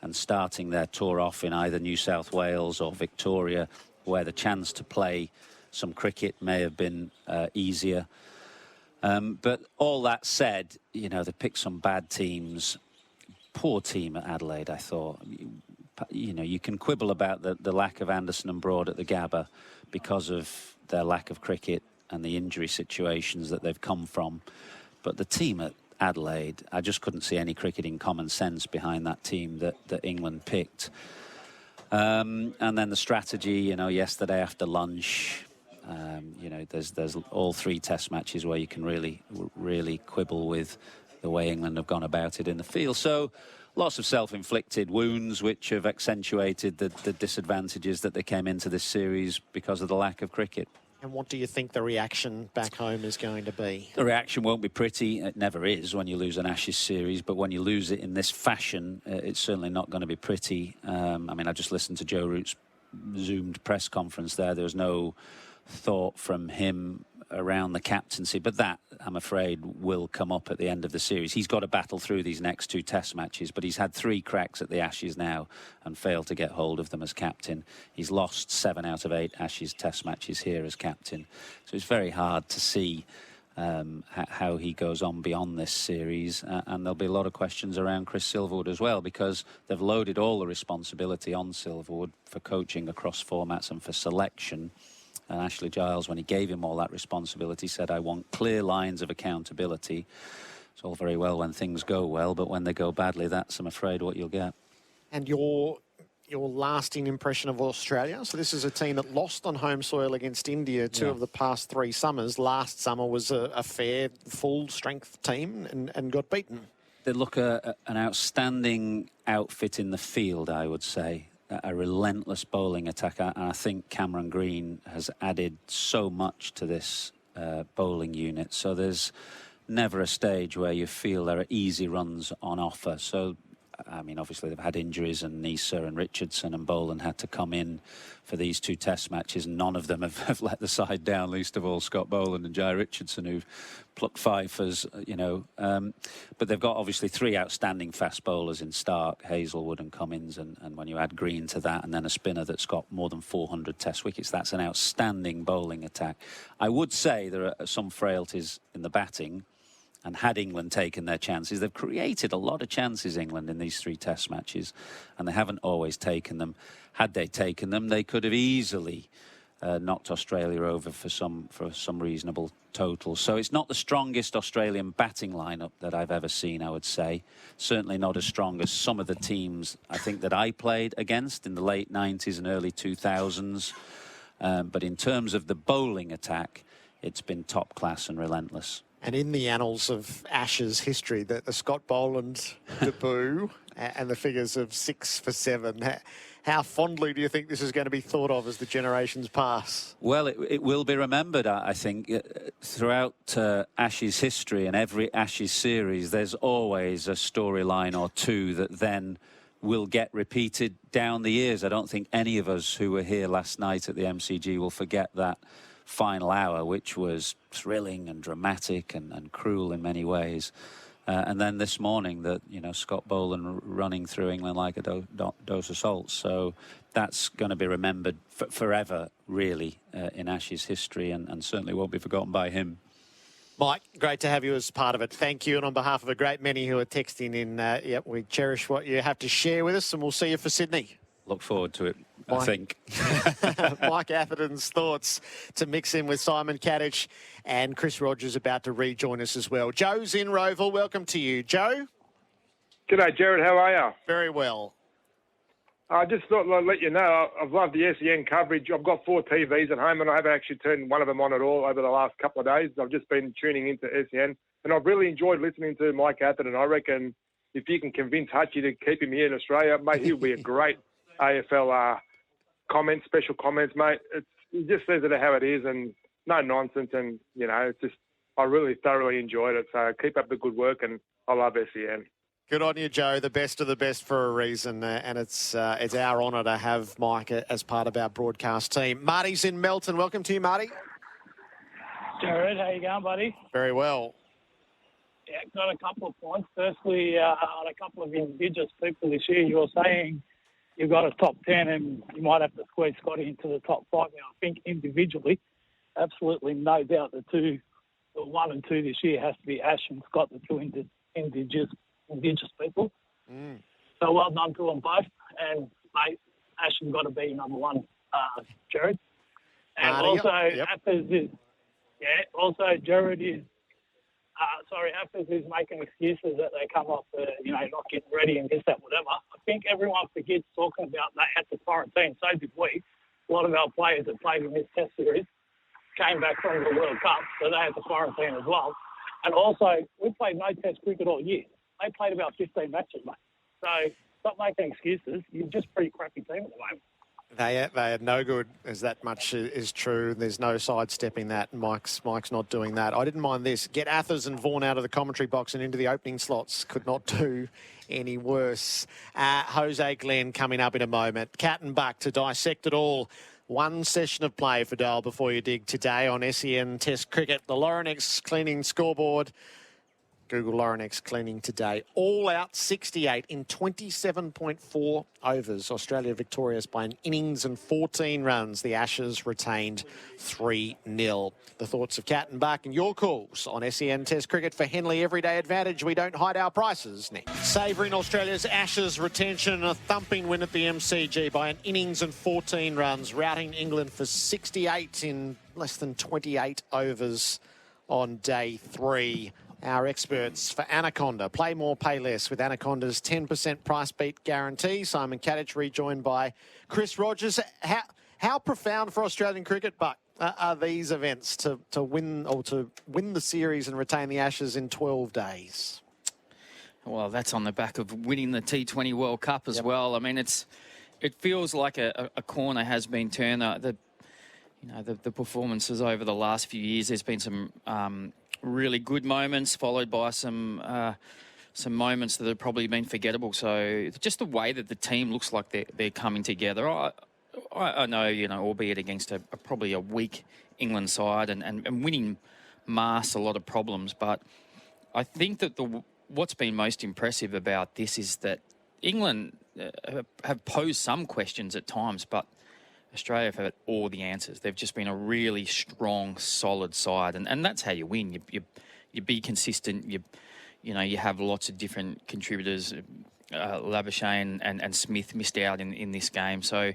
and starting their tour off in either New South Wales or Victoria, where the chance to play some cricket may have been easier. But all that said, you know, they picked some bad teams. Poor team at Adelaide, I thought. You know, you can quibble about the lack of Anderson and Broad at the Gabba because of their lack of cricket and the injury situations that they've come from. But the team at Adelaide, I just couldn't see any cricketing common sense behind that team that England picked. And then the strategy, you know, yesterday after lunch, you know, there's all 3 test matches where you can really quibble with the way England have gone about it in the field. So lots of self-inflicted wounds which have accentuated the disadvantages that they came into this series because of the lack of cricket. And what do you think the reaction back home is going to be? The reaction won't be pretty. It never is when you lose an Ashes series, but when you lose it in this fashion, it's certainly not going to be pretty. I mean, I just listened to Joe Root's Zoomed press conference there. There was no thought from him around the captaincy, but that, I'm afraid, will come up at the end of the series. He's got to battle through these next 2 test matches, but he's had 3 cracks at the Ashes now and failed to get hold of them as captain. He's lost 7 out of 8 Ashes test matches here as captain. So it's very hard to see how he goes on beyond this series, and there'll be a lot of questions around Chris Silverwood as well, because they've loaded all the responsibility on Silverwood for coaching across formats and for selection. And Ashley Giles, when he gave him all that responsibility, said, I want clear lines of accountability. It's all very well when things go well, but when they go badly, that's, I'm afraid, what you'll get. And your lasting impression of Australia? So this is a team that lost on home soil against India 2 of the past 3 summers. Last summer was a fair, full-strength team and got beaten. They look an outstanding outfit in the field, I would say. A relentless bowling attack, and I think Cameron Green has added so much to this bowling unit. So there's never a stage where you feel there are easy runs on offer. So, I mean, obviously they've had injuries, and Nisa and Richardson and Boland had to come in for these 2 test matches, and none of them have let the side down, least of all Scott Boland and Jai Richardson, who've plucked fifers, you know. But they've got obviously 3 outstanding fast bowlers in Stark, Hazelwood and Cummins, and when you add Green to that, and then a spinner that's got more than 400 test wickets, that's an outstanding bowling attack. I would say there are some frailties in the batting, and had England taken their chances, they've created a lot of chances, England, in these 3 test matches, and they haven't always taken them. Had they taken them, they could have easily knocked Australia over for some reasonable total. So it's not the strongest Australian batting lineup that I've ever seen, I would say. Certainly not as strong as some of the teams I think that I played against in the late 90s and early 2000s. But in terms of the bowling attack, it's been top class and relentless. And in the annals of Ashes history, the Scott Boland debut and the figures of 6 for 7, how fondly do you think this is going to be thought of as the generations pass? Well, it will be remembered, I think, throughout Ashes history, and every Ashes series, there's always a storyline or 2 that then will get repeated down the years. I don't think any of us who were here last night at the MCG will forget that final hour, which was thrilling and dramatic and cruel in many ways. And then this morning, that, you know, Scott Boland running through England like a dose of salt. So that's going to be remembered forever, really, in Ashes history, and certainly won't be forgotten by him. Mike, great to have you as part of it. Thank you. And on behalf of a great many who are texting in, we cherish what you have to share with us, and we'll see you for Sydney. Look forward to it, I think. Mike Atherton's thoughts to mix in with Simon Katich, and Chris Rogers about to rejoin us as well. Joe's in Roval. Welcome to you, Joe. G'day, Gerard. How are you? Very well. I just thought I'd let you know I've loved the SEN coverage. I've got 4 TVs at home, and I haven't actually turned one of them on at all over the last couple of days. I've just been tuning into SEN, and I've really enjoyed listening to Mike Atherton. I reckon if you can convince Hutchie to keep him here in Australia, mate, he'll be a great AFL special comments, mate. He just says it how it is, and no nonsense, and, you know, it's just, I really thoroughly enjoyed it. So keep up the good work, and I love SEN. Good on you, Joe. The best of the best for a reason, and it's our honour to have Mike as part of our broadcast team. Marty's in Melton. Welcome to you, Marty. Gerard, how you going, buddy? Very well. Yeah, got a couple of points. Firstly, on a couple of Indigenous people this year, you were saying you've got a top 10 and you might have to squeeze Scotty into the top 5. Now, I think individually, absolutely no doubt the 1 and 2 this year has to be Ash and Scott, the 2 Indigenous people. So well done to them both. And, mate, Ash has got to be number 1, Gerard. And also, Gerard is Athers is making excuses that they come off, not getting ready and this, that, whatever. I think everyone forgets talking about they had to quarantine. So did we. A lot of our players that played in this Test series came back from the World Cup, so they had to quarantine as well. And also, we played no Test cricket all year. They played about 15 matches, mate. So stop making excuses. You're just a pretty crappy team at the moment. They are no good, as that much is true. There's no sidestepping that. Mike's not doing that. I didn't mind this. Get Athers and Vaughan out of the commentary box and into the opening slots. Could not do any worse. Jose Glenn coming up in a moment. Cat and Buck to dissect it all. One session of play for Dale before you dig today on SEN Test Cricket. The Laurenex cleaning scoreboard. Google Laurenex cleaning today. All out 68 in 27.4 overs. Australia victorious by an innings and 14 runs. The Ashes retained 3-0. The thoughts of Cat and Buck and your calls on SEN Test Cricket for Henley Everyday Advantage. We don't hide our prices next. Savouring Australia's Ashes retention, a thumping win at the MCG by an innings and 14 runs, routing England for 68 in less than 28 overs on day 3. Our experts for Anaconda. Play more, pay less with Anaconda's 10% price beat guarantee. Simon Katich rejoined by Chris Rogers. How profound for Australian cricket, Buck, are these events to win the series and retain the Ashes in 12 days? Well, that's on the back of winning the T20 World Cup as well. I mean, it feels like a corner has been turned. The performances over the last few years, there's been some really good moments followed by some moments that have probably been forgettable. So just the way that the team looks like they're coming together. I know, albeit against probably a weak England side and winning masks a lot of problems. But I think that what's been most impressive about this is that England have posed some questions at times, but Australia have had all the answers. They've just been a really strong, solid side, and that's how you win. You be consistent. You have lots of different contributors. Labuschagne and Smith missed out in this game, so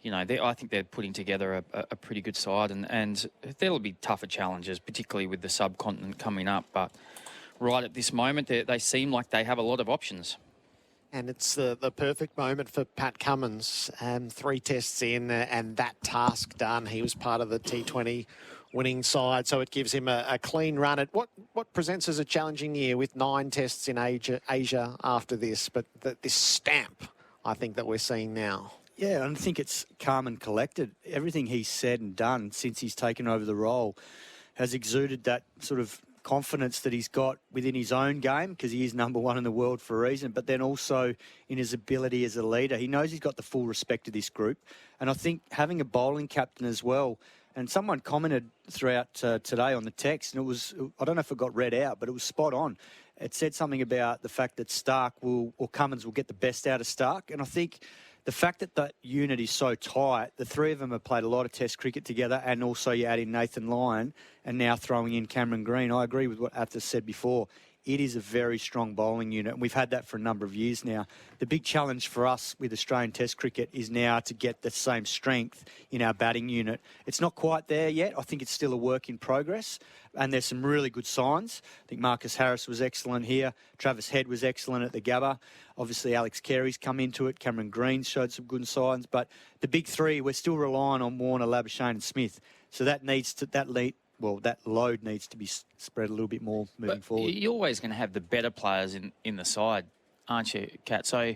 I think they're putting together a pretty good side, and there'll be tougher challenges, particularly with the subcontinent coming up. But right at this moment, they seem like they have a lot of options. And it's the perfect moment for Pat Cummins. 3 tests in and that task done. He was part of the T20 winning side, so it gives him a clean run at what presents as a challenging year with 9 tests in Asia after this. But this stamp, I think, that we're seeing now. Yeah, and I think it's calm and collected. Everything he's said and done since he's taken over the role has exuded that sort of confidence that he's got within his own game, because he is number 1 in the world for a reason, but then also in his ability as a leader. He knows he's got the full respect of this group. And I think having a bowling captain as well, and someone commented throughout today on the text, and it was, I don't know if it got read out, but it was spot on. It said something about the fact that Cummins will get the best out of Stark. And I think the fact that that unit is so tight, the 3 of them have played a lot of Test cricket together, and also you add in Nathan Lyon and now throwing in Cameron Green. I agree with what Atherton said before. It is a very strong bowling unit, and we've had that for a number of years now. The big challenge for us with Australian Test cricket is now to get the same strength in our batting unit. It's not quite there yet. I think it's still a work in progress, and there's some really good signs. I think Marcus Harris was excellent here. Travis Head was excellent at the Gabba. Obviously, Alex Carey's come into it. Cameron Green showed some good signs. But the big 3, we're still relying on Warner, Labuschagne and Smith. So that load needs to be spread a little bit more moving forward. You're always going to have the better players in the side, aren't you, Kat? So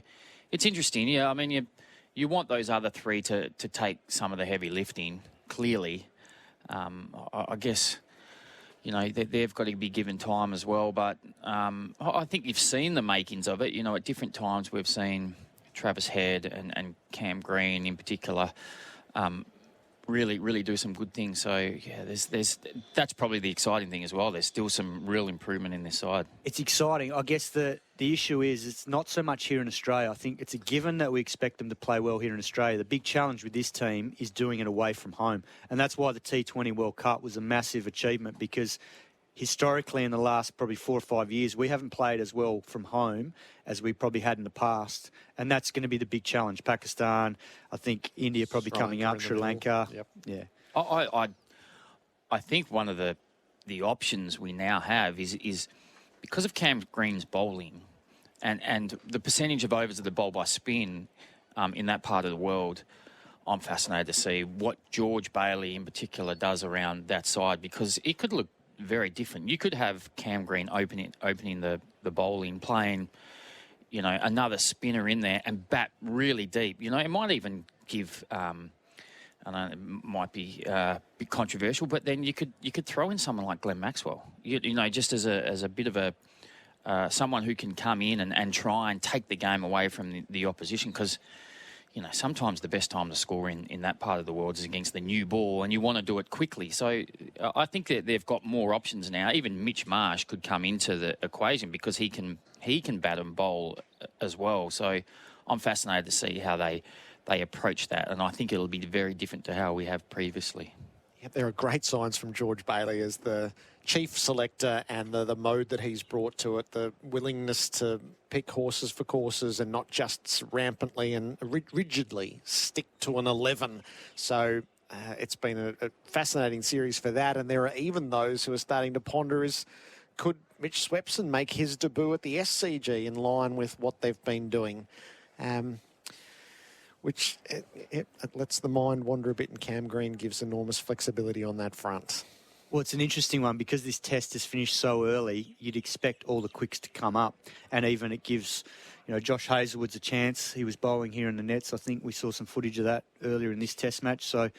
it's interesting. Yeah, I mean, you want those other 3 to take some of the heavy lifting, clearly. I guess, they've got to be given time as well. But I think you've seen the makings of it. At different times we've seen Travis Head and Cam Green in particular really do some good things. So yeah, that's probably the exciting thing as well. There's still some real improvement in this side. It's exciting. I guess the issue is it's not so much here in Australia. I think it's a given that we expect them to play well here in Australia. The big challenge with this team is doing it away from home. And that's why the T20 World Cup was a massive achievement, because historically in the last probably 4 or 5 years, we haven't played as well from home as we probably had in the past. And that's going to be the big challenge. Pakistan, I think India probably coming up, Sri Lanka. Yep. Yeah. I think one of the options we now have is because of Cam Green's bowling and the percentage of overs that are bowled by spin in that part of the world, I'm fascinated to see what George Bailey in particular does around that side, because it could look very different. You could have Cam Green opening the bowling, playing, another spinner in there and bat really deep. It might even give, I know it might be a bit controversial, but then you could throw in someone like Glenn Maxwell, just as a bit of a someone who can come in and try and take the game away from the opposition, because sometimes the best time to score in that part of the world is against the new ball, and you want to do it quickly. So I think that they've got more options now. Even Mitch Marsh could come into the equation because he can bat and bowl as well. So I'm fascinated to see how they approach that, and I think it'll be very different to how we have previously. Yeah, there are great signs from George Bailey as the chief selector, and the mode that he's brought to it, the willingness to pick horses for courses and not just rampantly and rigidly stick to an 11. So it's been a fascinating series for that. And there are even those who are starting to ponder could Mitch Swepson make his debut at the SCG in line with what they've been doing? Which it lets the mind wander a bit, and Cam Green gives enormous flexibility on that front. Well, it's an interesting one because this test has finished so early. You'd expect all the quicks to come up, and even it gives, Josh Hazlewood's a chance. He was bowling here in the nets. I think we saw some footage of that earlier in this test match. So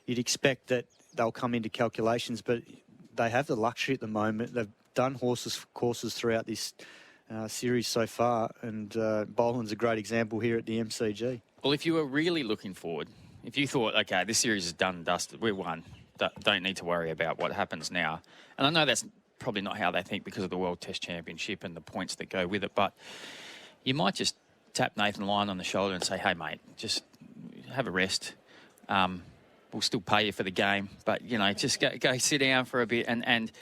you'd expect that they'll come into calculations, but they have the luxury at the moment. They've done horses for courses throughout this series so far, and Boland's a great example here at the MCG. Well, if you were really looking forward, if you thought, okay, this series is done and dusted, we're won, don't need to worry about what happens now. And I know that's probably not how they think because of the World Test Championship and the points that go with it, but you might just tap Nathan Lyon on the shoulder and say, hey, mate, just have a rest. We'll still pay you for the game, but, just go sit down for a bit and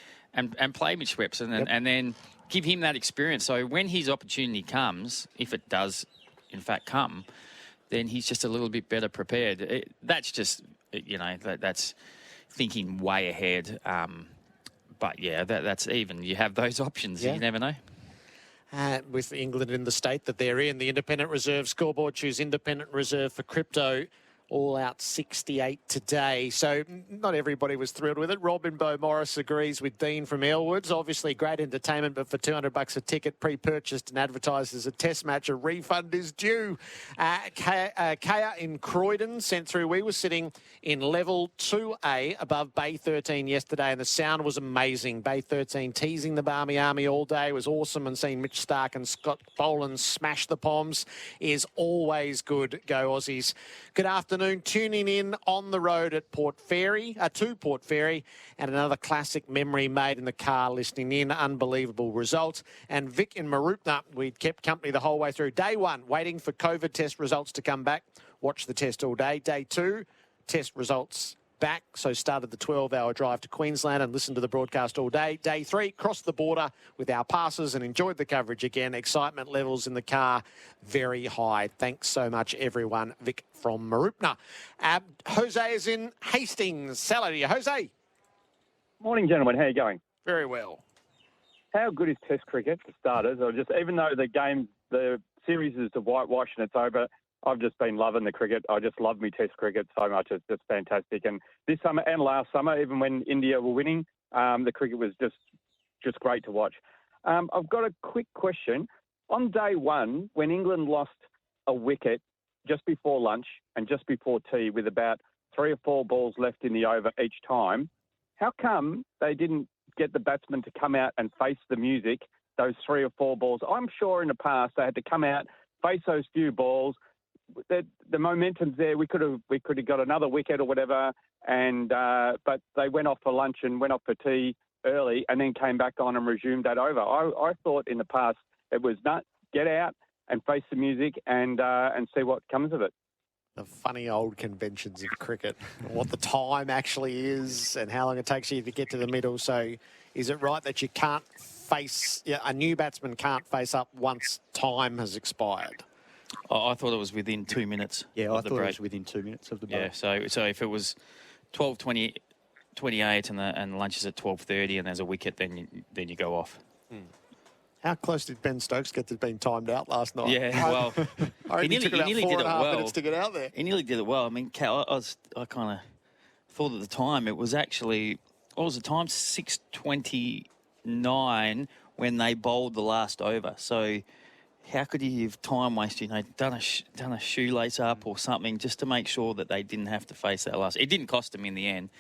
play Mitch Swepson and then give him that experience. So when his opportunity comes, if it does, in fact, come, then he's just a little bit better prepared. That's just, that's thinking way ahead. But, yeah, that's even. You have those options. Yeah. You never know. With England in the state that they're in, the independent reserve scoreboard, choose independent reserve for crypto. All out 68 today. So not everybody was thrilled with it. Robin Bo Morris agrees with Dean from Elwoods. Obviously great entertainment, but for $200 a ticket, pre-purchased and advertised as a test match, a refund is due. Kaya in Croydon sent through. We were sitting in level 2A above Bay 13 yesterday, and the sound was amazing. Bay 13 teasing the Barmy Army all day. It was awesome, and seeing Mitch Stark and Scott Boland smash the Poms is always good. Go Aussies. Good afternoon. Tuning in on the road at Port Fairy, to Port Fairy, and another classic memory made in the car listening in. Unbelievable result. And Vic in Marupna, we kept company the whole way through. Day one, waiting for COVID test results to come back. Watch the test all day. Day two, test results back, so started the 12-hour drive to Queensland and listened to the broadcast all day. Day three, crossed the border with our passes and enjoyed the coverage again. Excitement levels in the car very high. Thanks so much, everyone. Vic from Marupna. Jose is in Hastings. Hello to you, Jose. Morning, gentlemen. How are you going? Very well. How good is Test cricket for starters? Even though the series is to whitewash and it's over, I've just been loving the cricket. I just love me Test cricket so much. It's just fantastic. And this summer and last summer, even when India were winning, the cricket was just great to watch. I've got a quick question. On day one, when England lost a wicket just before lunch and just before tea with about 3 or 4 balls left in the over each time, how come they didn't get the batsmen to come out and face the music, those 3 or 4 balls? I'm sure in the past they had to come out, face those few balls. The momentum's there. We could have got another wicket or whatever, but they went off for lunch and went off for tea early, and then came back on and resumed that over. I thought in the past it was not get out and face the music and see what comes of it. The funny old conventions of cricket, what the time actually is, and how long it takes you to get to the middle. So, is it right that you can't a new batsman can't face up once time has expired? I thought it was within 2 minutes. Yeah, I thought it was within 2 minutes of the break. Yeah, so if it was 12:28 and lunch is at 12:30 and there's a wicket, then you go off. How close did Ben Stokes get to being timed out last night? Yeah, well, he nearly did it well. Minutes to get out there. He nearly did it well. I mean, Cal, I kind of thought at the time it was actually, what was the time? 6:29 when they bowled the last over. So how could he have time wasted? Done a shoelace up or something just to make sure that they didn't have to face that last. It didn't cost him in the end.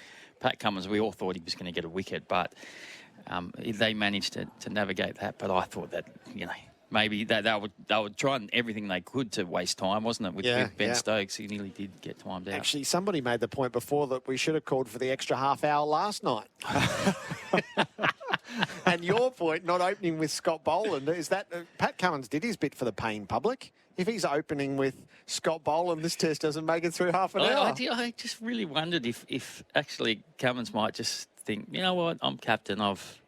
Pat Cummins, we all thought he was going to get a wicket, but they managed to navigate that. But I thought that maybe they would try everything they could to waste time, wasn't it, with Ben Stokes? He nearly did get timed out. Actually, somebody made the point before that we should have called for the extra half hour last night. And your point, not opening with Scott Boland, is that Pat Cummins did his bit for the paying public. If he's opening with Scott Boland, this test doesn't make it through half an hour. I just really wondered if actually Cummins might just think, you know what, I'm captain of...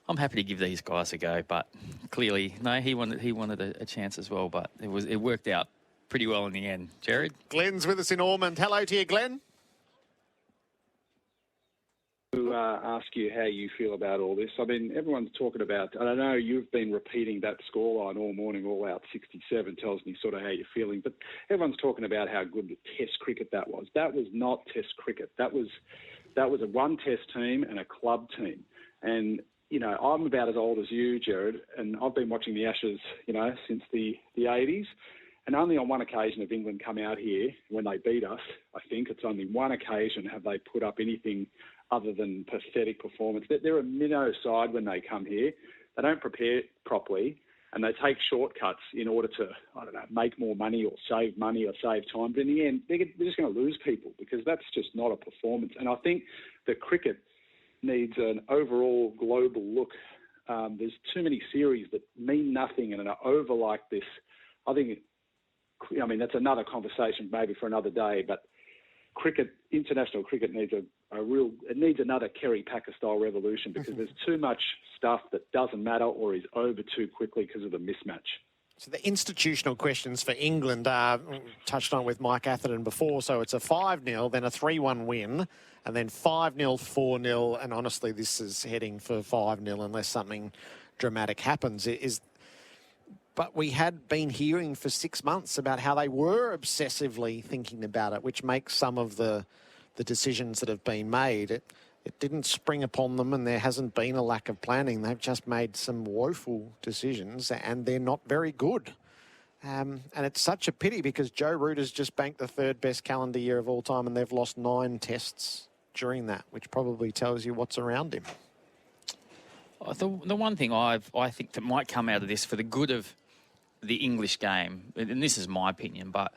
I'm happy to give these guys a go, but clearly, no, he wanted a chance as well, but it worked out pretty well in the end. Gerard? Glenn's with us in Ormond. Hello to you, Glenn. To ask you how you feel about all this. I mean, everyone's talking about, and I know you've been repeating that scoreline all morning, all out 67, tells me sort of how you're feeling, but everyone's talking about how good the Test cricket that was. That was not Test cricket. That was a one Test team and a club team. And you know, I'm about as old as you, Gerard, and I've been watching the Ashes, you know, since the 80s. And only on one occasion have England come out here when they beat us. I think it's only one occasion have they put up anything other than pathetic performance. They're a minnow side when they come here. They don't prepare properly, and they take shortcuts in order to, I don't know, make more money or save time. But in the end, they're just going to lose people because that's just not a performance. And I think that cricket needs an overall global look. There's too many series that mean nothing, and an over like this, I mean, that's another conversation maybe for another day, but international cricket needs it needs another Kerry Packer style revolution because there's too much stuff that doesn't matter or is over too quickly because of the mismatch. So the institutional questions for England touched on with Mike Atherton before. So it's a 5-0, then a 3-1 win, and then 5-0, 4-0. And honestly, this is heading for 5-0 unless something dramatic happens. But we had been hearing for 6 months about how they were obsessively thinking about it, which makes some of the decisions that have been made. It didn't spring upon them, and there hasn't been a lack of planning. They've just made some woeful decisions, and they're not very good. And it's such a pity because Joe Root has just banked the third best calendar year of all time, and they've lost 9 tests during that, which probably tells you what's around him. The one thing I think that might come out of this for the good of the English game, and this is my opinion, but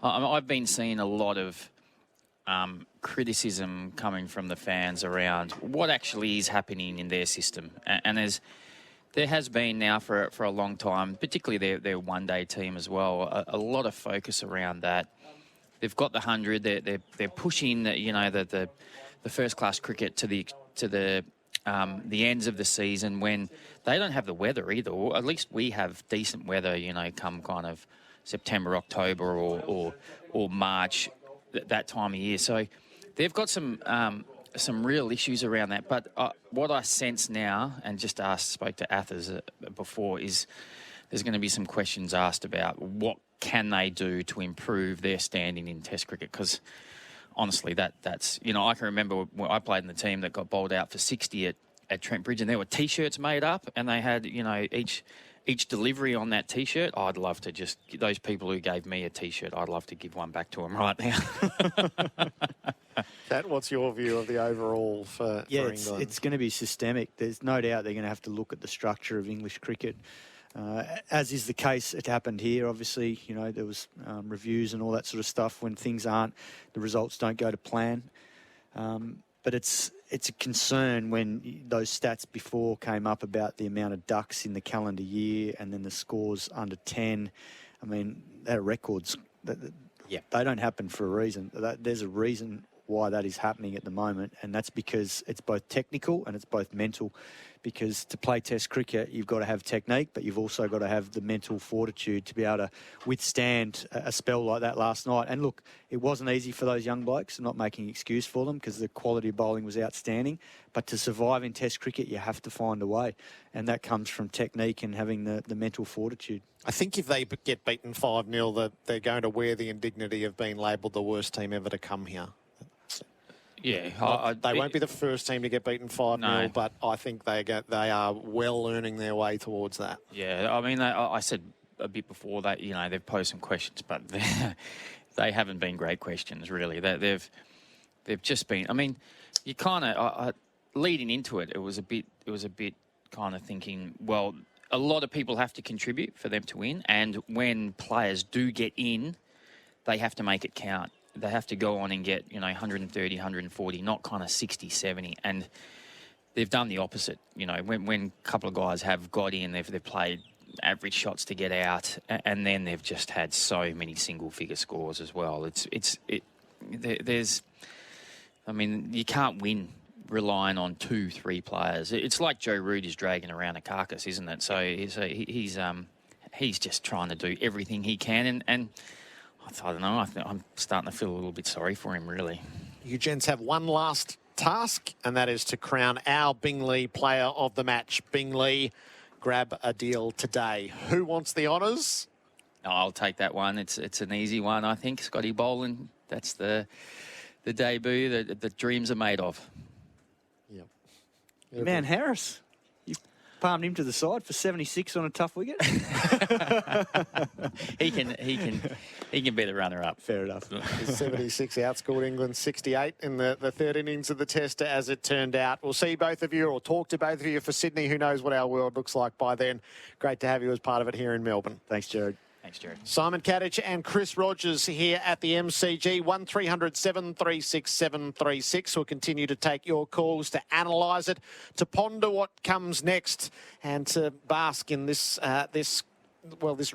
I've been seeing a lot of criticism coming from the fans around what actually is happening in their system. And there has been now for a long time, particularly their one-day team as well, a lot of focus around that. They've got the 100. They're pushing the first-class cricket to the ends of the season when they don't have the weather either, or at least we have decent weather, come kind of September, October or March, that time of year. So they've got some real issues around that. But what I sense now, and just spoke to Athers before, is there's going to be some questions asked about what can they do to improve their standing in Test cricket, because honestly, that's I can remember when I played in the team that got bowled out for 60 at Trent Bridge, and there were T-shirts made up, and they had each delivery on that T-shirt. I'd love to just those people who gave me a T-shirt, I'd love to give one back to them right now. What's your view of the overall for England? It's going to be systemic. There's no doubt they're going to have to look at the structure of English cricket. As is the case, it happened here. Obviously, there was reviews and all that sort of stuff when the results don't go to plan. But it's a concern when those stats before came up about the amount of ducks in the calendar year and then the scores under 10. I mean, they're records. They don't happen for a reason. There's a reason why that is happening at the moment, and that's because it's both technical and it's both mental. Because to play Test cricket, you've got to have technique, but you've also got to have the mental fortitude to be able to withstand a spell like that last night. And look, it wasn't easy for those young blokes. I'm not making an excuse for them because the quality of bowling was outstanding. But to survive in Test cricket, you have to find a way. And that comes from technique and having the mental fortitude. I think if they get beaten 5-0, that they're going to wear the indignity of being labelled the worst team ever to come here. Yeah, they won't be the first team to get beaten 5-0, but I think they are well earning their way towards that. Yeah, I mean, I said a bit before that, they've posed some questions, but they haven't been great questions, really. They've just been. I mean, you kind of leading into it. It was a bit kind of thinking, well, a lot of people have to contribute for them to win. And when players do get in, they have to make it count. They have to go on and get, 130, 140, not kind of 60, 70. And they've done the opposite. When a couple of guys have got in, they've played average shots to get out, and then they've just had so many single-figure scores as well. You can't win relying on 2-3 players. It's like Joe Root is dragging around a carcass, isn't it? So he's just trying to do everything he can, and I don't know. I'm starting to feel a little bit sorry for him, really. You gents have one last task, and that is to crown our Bingley Player of the Match. Bingley, grab a deal today. Who wants the honours? I'll take that one. It's an easy one, I think. Scotty Boland. That's the debut that the dreams are made of. Yep. Man, Harris. You palmed him to the side for 76 on a tough wicket. He can be the runner-up. Fair enough. 76 outscored England 68 in the third innings of the Test, as it turned out. We'll see both of you, or talk to both of you for Sydney. Who knows what our world looks like by then. Great to have you as part of it here in Melbourne. Thanks, Gerard. Thanks, Gerard. Simon Katich and Chris Rogers here at the MCG. 1300 736 736. We'll continue to take your calls, to analyse it, to ponder what comes next, and to bask in this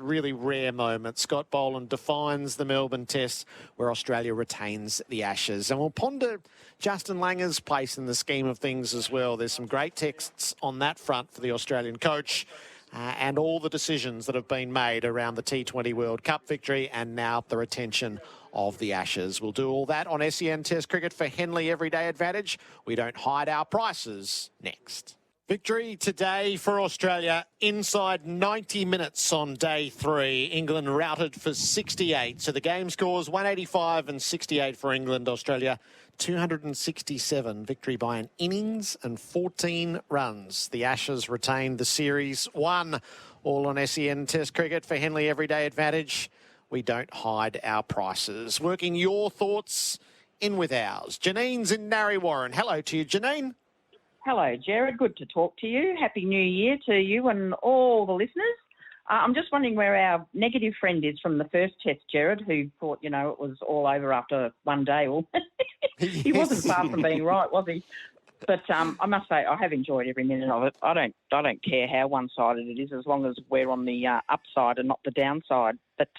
really rare moment. Scott Boland defines the Melbourne Test, where Australia retains the Ashes. And we'll ponder Justin Langer's place in the scheme of things as well. There's some great texts on that front for the Australian coach. And all the decisions that have been made around the T20 World Cup victory and now the retention of the Ashes. We'll do all that on SEN Test Cricket for Henley Everyday Advantage. We don't hide our prices. Next. Victory today for Australia inside 90 minutes on day 3. England routed for 68. So the game scores 185 and 68 for England. Australia 267. Victory by an innings and 14 runs. The Ashes retained the series 1. All on SEN Test Cricket for Henley Everyday Advantage. We don't hide our prices. Working your thoughts in with ours. Janine's in Narre Warren. Hello to you, Janine. Hello, Gerard. Good to talk to you. Happy New Year to you and all the listeners. I'm just wondering where our negative friend is from the first test, Gerard, who thought, it was all over after one day. Well, he wasn't far from being right, was he? But I must say, I have enjoyed every minute of it. I don't care how one-sided it is, as long as we're on the upside and not the downside. But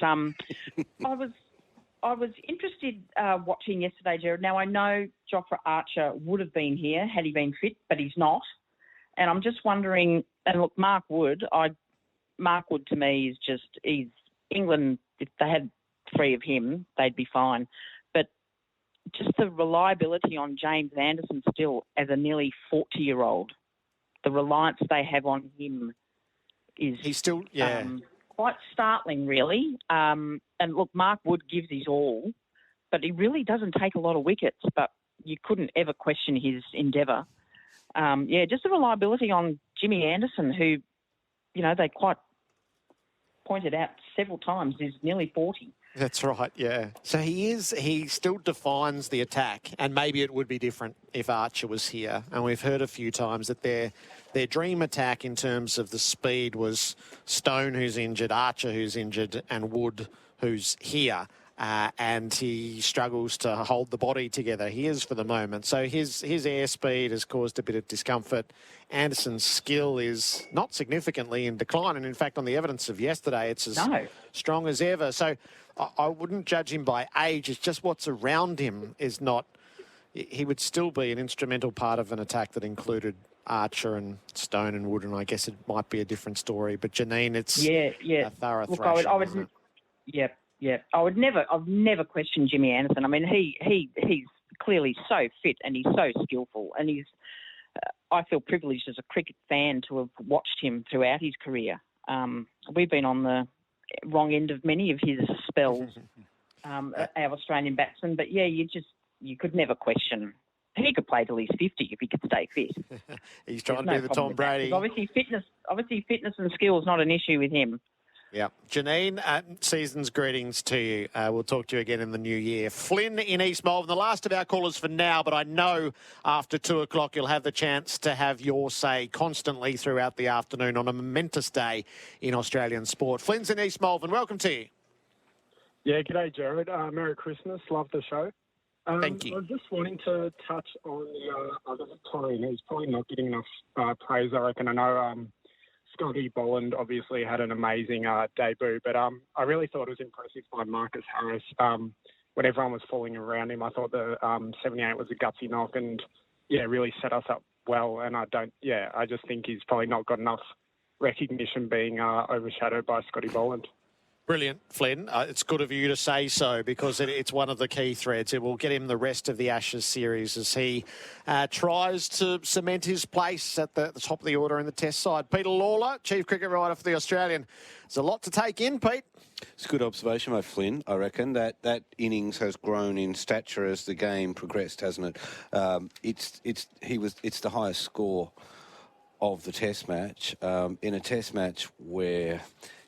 I was interested watching yesterday, Gerard. Now, I know Jofra Archer would have been here had he been fit, but he's not. And I'm just wondering, and look, Mark Wood to me he's England, if they had 3 of him, they'd be fine. But just the reliability on James Anderson still as a nearly 40-year-old, the reliance they have on him is... He's still, yeah... quite startling, really. And look, Mark Wood gives his all, but he really doesn't take a lot of wickets, but you couldn't ever question his endeavour. Just the reliability on Jimmy Anderson, who, they quite pointed out several times, is nearly 40. That's right, yeah. So he still defines the attack, and maybe it would be different if Archer was here. And we've heard a few times that their dream attack in terms of the speed was Stone, who's injured, Archer, who's injured, and Wood, who's here. And he struggles to hold the body together. He is for the moment. So his airspeed has caused a bit of discomfort. Anderson's skill is not significantly in decline. And in fact, on the evidence of yesterday, it's as strong as ever. So I wouldn't judge him by age. It's just what's around him is not... He would still be an instrumental part of an attack that included Archer and Stone and Wood. And I guess it might be a different story. But Janine, it's a thorough thrashing. Yeah, I've never questioned Jimmy Anderson. I mean, he's clearly so fit and he's so skillful, and I feel privileged as a cricket fan to have watched him throughout his career. We've been on the wrong end of many of his spells, our Australian batsmen. But yeah, you could never question. He could play till he's 50 if he could stay fit. He's trying to do the Tom Brady. Obviously, fitness and skill is not an issue with him. Yeah. Janine, season's greetings to you. We'll talk to you again in the new year. Flynn in East Melbourne, the last of our callers for now, but I know after 2 o'clock you'll have the chance to have your say constantly throughout the afternoon on a momentous day in Australian sport. Flynn's in East Melbourne. Welcome to you. Yeah, g'day, Gerard. Merry Christmas. Love the show. Thank you. I was just wanting to touch on the other Victorian who's probably not getting enough praise, I reckon. I know Scotty Boland obviously had an amazing debut, but I really thought it was impressive by Marcus Harris. When everyone was falling around him, I thought the 78 was a gutsy knock and, yeah, really set us up well. And I just think he's probably not got enough recognition being overshadowed by Scotty Boland. Brilliant, Flynn. It's good of you to say so because it's one of the key threads. It will get him the rest of the Ashes series as he tries to cement his place at the top of the order in the Test side. Peter Lalor, Chief Cricket Writer for The Australian. There's a lot to take in, Pete. It's a good observation by Flynn. I reckon that innings has grown in stature as the game progressed, hasn't it? It's the highest score of the Test match. In a Test match where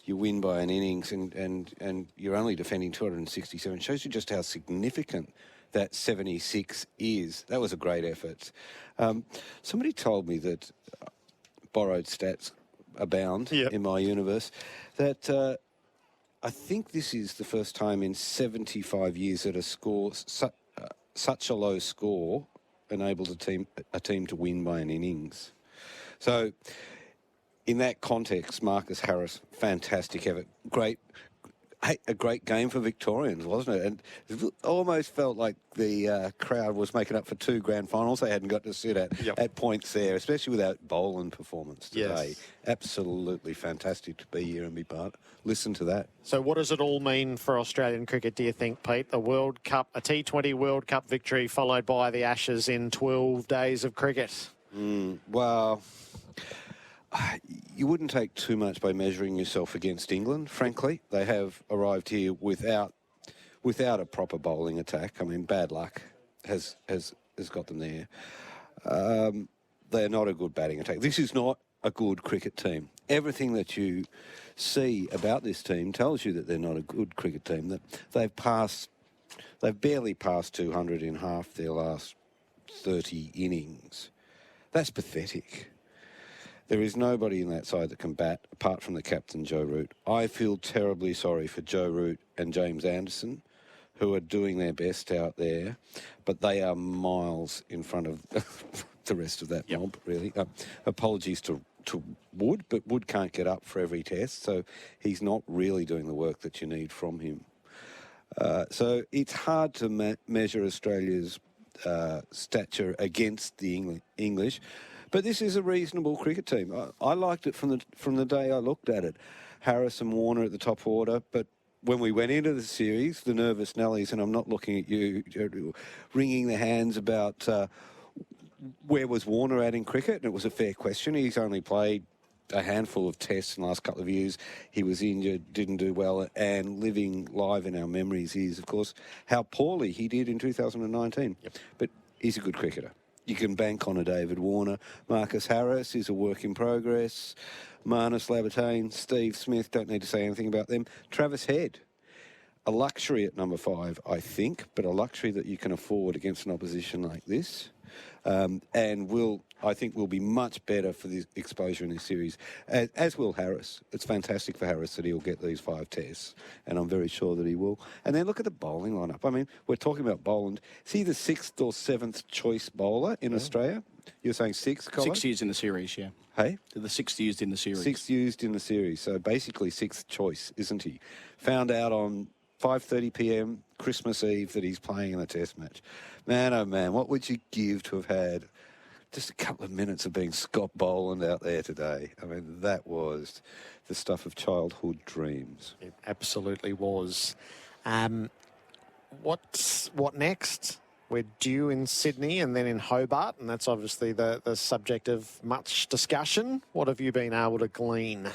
you win by an innings and you're only defending 267. Shows you just how significant that 76 is. That was a great effort. Somebody told me that borrowed stats abound in my universe, that I think this is the first time in 75 years that such a low score enabled a team to win by an innings. So in that context, Marcus Harris, fantastic effort. A great game for Victorians, wasn't it? And it almost felt like the crowd was making up for 2 grand finals they hadn't got to sit at points there, especially with that Boland performance today. Yes. Absolutely fantastic to be here and be part. Listen to that. So what does it all mean for Australian cricket, do you think, Pete? A World Cup, a T20 World Cup victory followed by the Ashes in 12 days of cricket? Well, you wouldn't take too much by measuring yourself against England, frankly. They have arrived here without a proper bowling attack. I mean, bad luck has got them there. They're not a good batting attack. This is not a good cricket team. Everything that you see about this team tells you that they're not a good cricket team. That they've barely passed 200 in half their last 30 innings. That's pathetic. There is nobody in that side that can bat apart from the captain, Joe Root. I feel terribly sorry for Joe Root and James Anderson, who are doing their best out there, but they are miles in front of the rest of that mob, really. Apologies to Wood, but Wood can't get up for every test, so he's not really doing the work that you need from him. So it's hard to measure Australia's stature against the English. But this is a reasonable cricket team. I liked it from the day I looked at it. Harris and Warner at the top order, but when we went into the series, the nervous Nellies, and I'm not looking at you, wringing their hands about where was Warner at in cricket, and it was a fair question. He's only played a handful of tests in the last couple of years. He was injured, didn't do well, and living live in our memories is, of course, how poorly he did in 2019. But he's a good cricketer. You can bank on a David Warner. Marcus Harris is a work in progress. Marnus Labuschagne, Steve Smith, don't need to say anything about them. Travis Head, a luxury at number 5, I think, but a luxury that you can afford against an opposition like this. And I think will be much better for the exposure in this series, as will Harris. It's fantastic for Harris that he'll get these 5 tests, and I'm very sure that he will. And then look at the bowling lineup. I mean, we're talking about Boland. Is he the 6th or 7th choice bowler in Australia? You're saying 6th, Colin? 6 used in the series, yeah. Hey? The 6th used in the series. 6th used in the series, so basically 6th choice, isn't he? Found out on 5:30 p.m. Christmas Eve that he's playing in a test match. Man, oh man, what would you give to have had just a couple of minutes of being Scott Boland out there today? I mean, that was the stuff of childhood dreams. It absolutely was. What next? We're due in Sydney and then in Hobart, and that's obviously the subject of much discussion. What have you been able to glean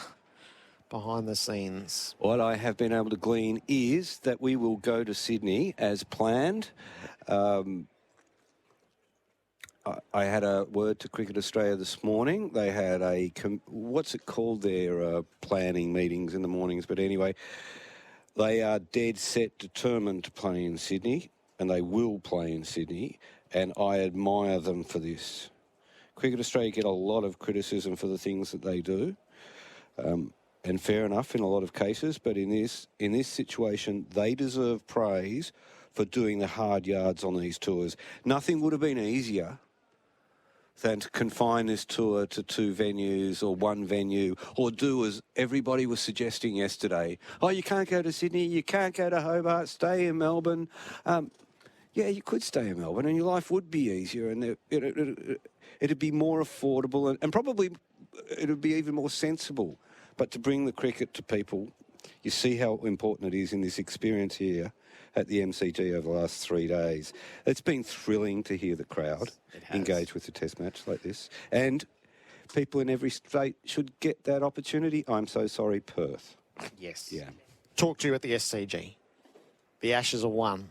behind the scenes? What I have been able to glean is that we will go to Sydney as planned. I had a word to Cricket Australia this morning. They had what's it called, their planning meetings in the mornings, but anyway, they are dead set determined to play in Sydney, and they will play in Sydney, and I admire them for this. Cricket Australia get a lot of criticism for the things that they do, and fair enough in a lot of cases, but in this situation, they deserve praise for doing the hard yards on these tours. Nothing would have been easier than to confine this tour to 2 venues or 1 venue, or do as everybody was suggesting yesterday. Oh, you can't go to Sydney, you can't go to Hobart, stay in Melbourne. Yeah, you could stay in Melbourne and your life would be easier, and it'd be more affordable, and probably it would be even more sensible. But to bring the cricket to people, you see how important it is in this experience here at the MCG over the last 3 days. It's been thrilling to hear the crowd engage with a test match like this. And people in every state should get that opportunity. I'm so sorry, Perth. Yes. Yeah. Talk to you at the SCG. The Ashes are won.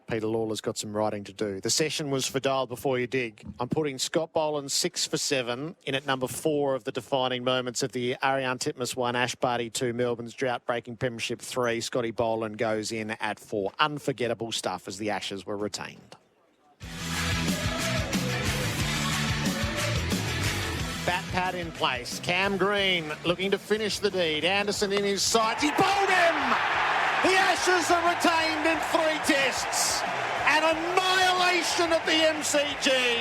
Peter Lawler's got some writing to do. The session was for Dial Before You Dig. I'm putting Scott Boland 6 for 7 in at number 4 of the defining moments of the Ariane Titmus 1, Ash Barty 2, Melbourne's drought-breaking premiership 3. Scotty Boland goes in at 4. Unforgettable stuff as the Ashes were retained. Bat pad in place. Cam Green looking to finish the deed. Anderson in his sights. He bowled him! The Ashes are retained in 3 tests. An annihilation at the MCG.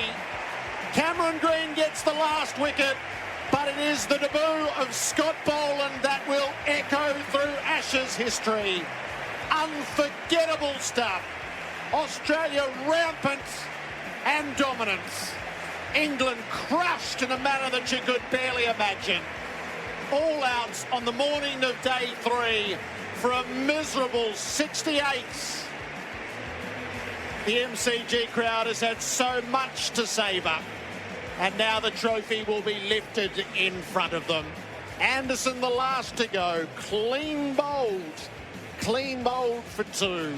Cameron Green gets the last wicket, but it is the debut of Scott Boland that will echo through Ashes history. Unforgettable stuff. Australia rampant and dominant. England crushed in a manner that you could barely imagine. All outs on the morning of day 3. For a miserable 68. The MCG crowd has had so much to savour, and now the trophy will be lifted in front of them. Anderson the last to go, clean bowled for 2.